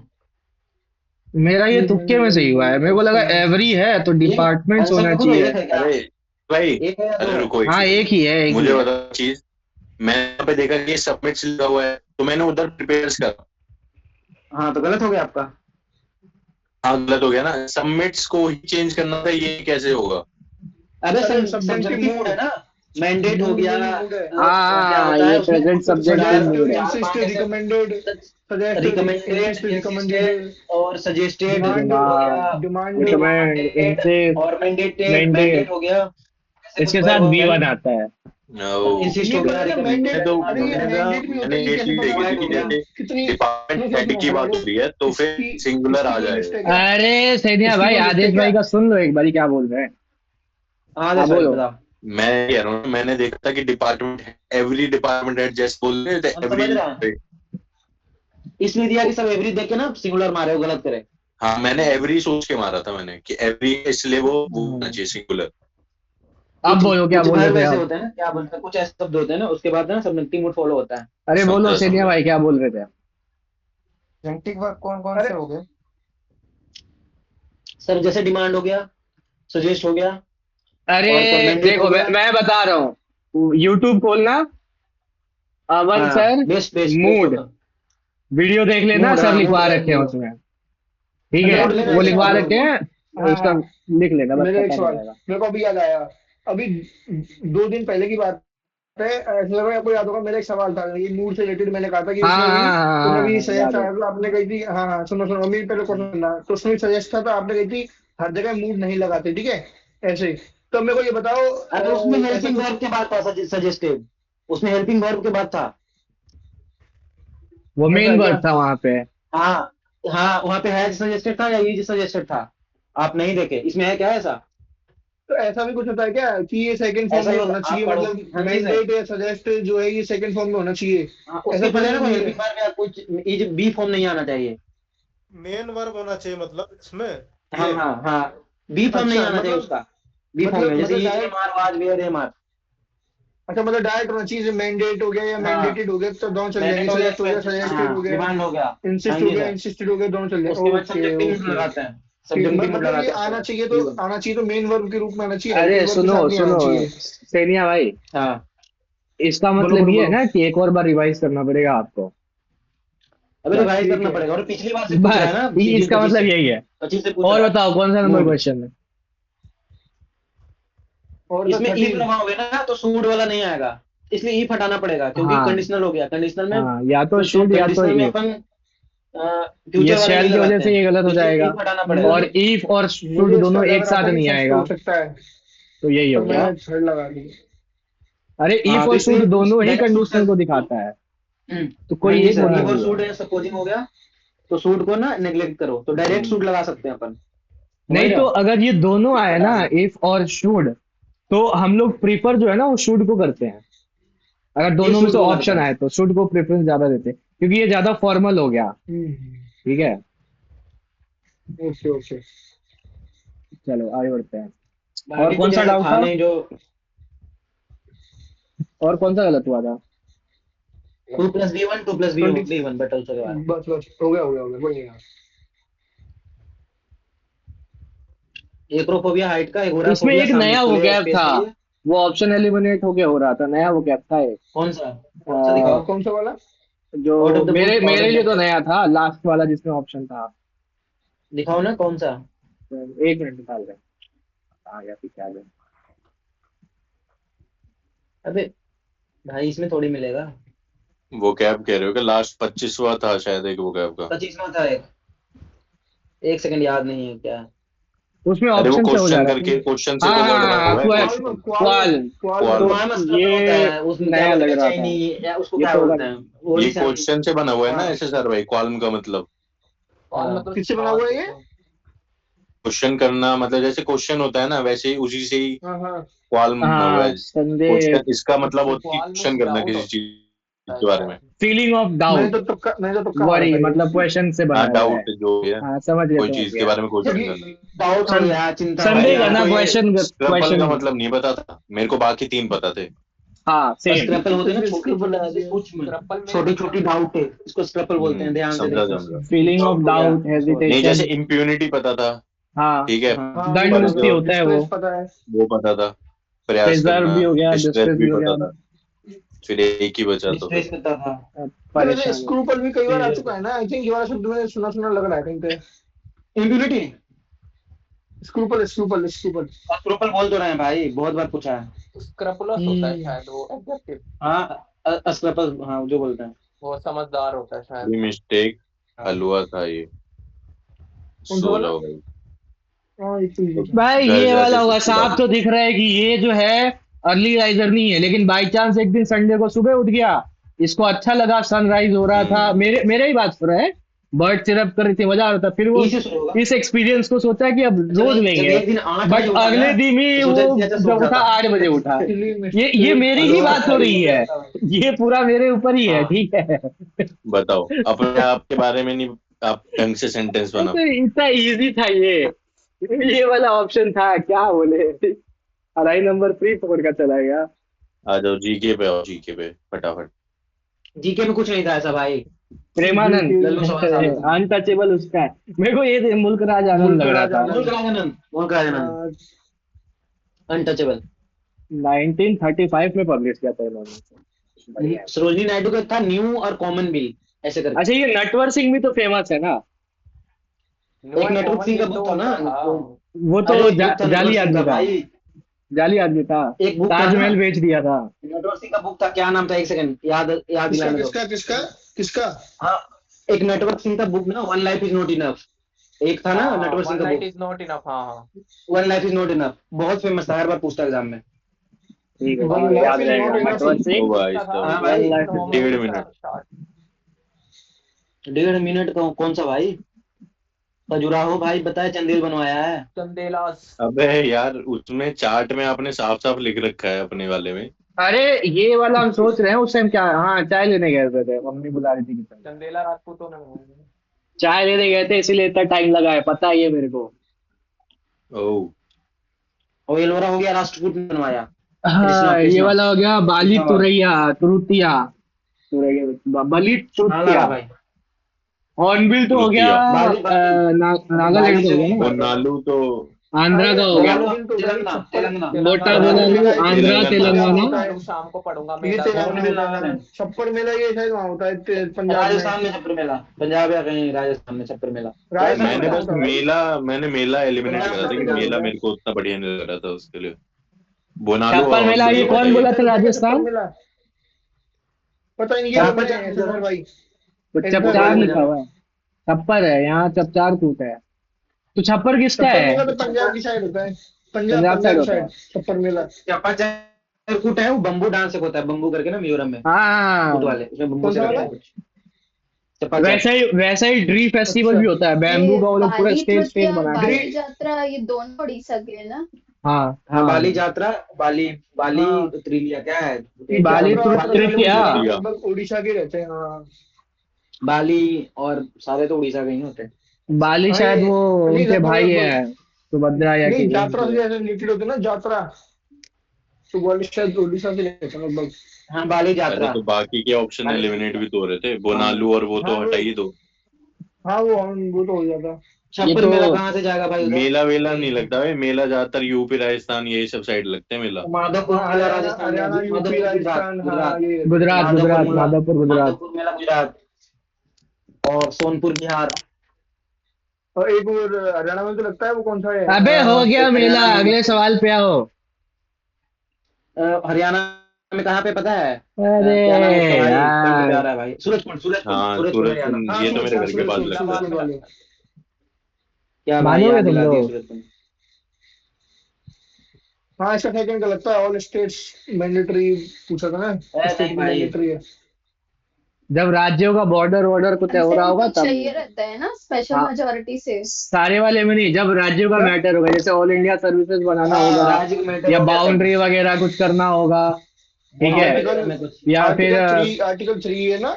मेरा ये तुक्के में सही हुआ है, मेरे को लगा एवरी है तो एक डिपार्टमेंट्स आंसर होना लिखो तो चाहिए। एक है क्या? अरे भाई, एक है या दो अरे है? रुको एक हाँ, एक सेकंड, ही है, एक ही मुझे है। बता चीज। मैंने यहाँ पे देखा कि ये सबमिट्स लिखा हुआ है, तो मैंने उधर प्रिपेयर करा। हाँ, तो गलत हो गया आपका। हाँ गलत हो गया ना, सबमिट्स को ही चेंज करना था, ये कैसे होगा? अरे अरे सर, सब्जेक्ट की सब्जेक्टिव मूड है मूड, ना। मैंडेट हो मूड गया। मूड मूड है। क्या हाँ, होता है ये उसमें? प्रेजेंट सब्जेक्ट की सजेस्ट, मूड है। चार इंसिस्ट, पांच ऐसे recommended, suggest, recommended, insist, insisted recommended, और सजेस्टेड डिमांड, हो गया। डिमांड। रिकमेंड, डिमांडेड इनसे, और मैंडेटेड, मैंडेट, मैंडेट हो गया। ऐसे कुछ इसके वर्ब साथ हो बी गया ना। वन आता है। इंसिस्ट ये हो भी गया, होता है ना मैंने मैंडेट। तो रिकमेंडेड अरे हो ये गया। मैंडेट भी होता मैंने है, ये ये कैसे चीज पता देखी थी रिक्वायर्ड कि हो कितनी, गया। जैसे कितनी, सुनो डिपार्टमेंट सुनो हेड सुनो की सुनो, बात देखो, हो रही है तो फिर इसकी सिंगुलर इसकी आ कोई जाएगा। मिस्टेक है? अरे सैनिया इसकी भाई, कोई आदेश मिस्टेक है? भाई का सुन लो एक बारी क्या बोल रहे हैं। हाँ हाँ दे भाई बोलो। बताओ। मैं कह रहा हूँ, मैंने देखा था कि डिपार्टमेंट, एवरी डिपार्टमेंट हेड जैसे बोल रहे थे हम समझ एवरी। रहे हैं। इसलिए दिया कि सब एवरी देख के ना सिंगुलर मारे हो, गलत करे। हाँ मैंने एवरी सोच के मारा था मैंने कि एवरी, इसलिए वो होना चाहिए सिंगुलर। अब कुछ बोलो क्या कुछ बोल रहे वर्ब थे ऐसे आप। होते हैं ना, क्या बोलते हैं, कुछ ऐसे शब्द होते हैं ना, उसके बाद ना सबनेटिव मूड फॉलो होता है। अरे बोलो समझा सैनिया समझा। भाई क्या बोल रहे थे। जेनेटिक वर्ब कौन कौन अरे से हो गए? सर जैसे डिमांड हो गया, सजेस्ट हो गया अरे और मैंडेट हो देखो, मैं गया। मैं बता रहा हूँ, यूट्यूब खोलना, अमन हाँ, sir, best best best mood, होता। वीडियो देख लेना, मूड, सर हाँ मूड लिखवा है रखे हैं वीडियो। उसमें, ठीक है। मूड मेरा लिखो, वो एक देख लिखवा सवाल, लो। रखे हैं, हाँ उसका हाँ, लिख लेना, बस मेरा एक पता नहीं सवाल रहेगा। मेरे को अभी याद आया। अभी 2 दिन पहले की बात है, ऐसा लग रहा है आपको याद होगा, मेरा एक सवाल था ये मूड से रिलेटेड, मैंने कहा था कि हाँ उसमें भी हाँ हाँ तुमने हाँ भी हाँ, सजेस्ट याद है। आया था, आपने कही थी, हाँ हाँ, सुनो सुनो, अमीर पहले क्वेश्चन सुनना, तो उसमें सजेस्ट था, तो आपने कही थी हर जगह मूड नहीं लगाते, ठीक है, ऐसे ही। तो मेरे को ये बताओ, अरे उसमें ऐसा हेल्पिंग कुछ, वर्ब के बाद था, सजेस्टेड। उसमें हेल्पिंग वर्ब के बाद था। वो ऐसा मेन है क्या? वर्ड था वहां पे। हाँ हाँ, वहां पे हैज सजेस्टेड था या इज सजेस्टेड था। आप नहीं देखे, इसमें है क्या ऐसा? तो ऐसा भी कुछ होता है क्या कि ये सेकंड फॉर्म ऐसा ही में होता, होना आप चाहिए, पढ़ो। मतलब हाँ जी सर। मैंडेट या सजेस्ट जो है ये सेकंड फॉर्म में होना चाहिए? हाँ, ऐसा उसके पहले ना जरूरी कोई नहीं है? हेल्पिंग वर्ब या कुछ इज बी फॉर्म नहीं आना चाहिए। मेन वर्ब होना चाहिए मतलब इसमें हाँ ये। हाँ हाँ, बी फॉर्म नहीं अच्छा, आना चाहिए उसका। बी फॉर्म में जैसे मतलब is, direct, am are, was, were, am are. अच्छा मतलब डायरेक्ट होना चाहिए, मैंडेट हो गया या हाँ, मैंडेटेड हो गया तो दोनों चल मैंडेट जाएंगे, हो गया, सजेस्ट हो गया, सजेस्टेड हो हाँ गया, डिमांड हो गया। हाँ इंसिस्ट हो जी गया, सर। इंसिस्टेड हो गया, दोनों चल जाएंगे। उसके बाद ओके सब्जेक्टिव मूड ओके। लगाते हैं। ठीक, सब्जेक्टिव मूड मतलब ये लगाते हैं आना उसके चाहिए, बाद। तो आना चाहिए तो मेन वर्ब के रूप में आना चाहिए, अरे हेल्पिंग वर्ब के सुनो साथ नहीं आना सुनो चाहिए। सैनिया भाई, हाँ, इसका बोलो मतलब बोलो ये है बोलो। ना कि एक और बार रिवाइज करना पड़ेगा आपको। अभी बस, रिवाइज ठीक करना है। पड़ेगा, और पिछली बार से पूछ रहा है बस ना, इसका 25 मतलब से। यही है। 25 से पूछ और रहा है। बताओ कौन सा नंबर मूड। क्वेश्चन है। और तो इसमें इफ 13। लगाओगे ना तो सूड वाला नहीं आएगा। इसलिए इफ हटाना पड़ेगा, क्योंकि हाँ कंडीशनल हो गया। कंडीशनल में हाँ, या तो शुड या तो कंडीशनल में इफ। अपन ये फ्यूचर वाले शैल नहीं की वजह लगाते से हैं, ये गलत हो तो जाएगा। if हटाना पड़ेगा। और मुझे इफ और शुड मुझे दोनों इसका एक लग रहा साथ था कि नहीं फर्स्ट आएगा, हो सकता है, तो यही हो पर गया। मैंने थर्ड लगा दी। अरे हाँ इफ तो और इसलिए शुड दोनों ही डायरेक्ट कंडीशनल को सूट दिखाता है, तो हाँ कोई जी एक सर, बना इफ और दिया। सूट है सपोजिंग हो गया, तो सूट को ना नेग्लेक्ट करो, तो डायरेक्ट हम्म। सूट लगा सकते हैं अपन, समझ नहीं रहे तो हो? अगर ये दोनों आए हटा ना, देना। इफ और शुड, तो हम लोग प्रीफर जो है ना वो शुड को करते हैं। अगर ये दोनों में सूट से को करते ऑप्शन हैं। आए तो शुड को प्रेफरेंस ज्यादा देते हैं, क्योंकि ये ज्यादा फॉर्मल हो गया। ठीक है, ओके ओके। चलो आगे बढ़ते हैं। और बाकी कौन कुछ सा ऐसा डाउट था था? नहीं जो और कौन सा गलत हुआ था? 2+B1 ट्वेंटी, 2+B1 बटल्स वगैरह। बस बस हो गया कोई नहीं यार। एक्रोफोबिया हाइट का, इसमें एगोराफोबिया एक सामने नया वो खुले गैप स्पेस था, के लिए। वो ऑप्शन एलिमिनेट होके हो रहा था, नया वो गैप था एक। कौन सा दिखाओ? कौन सा वाला? जो आउट ऑफ द मेरे बुक, आउट मेरे ऑफ लिए द तो बुक नया था, लास्ट वाला जिसमें ऑप्शन था। दिखाओ ना कौन सा। एक मिनट निकाल रहे हैं। आ गया पीछे, आ गया। अबे भाई इसमें थोड़ी मिलेगा। वो कैब कह रहे हो कि लास्ट 25वां था शायद एक वो कैब का। 25वां था एक सेकंड याद नहीं है क्या। उसमें अरे वो ऑप्शन से हो जा क्वेश्चन रहा करके, क्वेश्चन था। से तो हाँ वर्ड हाँ बना हाँ, हुआ है क्वाल क्वेश्चन। क्वाल। क्वाल क्वाल। तो वहां में स्ट्रगल होता ये है, उसमें क्या नया बोलते लग हैं, रहा था, चैनी या उसको ये क्या तो होगा बोलते नहीं। हैं, वो ये नहीं सैंडविच। क्वेश्चन से बना हुआ है ना हाँ, ऐसे सर भाई, क्वाल्म का मतलब कॉल हाँ मतलब किससे बना सवाल हुआ है ये? पूछो। क्वेश्चन करना, मतलब जैसे क्वेश्चन होता है ना वैसे ही उसी से ही हाँ हाँ। क्वाल्म बना हुआ हाँ, है। संदेह। क्वेश्चन इसका मतलब तो होती है क्वाल क्वेश्चन मीन्स करना डाउट किसी होता चीज है के बारे में। शायद। फीलिंग ऑफ डाउट, मैंने तो तुक्का मारा वरी था ये। मतलब क्वेश्चन से बना हाँ हुआ है। डाउट जो है, हाँ, समझ गया कोई समझ चीज के गया। बारे में क्वेश्चन करना। डाउट हो सं, गया, चिंता हो संदेह भाई गया। करना, मेरे को ये क्वेश्चन स्क्रपल का क्वेश्चन। मतलब नहीं पता था, मेरे को बाकी 3 पता थे। हाँ और सेम। स्क्रैपल होते हैं ना इसलिए छोटे स्क्रिप्ट छोटे, लगा जैसे दिया। सूक्ष्म ट्रपल में छोटी मतलब छोटी डाउट है, इसको स्क्रैपल बोलते हैं, ध्यान से समझा देखना। समझा। फीलिंग ऑफ डाउट हो गया डाउट, इसको बोलते नहीं जैसे हेजिटेशन। इम्प्यूनिटी पता था, हाँ, ठीक है, हैं। हाँ हाँ वो दंड पता मुक्ति था, पर होता है वो। डिस्ट्रेस पता है। वो पता था, प्रयास प्रिजर्व करना, भी हो गया, डिस्ट्रेस डिस्ट्रेस भी भी हो पता गया। था, फिर एक ही बचा तो डिस्ट्रेस फिर पता था। वैसे परेशानी। स्क्रू पर भी कई बार आ फिर चुका है ना, आई थिंक ये वाला शब्द मैंने सुना सुना लग रहा है कहीं पे। इम्प्यूनिटी स्क्रूपल। स्क्रैपल बोल तो रहे हैं भाई, बहुत बार पूछा है। स्क्रपुलस होता है शायद वो एडजेक्टिव। हाँ स्क्रैपल, हाँ जो बोलते हैं। वो समझदार होता है शायद। भी मिस्टेक हाँ। हलवा था ये। कौन सा सो वाला? जाओ भाई, हाँ ये तो easy तो था। भाई घर ये वाला जाके होगा, सुसुला साफ तो दिख रहा है कि ये जो है अर्ली राइजर नहीं है, लेकिन बाई चांस एक दिन संडे को सुबह उठ गया, इसको अच्छा लगा, सनराइज हो रहा था, मेरे मेरे ही बात सुन रहा है, बर्ड चिरप कर रही थी, मजा आ रहा था, फिर वो ई से शुरू होगा। इस एक्सपीरियंस को सोचा कि अब जब रोज जब लेंगे। एक दिन 8 बट बजे उठा ना, अगले दिन ही तो वो सोचा कि अच्छा सो जब उठा जाता। 8 बजे उठा। Silly ये mistake, मेरी ही हलवा बात हो खाली रही हो है, जाता भाई। ये पूरा मेरे ऊपर ही है, हाँ ठीक है। बताओ अपने आप के बारे में नहीं, आप ढंग से सेंटेंस बनाओ। तो इतना इजी था ये वाला ऑप्शन था, क्या बोले। अढ़ाई नंबर फ्री पकड़ का चला गया। आ जाओ जीके पे, आओ जीके पे फटाफट। जीके में कुछ नहीं था ऐसा भाई। प्रेमानंद, लल्लू सवाल साले थे। अनटचेबल उसका है। मेरे को ये मुल्क राज आनंद मुल्क लग रहा राज था। मुल्क आनंद। राजानंद, मुल्क राजानंद, आज अनटचेबल। 1935 में पब्लिश किया था इन्होंने। बढ़िया है। सरोजनी नायडू का था न्यू और कॉमन बिल, ऐसे करके। अच्छा, ये नटवर सिंह भी तो फेमस है ना। नो एक एंड नेटवर्क कॉमन सिंह का बिल बुक तो था ना, उनका था। वो तो अरे एक बुक था जाली नेटवर्क सिंह आदमी का था, भाई, जाली आदमी था, एक बुक था ना, ताजमहल बेच दिया था। नेटवर्क सिंह का बुक था, क्या नाम था, एक सेकंड याद याद किसका दिलाने दो। किसका किसका किसका? हाँ, एक नेटवर्क सिंह का बुक ना, one life is not enough, एक था ना हाँ हाँ, नेटवर्क सिंह वन का night book, is not enough. हाँ हाँ। One life is not enough, बहुत फेमस था, हर बार पूछता एग्जाम में। ठीक है, वन ठीक है, लाइफ याद इज रहेगा, नॉट इनफ। नटवर ओ सिंह। भाई किसका था? साहब, हाँ वन भाई, life. Normal 1.5 minute. Start. 1.5 minute का कौन सा भाई? खजुराहो भाई बताए, चंदेल बनवाया है। चंदेलास। अबे यार उसमें चार्ट में आपने साफ साफ लिख रखा है अपने वाले में। अरे ये वाला हम सोच रहे हैं, उस टाइम क्या, हाँ चाय लेने गए थे, मम्मी बुला रही थी कि चल। चंदेला राजपूतों ने चाय लेने गए थे, इसीलिए इतना टाइम लगा है, पता है ये मेरे को। ओह और एलोरा हो गया, राष्ट्रकूट ने बनवाया। कृष्णा हाँ, ये कृष्णा वाला हो गया, बाली कृष्णा बाबू। तुरैया तुरुतिया, बली हाँ लगा तुरुतिया। भाई। हॉर्नबिल तो हो गया, रुतिया। बाली बाली, नागालैंड बाली का से हो गया वही ना, वो बात है। नालू तो आंध्रा का हो गया, बोनालू बोनालू तो भाई तेलंगाना, छप्पर। तेलंगाना। मोटा तेलंगाना छप्पर में। बोनालू, मेला ये आंध्रा तेलंगाना। वहाँ तेलंगाना। होता है। तमिलनाडु शाम को पढ़ूंगा, ये मेला तेलंगाना तेलंगाना होता में। है, छप्पर मेला ये शायद वहाँ होता है पंजाब में। राजस्थान में छप्पर मेला, पंजाब या कहीं राजस्थान में छप्पर मेला। राजस्थान में राजस्थान में मैंने होता कहाँ है। बस होता है भाई? मेला एलिमिनेट पंजाब करा था में कि पंजाब में मेला होता है। मेरे को उतना बढ़िया नहीं लग रहा था उसके लिए। बोनालू और छप्पर मेला, हॉर्नबिल ये तो ये पता कौन ही है। बोला इधर था, होता है क्या छप्पर राजस्थान? मेला? पता नहीं, ये कहाँ बोल पर रहे हैं जाना एसएसआर जरा? भाई। वो एसएसआर चपचार भाई बोनालू में बोल लिखा रहे जाना, हुआ हैं। है। छप्पर है यहाँ, चपचार कूट है। तो छप्पर किसका छप्पर है? मेला तो पंजाब की साइड होता है। पंजाब पंजाब साइड पंजाब होता है। साइड छप्पर मेला। चपाचरकूट है वो बम्बू डांस एक होता है, बम्बू करके ना मिजोरम में, कूट हाँ वाले उसमें बम्बू कौन से सा करते वाला? हैं कुछ। चपाचर। वैसा ही ड्री फेस्टिवल अच्छा। भी होता है, बैम्बू ये का वो लोग पूरा बाली स्टेज नृत्य स्टेज और बना के। ड्री। बाली यात्रा ये दोनों उड़ीसा के है ना? हाँ हाँ, हाँ। बाली यात्रा, बाली बाली हाँ त्रिलिया क्या है, ये क्या बाली यात्रा बोलते हैं, वात्रा बाली वाले तृतीया। मुझे तृतीया। लगभग उड़ीसा के रहते हैं। हाँ बाली और सारे तो उड़ीसा के ही होते हैं। बाली हाँ शायद ये वो नहीं उनके लगभग भाई लगभग। है, सुभद्रा या नहीं किसी यात्रा से उनके। जैसे रिलेटेड होते हैं ना यात्रा, तो ग्वालियर शायद उड़ीसा से रहते हैं लगभग। हाँ, बाली अरे यात्रा। तो बाकी के ऑप्शन बाली एलिमिनेट भी तो हो रहे थे, हाँ। बोनालू और वो हाँ तो वो हटाइए दो। हाँ वो तो हो जाता। ये छप्पर तो मेला कहाँ से जाएगा भाई उधर? मेला वेला नहीं लगता है, मेला ज्यादातर यूपी राजस्थान यही सब साइड लगते हैं मेला। माधवपुर हाँ मेला हरियाणा राजस्थान में, हरियाणा यूपी माधवपुर गुजरात, राजस्थान हाँ गुजरात। ये रहते हैं। गुजरात, माधवपुर गुजरात, मेला, माधवपुर गुजरात। माधवपुर मेला गुजरात, और सोनपुर बिहार। और एक और हरियाणा में तो लगता है, वो कौन सा है अबे हो गया एक मेला, हरियाणा में अगले सवाल पे आओ। हरियाणा में कहाँ पे पता है? अरे क्या नाम है उसका भाई, पॉइंट पे यार। आ रहा है भाई, सूरजकुंड, सूरजकुंड, हाँ सूरजकुंड हरियाणा। सूरजकुंड, हाँ ये तो मेरे सूरजकुंड घर के पास सूरजकुंड लगता है। सूरजकुंड वाले। क्या भाई मानोगे याद तुम दिला दिए लोग? सूरजकुंड। हाँ इसका सेकंड का लगता है, ऑल स्टेट्स मैंडेटरी पूछा था ना, स्टेट नहीं में भाई, मैंडेटरी है। जब राज्यों का बॉर्डर वॉर्डर कुछ हो रहा कंसेंट होगा तो तब। चाहिए रहता है ना स्पेशल हाँ, मेजोरिटी से। सारे वाले में नहीं, जब राज्यों का क्या? मैटर होगा, जैसे ऑल इंडिया सर्विसेज बनाना होगा, राज्य का मैटर या हो गया तब। बाउंड्री वगैरह कुछ करना होगा, ठीक है, वगैरह आर्टिकल में कुछ। या फिर आर्टिकल 3 है ना।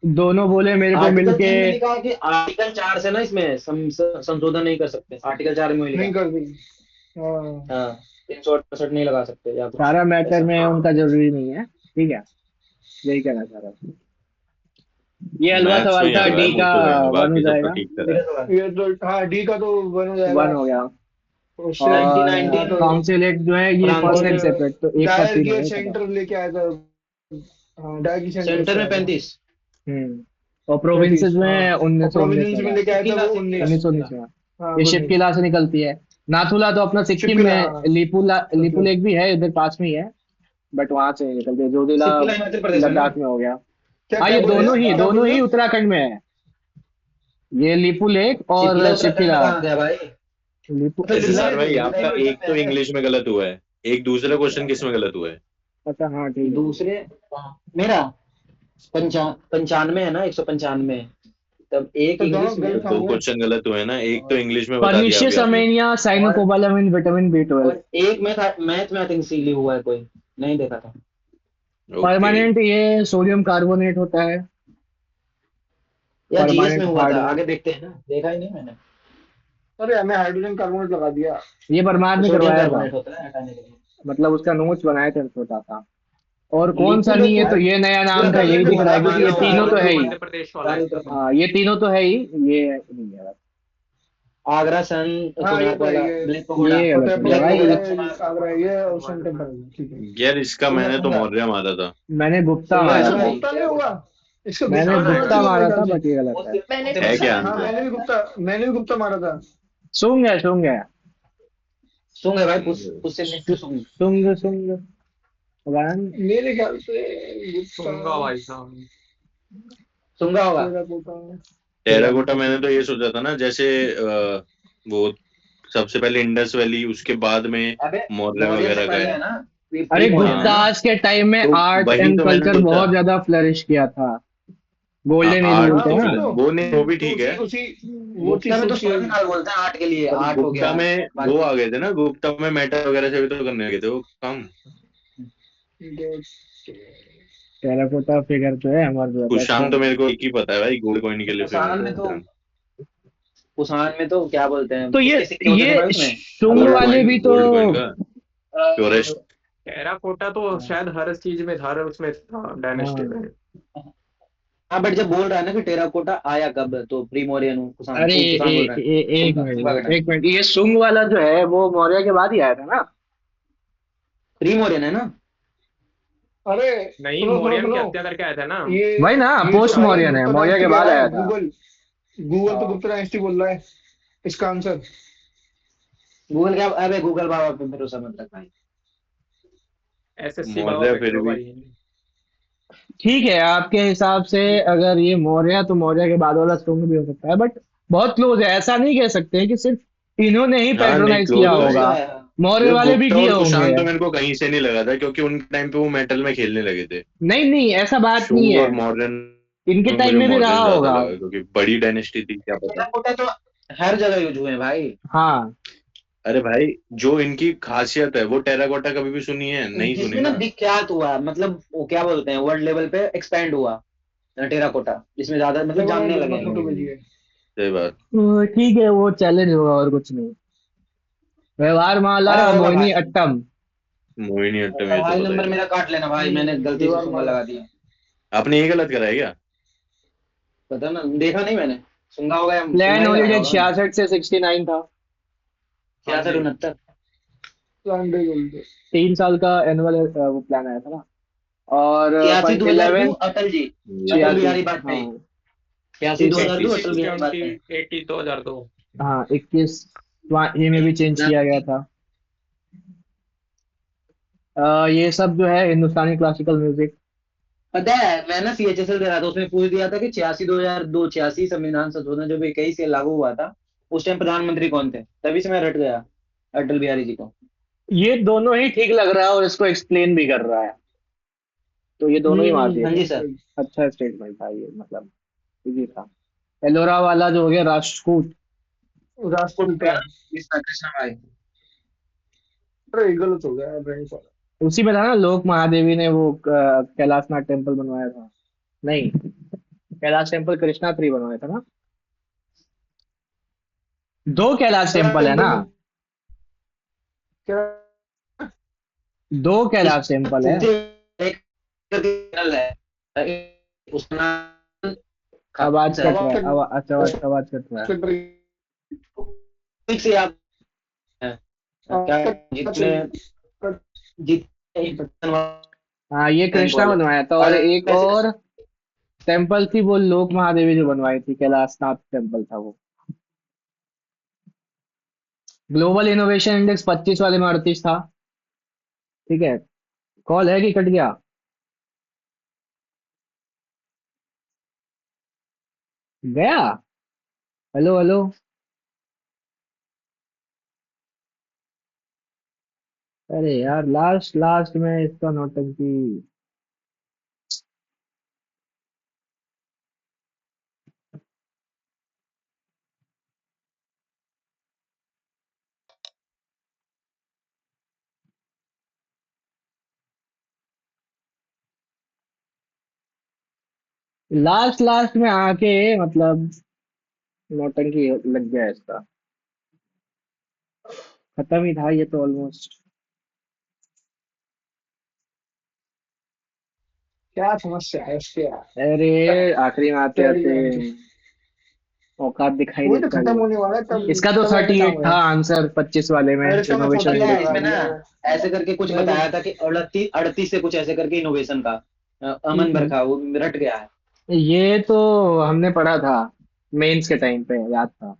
दोनों बोले मेरे को आर्टिकल मिलके। 3 में लिखा है कि आर्टिकल 4 से ना इसमें संशोधन नहीं कर सकते, आर्टिकल 4 में लिखा नहीं है। कर दी। हाँ हाँ, 368 नहीं लगा सकते या कुछ सारा मैटर ऐसा। में उनका जरूरी नहीं है, ठीक है, यही कहना चाह रहा हूँ। ये हलवा मैथ्स में सवाल ही था, हलवा है, डी का मुंह तो देंगे, 1 हो बाकी सब तो जाएगा। ठीक करा मेरा है। सवाल ये तो हाँ डी का तो बन हो जाएगा। 1 हो गया। उससे और 1919 तो काउंसिलेट जो है ये फर्स्ट फ्रांको एंड ने सेपरेट, तो एक का डायर 3 हो गियर गया खत्म। सेंटर लेके आया था। हाँ डायर गियर सेंटर सेंटर से में आया था। 35। और प्रोविंसेस 35 हाँ। में और 1919 प्रोविंस में में गया। लेके आया था वो शिपकिला, 19। 1919 में। हाँ ये 19 शिपकिला से निकलती है। नाथुला तो अपना सिक्किम शिपकिला में, हाँ। लिपू मतलब लेक भी है इधर पास में ही है, बट वहां से नहीं निकलती है, जोजिला शिपकिला हिमाचल प्रदेश में ना। लद्दाख में हो गया। क्या हाँ क्या ये बोल रहे हो, क्या बोल दोनों रहे ही हो? उत्तराखंड में है, ये लिपू लेक शिपकिला और उत्तराखंड में शिपकिला। कहाँ गया भाई? लिपू मतलब दिल्ली एसएसआर में भाई नहीं है, आपका उत्तराखंड एक तो में है। इंग्लिश में गलत हुआ है, एक दूसरा क्वेश्चन किस में गलत हुआ है? अच्छा हाँ ठीक है ठीक है। दूसरे मेरा 95 है ना, 195। तब एक तो इंग्लिश दोनों में तो गलत दो कहाँ हुए? क्वेश्चन गलत हुए ना, एक तो और इंग्लिश में बता दिया पर्निशियस अभी आपने। अमेनिया और साइनोकोबालामिन विटामिन B12। और एक में था मैथ में, आई थिंक सीली हुआ है कोई, नहीं देखा था। ओके। परमानेंट ये सोडियम कार्बोनेट होता है, या जीएस में परमानेंट हुआ था, हार्डनेस। आगे देखते हैं ना, देखा ही नहीं मैंने। अरे हमें हाइड्रोजन कार्बोनेट लगा दिया। ये परमार तो ने सोडियम करवाया था, कार्बोनेट होता है हटाने के लिए। मतलब उसका नोट्स बनाए थे छोटा सा। और कौन सा लिपू नहीं लेके है, तो ये नया नाम था, यही उत्तराखंड दिख में रहा है, बता क्योंकि दिया ये महाराष्ट्र उसका। तीनों तो है ही। मध्य प्रदेश वाला है इसका तो। हाँ ये तीनों तो है ही, ये नहीं है बस। आगरा सन हाँ ये कोणार्क तो है वाला, ये ब्लैक पगोड़ा, ये गलत हो फतेहपुर गया ब्लैक है, भाई। पगोड़ा ये कोणार्क। आगरा है, ये और सन टेम्पल है, ठीक है। यार इसका सुना मैंने तो सुना मौर्य मारा था। मैंने गुप्ता सुंगा है मारा ना इसका था, भाई, गुप्ता नहीं होगा। इसका मैंने गुप्ता तो होना गुप्ता चाहिए मेरे मारा ख्याल था, से। बट ये गलत है। मैंने वो है गुप्ता क्या हाँ मारा आंसर? था। मैंने भी गुप्ता मारा था। सुंग है सुंग है भाई, पुष्य नेफ्यू सुंग। सुंग सुंग वन। मेरे ख्याल से गुप्ता सुनगा भाई साहब। सुंगा होगा। टेराकोटा। टेराकोटा मैंने तो ये सोचा था ना, जैसे वो सबसे पहले इंडस वैली, उसके बाद में अबे मौर्य मौर्य से वगैरह का पहले है। है ना, ये अरे प्री मौर्यन है ना। गुप्तास के टाइम में तो आर्ट वही एंड तो मैंने कल्चर सोचा। बहुत ज्यादा फ्लरिश किया था, हाँ गोल्डन एज आर्ट हाँ बोलते तो हैं वही ना। तो। वो नहीं, वो भी तो ठीक उसी है। उसी वो गुप्ता चीज में तो सोचिए। स्वर्ण काल बोलते हैं आर्ट के लिए, पर आर्ट हो गुप्ता गया में वो बाकी। आ गए थे ना, गुप्ता में मेटल वगैरह से भी तो करने लगे थे वो काम। टेराकोटा फिगर जो है हमारे जो कुशाण तो है। मेरे को एक ही पता है भाई, गोल्ड कॉइन के लिए फेमस कुषाण है में तो कुशाण। कुषाण में तो क्या बोलते हैं, तो किसके सिक्के होते थे भाई ये उसमें? शुंग गोल्ड वाले कॉइन, भी तो गोल्ड कॉइन का प्योरेस्ट। टेराकोटा तो शायद हर चीज में था, हर उसमें था डायनेस्टी हाँ। में। हाँ, बट जब बोल रहा है ना कि टेराकोटा आया कब, तो प्री मौर्यन कुषाण, अरे कुषाण बोल रहे हैं। एक सुंगा, सुंगा का मिनट टाइम। एक मिनट, ये शुंग वाला जो है वो मौर्य के बाद ही आया था ना। प्री मौर्यन है ना। अरे नहीं, सुनो सुनो मौर्यन की सुनो, हत्या करके आया था ना। ये वही ना, ये जो पोस्ट भाई मौर्यन है, गुप्ता मौर्य डायनेस्टी के कह बाद रहा आया है, था। गूगल तो हाँ। गुप्ता डायनेस्टी बोल रहा है इसका आंसर। गूगल क्या, अबे गूगल बाबा पे भरोसा मत रख भाई। एसएससी बाबा मौर्य पे फिर करो भी भाई। ठीक है, आपके हिसाब से अगर ये मौर्य तो मौर्य के बाद वाला स्तंभ भी हो सकता है, बट बहुत क्लोज है। ऐसा नहीं कह सकते हैं कि सिर्फ इन्होंने ही हाँ नहीं, पैट्रोनाइज किया क्लोज क्लोज है। तो होगा, है। मौर्य वो वाले भी गुप्ता किए और होंगे। कुषाण तो मेरे को कहीं से नहीं लगा था, क्योंकि उन टाइम पे वो मेटल में खेलने लगे थे। नहीं नहीं, ऐसा बात नहीं शुंग है, और मौर्यन इनके में टाइम मुझे में भी रहा मौर्यन ज्यादा होगा। लगा, क्योंकि बड़ी डायनेस्टी थी, क्या पता। टेराकोटा तो हर जगह यूज हुए हैं भाई। हाँ, अरे भाई, जो इनकी खासियत है वो टेराकोटा कभी भी सुनी है? नहीं सुनी जिसमें ना ना। विख्यात हुआ, मतलब वो क्या बोलते हैं, वर्ल्ड लेवल पे एक्सपैंड हुआ टेराकोटा, जिसमें ज्यादा मतलब देखो मैंने जानने लगे तुम्हें हैं फोटो लोग। भेजी है। सही बात। ठीक है, वो चैलेंज होगा और कुछ नहीं। व्यवहार माला, अरे होगा मोहिनी भाई। अट्टम। मोहिनी अट्टम होगा ये तो भाई, पता ही नंबर था। मेरा काट लेना भाई, मैंने गलती से दीवार सुंगा माला। लगा दिया। आपने ये गलत करा है क्या? पता ना, देखा नहीं मैंने। सुंगा होगा या सुंगा प्लान ही लगाया हॉलीडेज होगा मैंने। 66 से 69 था। हाँ 66 जी। 69। लांडे गोल्ड। 3 साल का एनुअल वो प्लान आया था ना। और 86 2002 11 अटल जी, ये अटल तो 86, बिहारी वाजपेयी। हाँ 86 ठीक है। 2002 80 अटल बिहारी वाजपेयी। 80 2002। हाँ 21 ये में भी चेंज किया गया था। ये सब जो है हिंदुस्तानी क्लासिकल म्यूजिक। पता है, मैं ना सीएचएसएल दे रहा था, उसमें पूछ दिया था कि 86 2002 86 संविधान संशोधन जब 21 से लागू हुआ था, उस टाइम प्रधानमंत्री कौन थे, तभी से मैं रट गया अटल बिहारी जी को। ये दोनों ही ठीक लग रहा है और इसको एक्सप्लेन भी कर रहा है, तो ये दोनों ही मार दिए हाँ थे। जी सर। अच्छा स्टेटमेंट था ये, मतलब इजी था। एलोरा वाला जो हो गया राष्ट्रकूट। राष्ट्रपिता। कृष्णा कृष्णा भाई। अरे ये गलत हो गया ड्राइंग वाला। उसी में था ना, लोक महादेवी ने वो कैलाशनाथ टेम्पल बनवाया था। नहीं, कैलाश टेम्पल कृष्णा ट्री बनवाया था ना। 2 कैलाश टेम्पल है ना, टेम्पल क्या? 2 कैलाश टेम्पल है। पूछे एक channel है, उसका नाम आवाज खान कट आवाज रहा है, कट अच्छा आवाज कट रहा है। कट रही। ठीक से याद है क्या, कट जितने कट जितने हाँ ये रैंक कृष्णा वाले, बनवाया था, और और एक पैसे और टेम्पल थी वो लोक महादेवी जो बनवाई थी, कैलाशनाथ टेम्पल था वो। ग्लोबल इनोवेशन इंडेक्स 25 वाले में 38 था। ठीक है। कॉल है कि कट गया? गया। Hello hello. अरे यार, लास्ट लास्ट में इसका नौटंकी। लास्ट लास्ट में आके मतलब नौटंकी लग गया इसका। खत्म ही था ये तो ऑलमोस्ट। क्या समस्या है इसके यार? अरे आखिरी में आते टेढ़ी आते लाइन की। औकात दिखाई वही तो देता खत्म है। होने वाला है तब। इसका तो तब एंड 38 काम था है। आंसर 25 वाले में और इसका मैं फोटो इनोवेशन पता भी है इंडेक्स लगा इसमें में। ना, दिया है। ऐसे करके कुछ मैं बताया था कि 38 38 से कुछ ऐसे करके इनोवेशन का अमन भी बरखा वो रट गया है। ये तो हमने पढ़ा था मेंस के टाइम पे, याद था।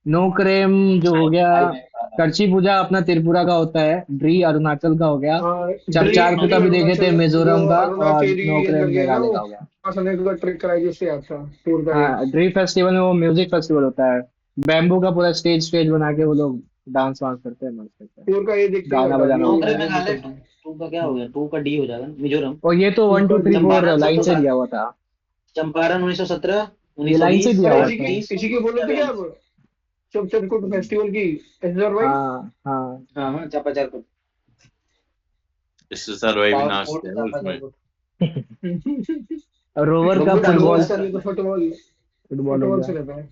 नो क्रेम जो हो गया। भाई मैं बता रहा हूँ। करची पूजा अपना त्रिपुरा का होता है। ड्री अरुणाचल का हो गया। ड्री चपचार ड्री कुटा भी देखे थे अरुणाचल जो मिजोरम का। और अरुणाचली नो क्रेम करके है ना मेघालय वो। का हो गया। समय का ट्रिक कराई जिससे आता टूर का एक। हाँ ड्री फेस्टिवल में वो म्यूजिक फेस्टिवल होता है। बैम्बू का पूरा स्टेज स्टेज बना के वो लोग डांस वांस करते हैं, मस्त करते हैं। टूर का ये देखते ही गाना बता बजाना दिया ये होता नौकरी है। वो मेघालय दिक्कत टू, है। टू का क्या हो गया, टू का डी हो जाएगा ना, मिजोरम। और ये तो टूर वन टू का three D. Four Champaran line से 17 दिया हुआ था। चंपारण 1917 ये लाइन से 1920 दिया अरे हुआ इसी की था। 1930 इसी की बोल रहे थे क्या 1942। आप? चुप फेस्टिवल की एसआर भाई। हाँ हाँ। हाँ हाँ, चापाचार को इससे सरवाइव पावर नाचते स्पोर्ट हैं चापाचार उसमें। को रोवर का बब्बू डांस फुटबॉल फुटबॉल। करता सर है। ये तो फुटबॉल। फुटबॉल हो फुटबॉल गया। से रहता है।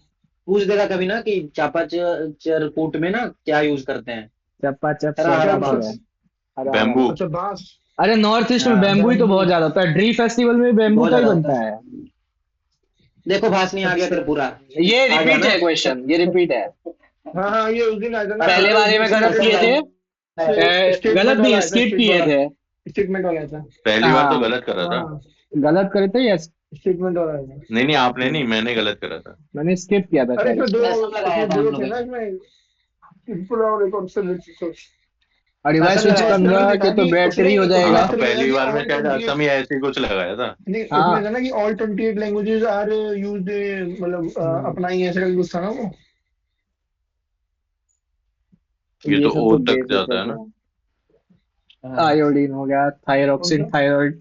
पूछ देगा कभी ना कि चापाचार कूट में ना क्या यूज करते हैं। चप्पा चप हरा हरा क्या चल चीज चल। है? बांस। हरा हरा बैम्बू। बात। अच्छा बांस। अरे नॉर्थ ईस्ट में हाँ बैम्बू ही तो बैम्बू। बहुत ज्यादा होता है। ड्री फेस्टिवल में बैम्बू बहुत का ही ज्यादा होता बनता है। है। देखो भाषणी आ गया अच्छा। त्रिपुरा। ये आ गया रिपीट ना। है क्वेश्चन, ये रिपीट है। हाँ हाँ ये उस दिन आया था ना असम पहले जो वाले में दूसरी गलत असम किए का थे। है। गलत स्टेटमेंट वाला नहीं, आया था स्किप किए वाला। थे। स्टेटमेंट वाला आया था। पहली बार तो हाँ गलत करा था। हाँ गलत करे थे, यस। स्टेटमेंट वाला आया था। नहीं नहीं, आपने नहीं, मैंने गलत करा था। मैंने स्किप किया था अरे शायद इसमें इसको। असम लगाया इसमें था हम दो थे लोगों ना ने। इसमें। त्रिपुरा और एक और से डिवाइस असल में स्विच ऐसा उसमें करना ये नहीं था के तो कि बैटरी हो उसमें जाएगा। हाँ उसमें ये था पहली कि बार में ऑल शायद 28 असम ही ऐसे ही कुछ लगाया था। नहीं, उसमें हाँ था ना कि ऑल 28 लैंग्वेजेस आर यूज्ड, मतलब अपना ही ऐसे करके कुछ था ना वो। ये ये तो सब ओ तो तक बेसिक जाता है होता ना। है। हाँ आयोडीन हो गया, कौन थायरोक्सिन, सा? थायराइड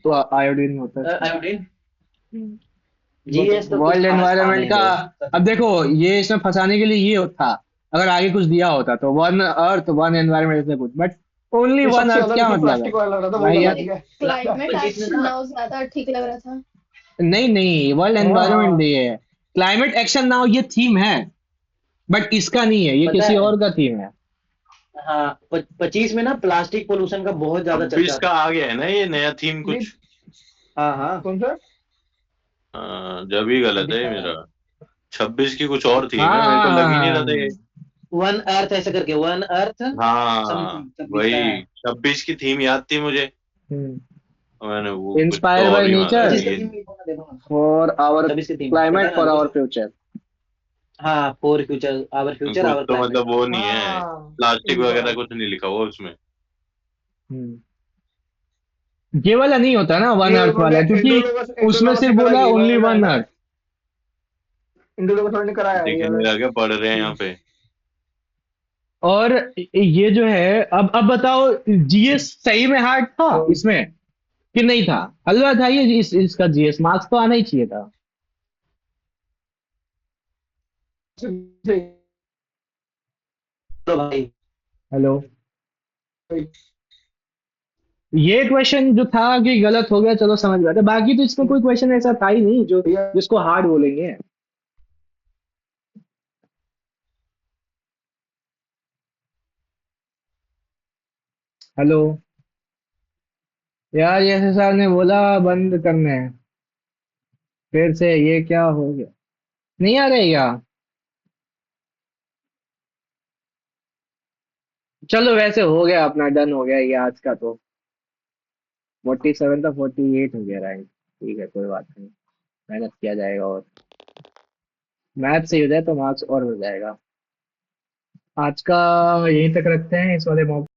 तो आयोडीन होता है इसमें। आयोडीन हम्म। जीएस तो कुछ वर्ल्ड खास था एनवायरनमेंट नहीं का, ब्रो। अब देखो ये इसमें फंसाने के लिए ये था, अगर आगे कुछ दिया होता तो वन अर्थ वन एनवायरनमेंट से कुछ, बट ओनली ये वन सबसे अर्थ अलग क्या जो मतलब है प्लास्टिक वाला लग रहा था वो भाई गलत यार। नहीं, है। क्लाइमेट 25 में एक्शन ना नाउ ज्यादा ठीक लग रहा था। नहीं नहीं, वर्ल्ड हाँ एनवायरनमेंट हाँ। डे है, क्लाइमेट एक्शन नाउ ये थीम है, बट इसका नहीं है, ये पता किसी है, और का थीम है। हाँ 25 में ना प्लास्टिक पोल्यूशन का बहुत ज्यादा 26 चर्चा का था। आ गया है ना ये नया थीम नहीं, कुछ। हाँ हाँ कौन सा? जब ही गलत है 26 ये का मेरा। 26 की कुछ और थीम हाँ है, मेरे को हाँ लग ही नहीं हाँ रहा था ये। हाँ। वन अर्थ ऐसे करके, वन अर्थ हाँ समथिंग 26 का है। वही 26 की थीम याद थी मुझे। हम्म। मैंने वो कुछ तो इंस्पायर और बाय ही मारा नेचर 25 का ये। थीम देखो ना, देखो ना। फॉर आवर 26 की थीम पता क्लाइमेट है ना फॉर कुछ। Our future. हाँ फॉर फ्यूचर, आवर फ्यूचर कुछ आवर तो क्लाइमेट। मतलब वो नहीं है, हाँ प्लास्टिक ये तो वगैरह है। कुछ नहीं लिखा हुआ उसमें। ये वाला नहीं होता ना वन ये अर्थ वाला, उन्होंने क्योंकि उसमें इंडोलोगस से सिर्फ करा बोला है, ये ओनली वाला है वन ना। अर्थ। इंडोलोगस वाले ने कराया है दिख ये नहीं वाला रहा क्या पढ़ रहे हैं यहाँ चीज। पे। और ये जो है, अब बताओ, जीएस सही में हार्ड था इसमें कि नहीं था? हलवा था ये, इसका जीएस मार्क्स तो आना ही चाहिए था। तो भाई हेलो, ये क्वेश्चन जो था कि गलत हो गया, चलो समझ गया था, बाकी तो इसमें कोई क्वेश्चन ऐसा था ही नहीं जो जिसको हार्ड बोलेंगे। हेलो यार, ये साहब ने बोला बंद करने, फिर से ये क्या हो गया? नहीं आ रही क्या? चलो वैसे हो गया अपना, डन हो गया ये आज का तो। 47 था, 48 हो गया रैंक। ठीक है, कोई बात नहीं, मेहनत किया जाएगा और मैथ सही हो जाए तो मार्क्स और मिल जाएगा। आज का यहीं तक रखते हैं इस वाले मॉक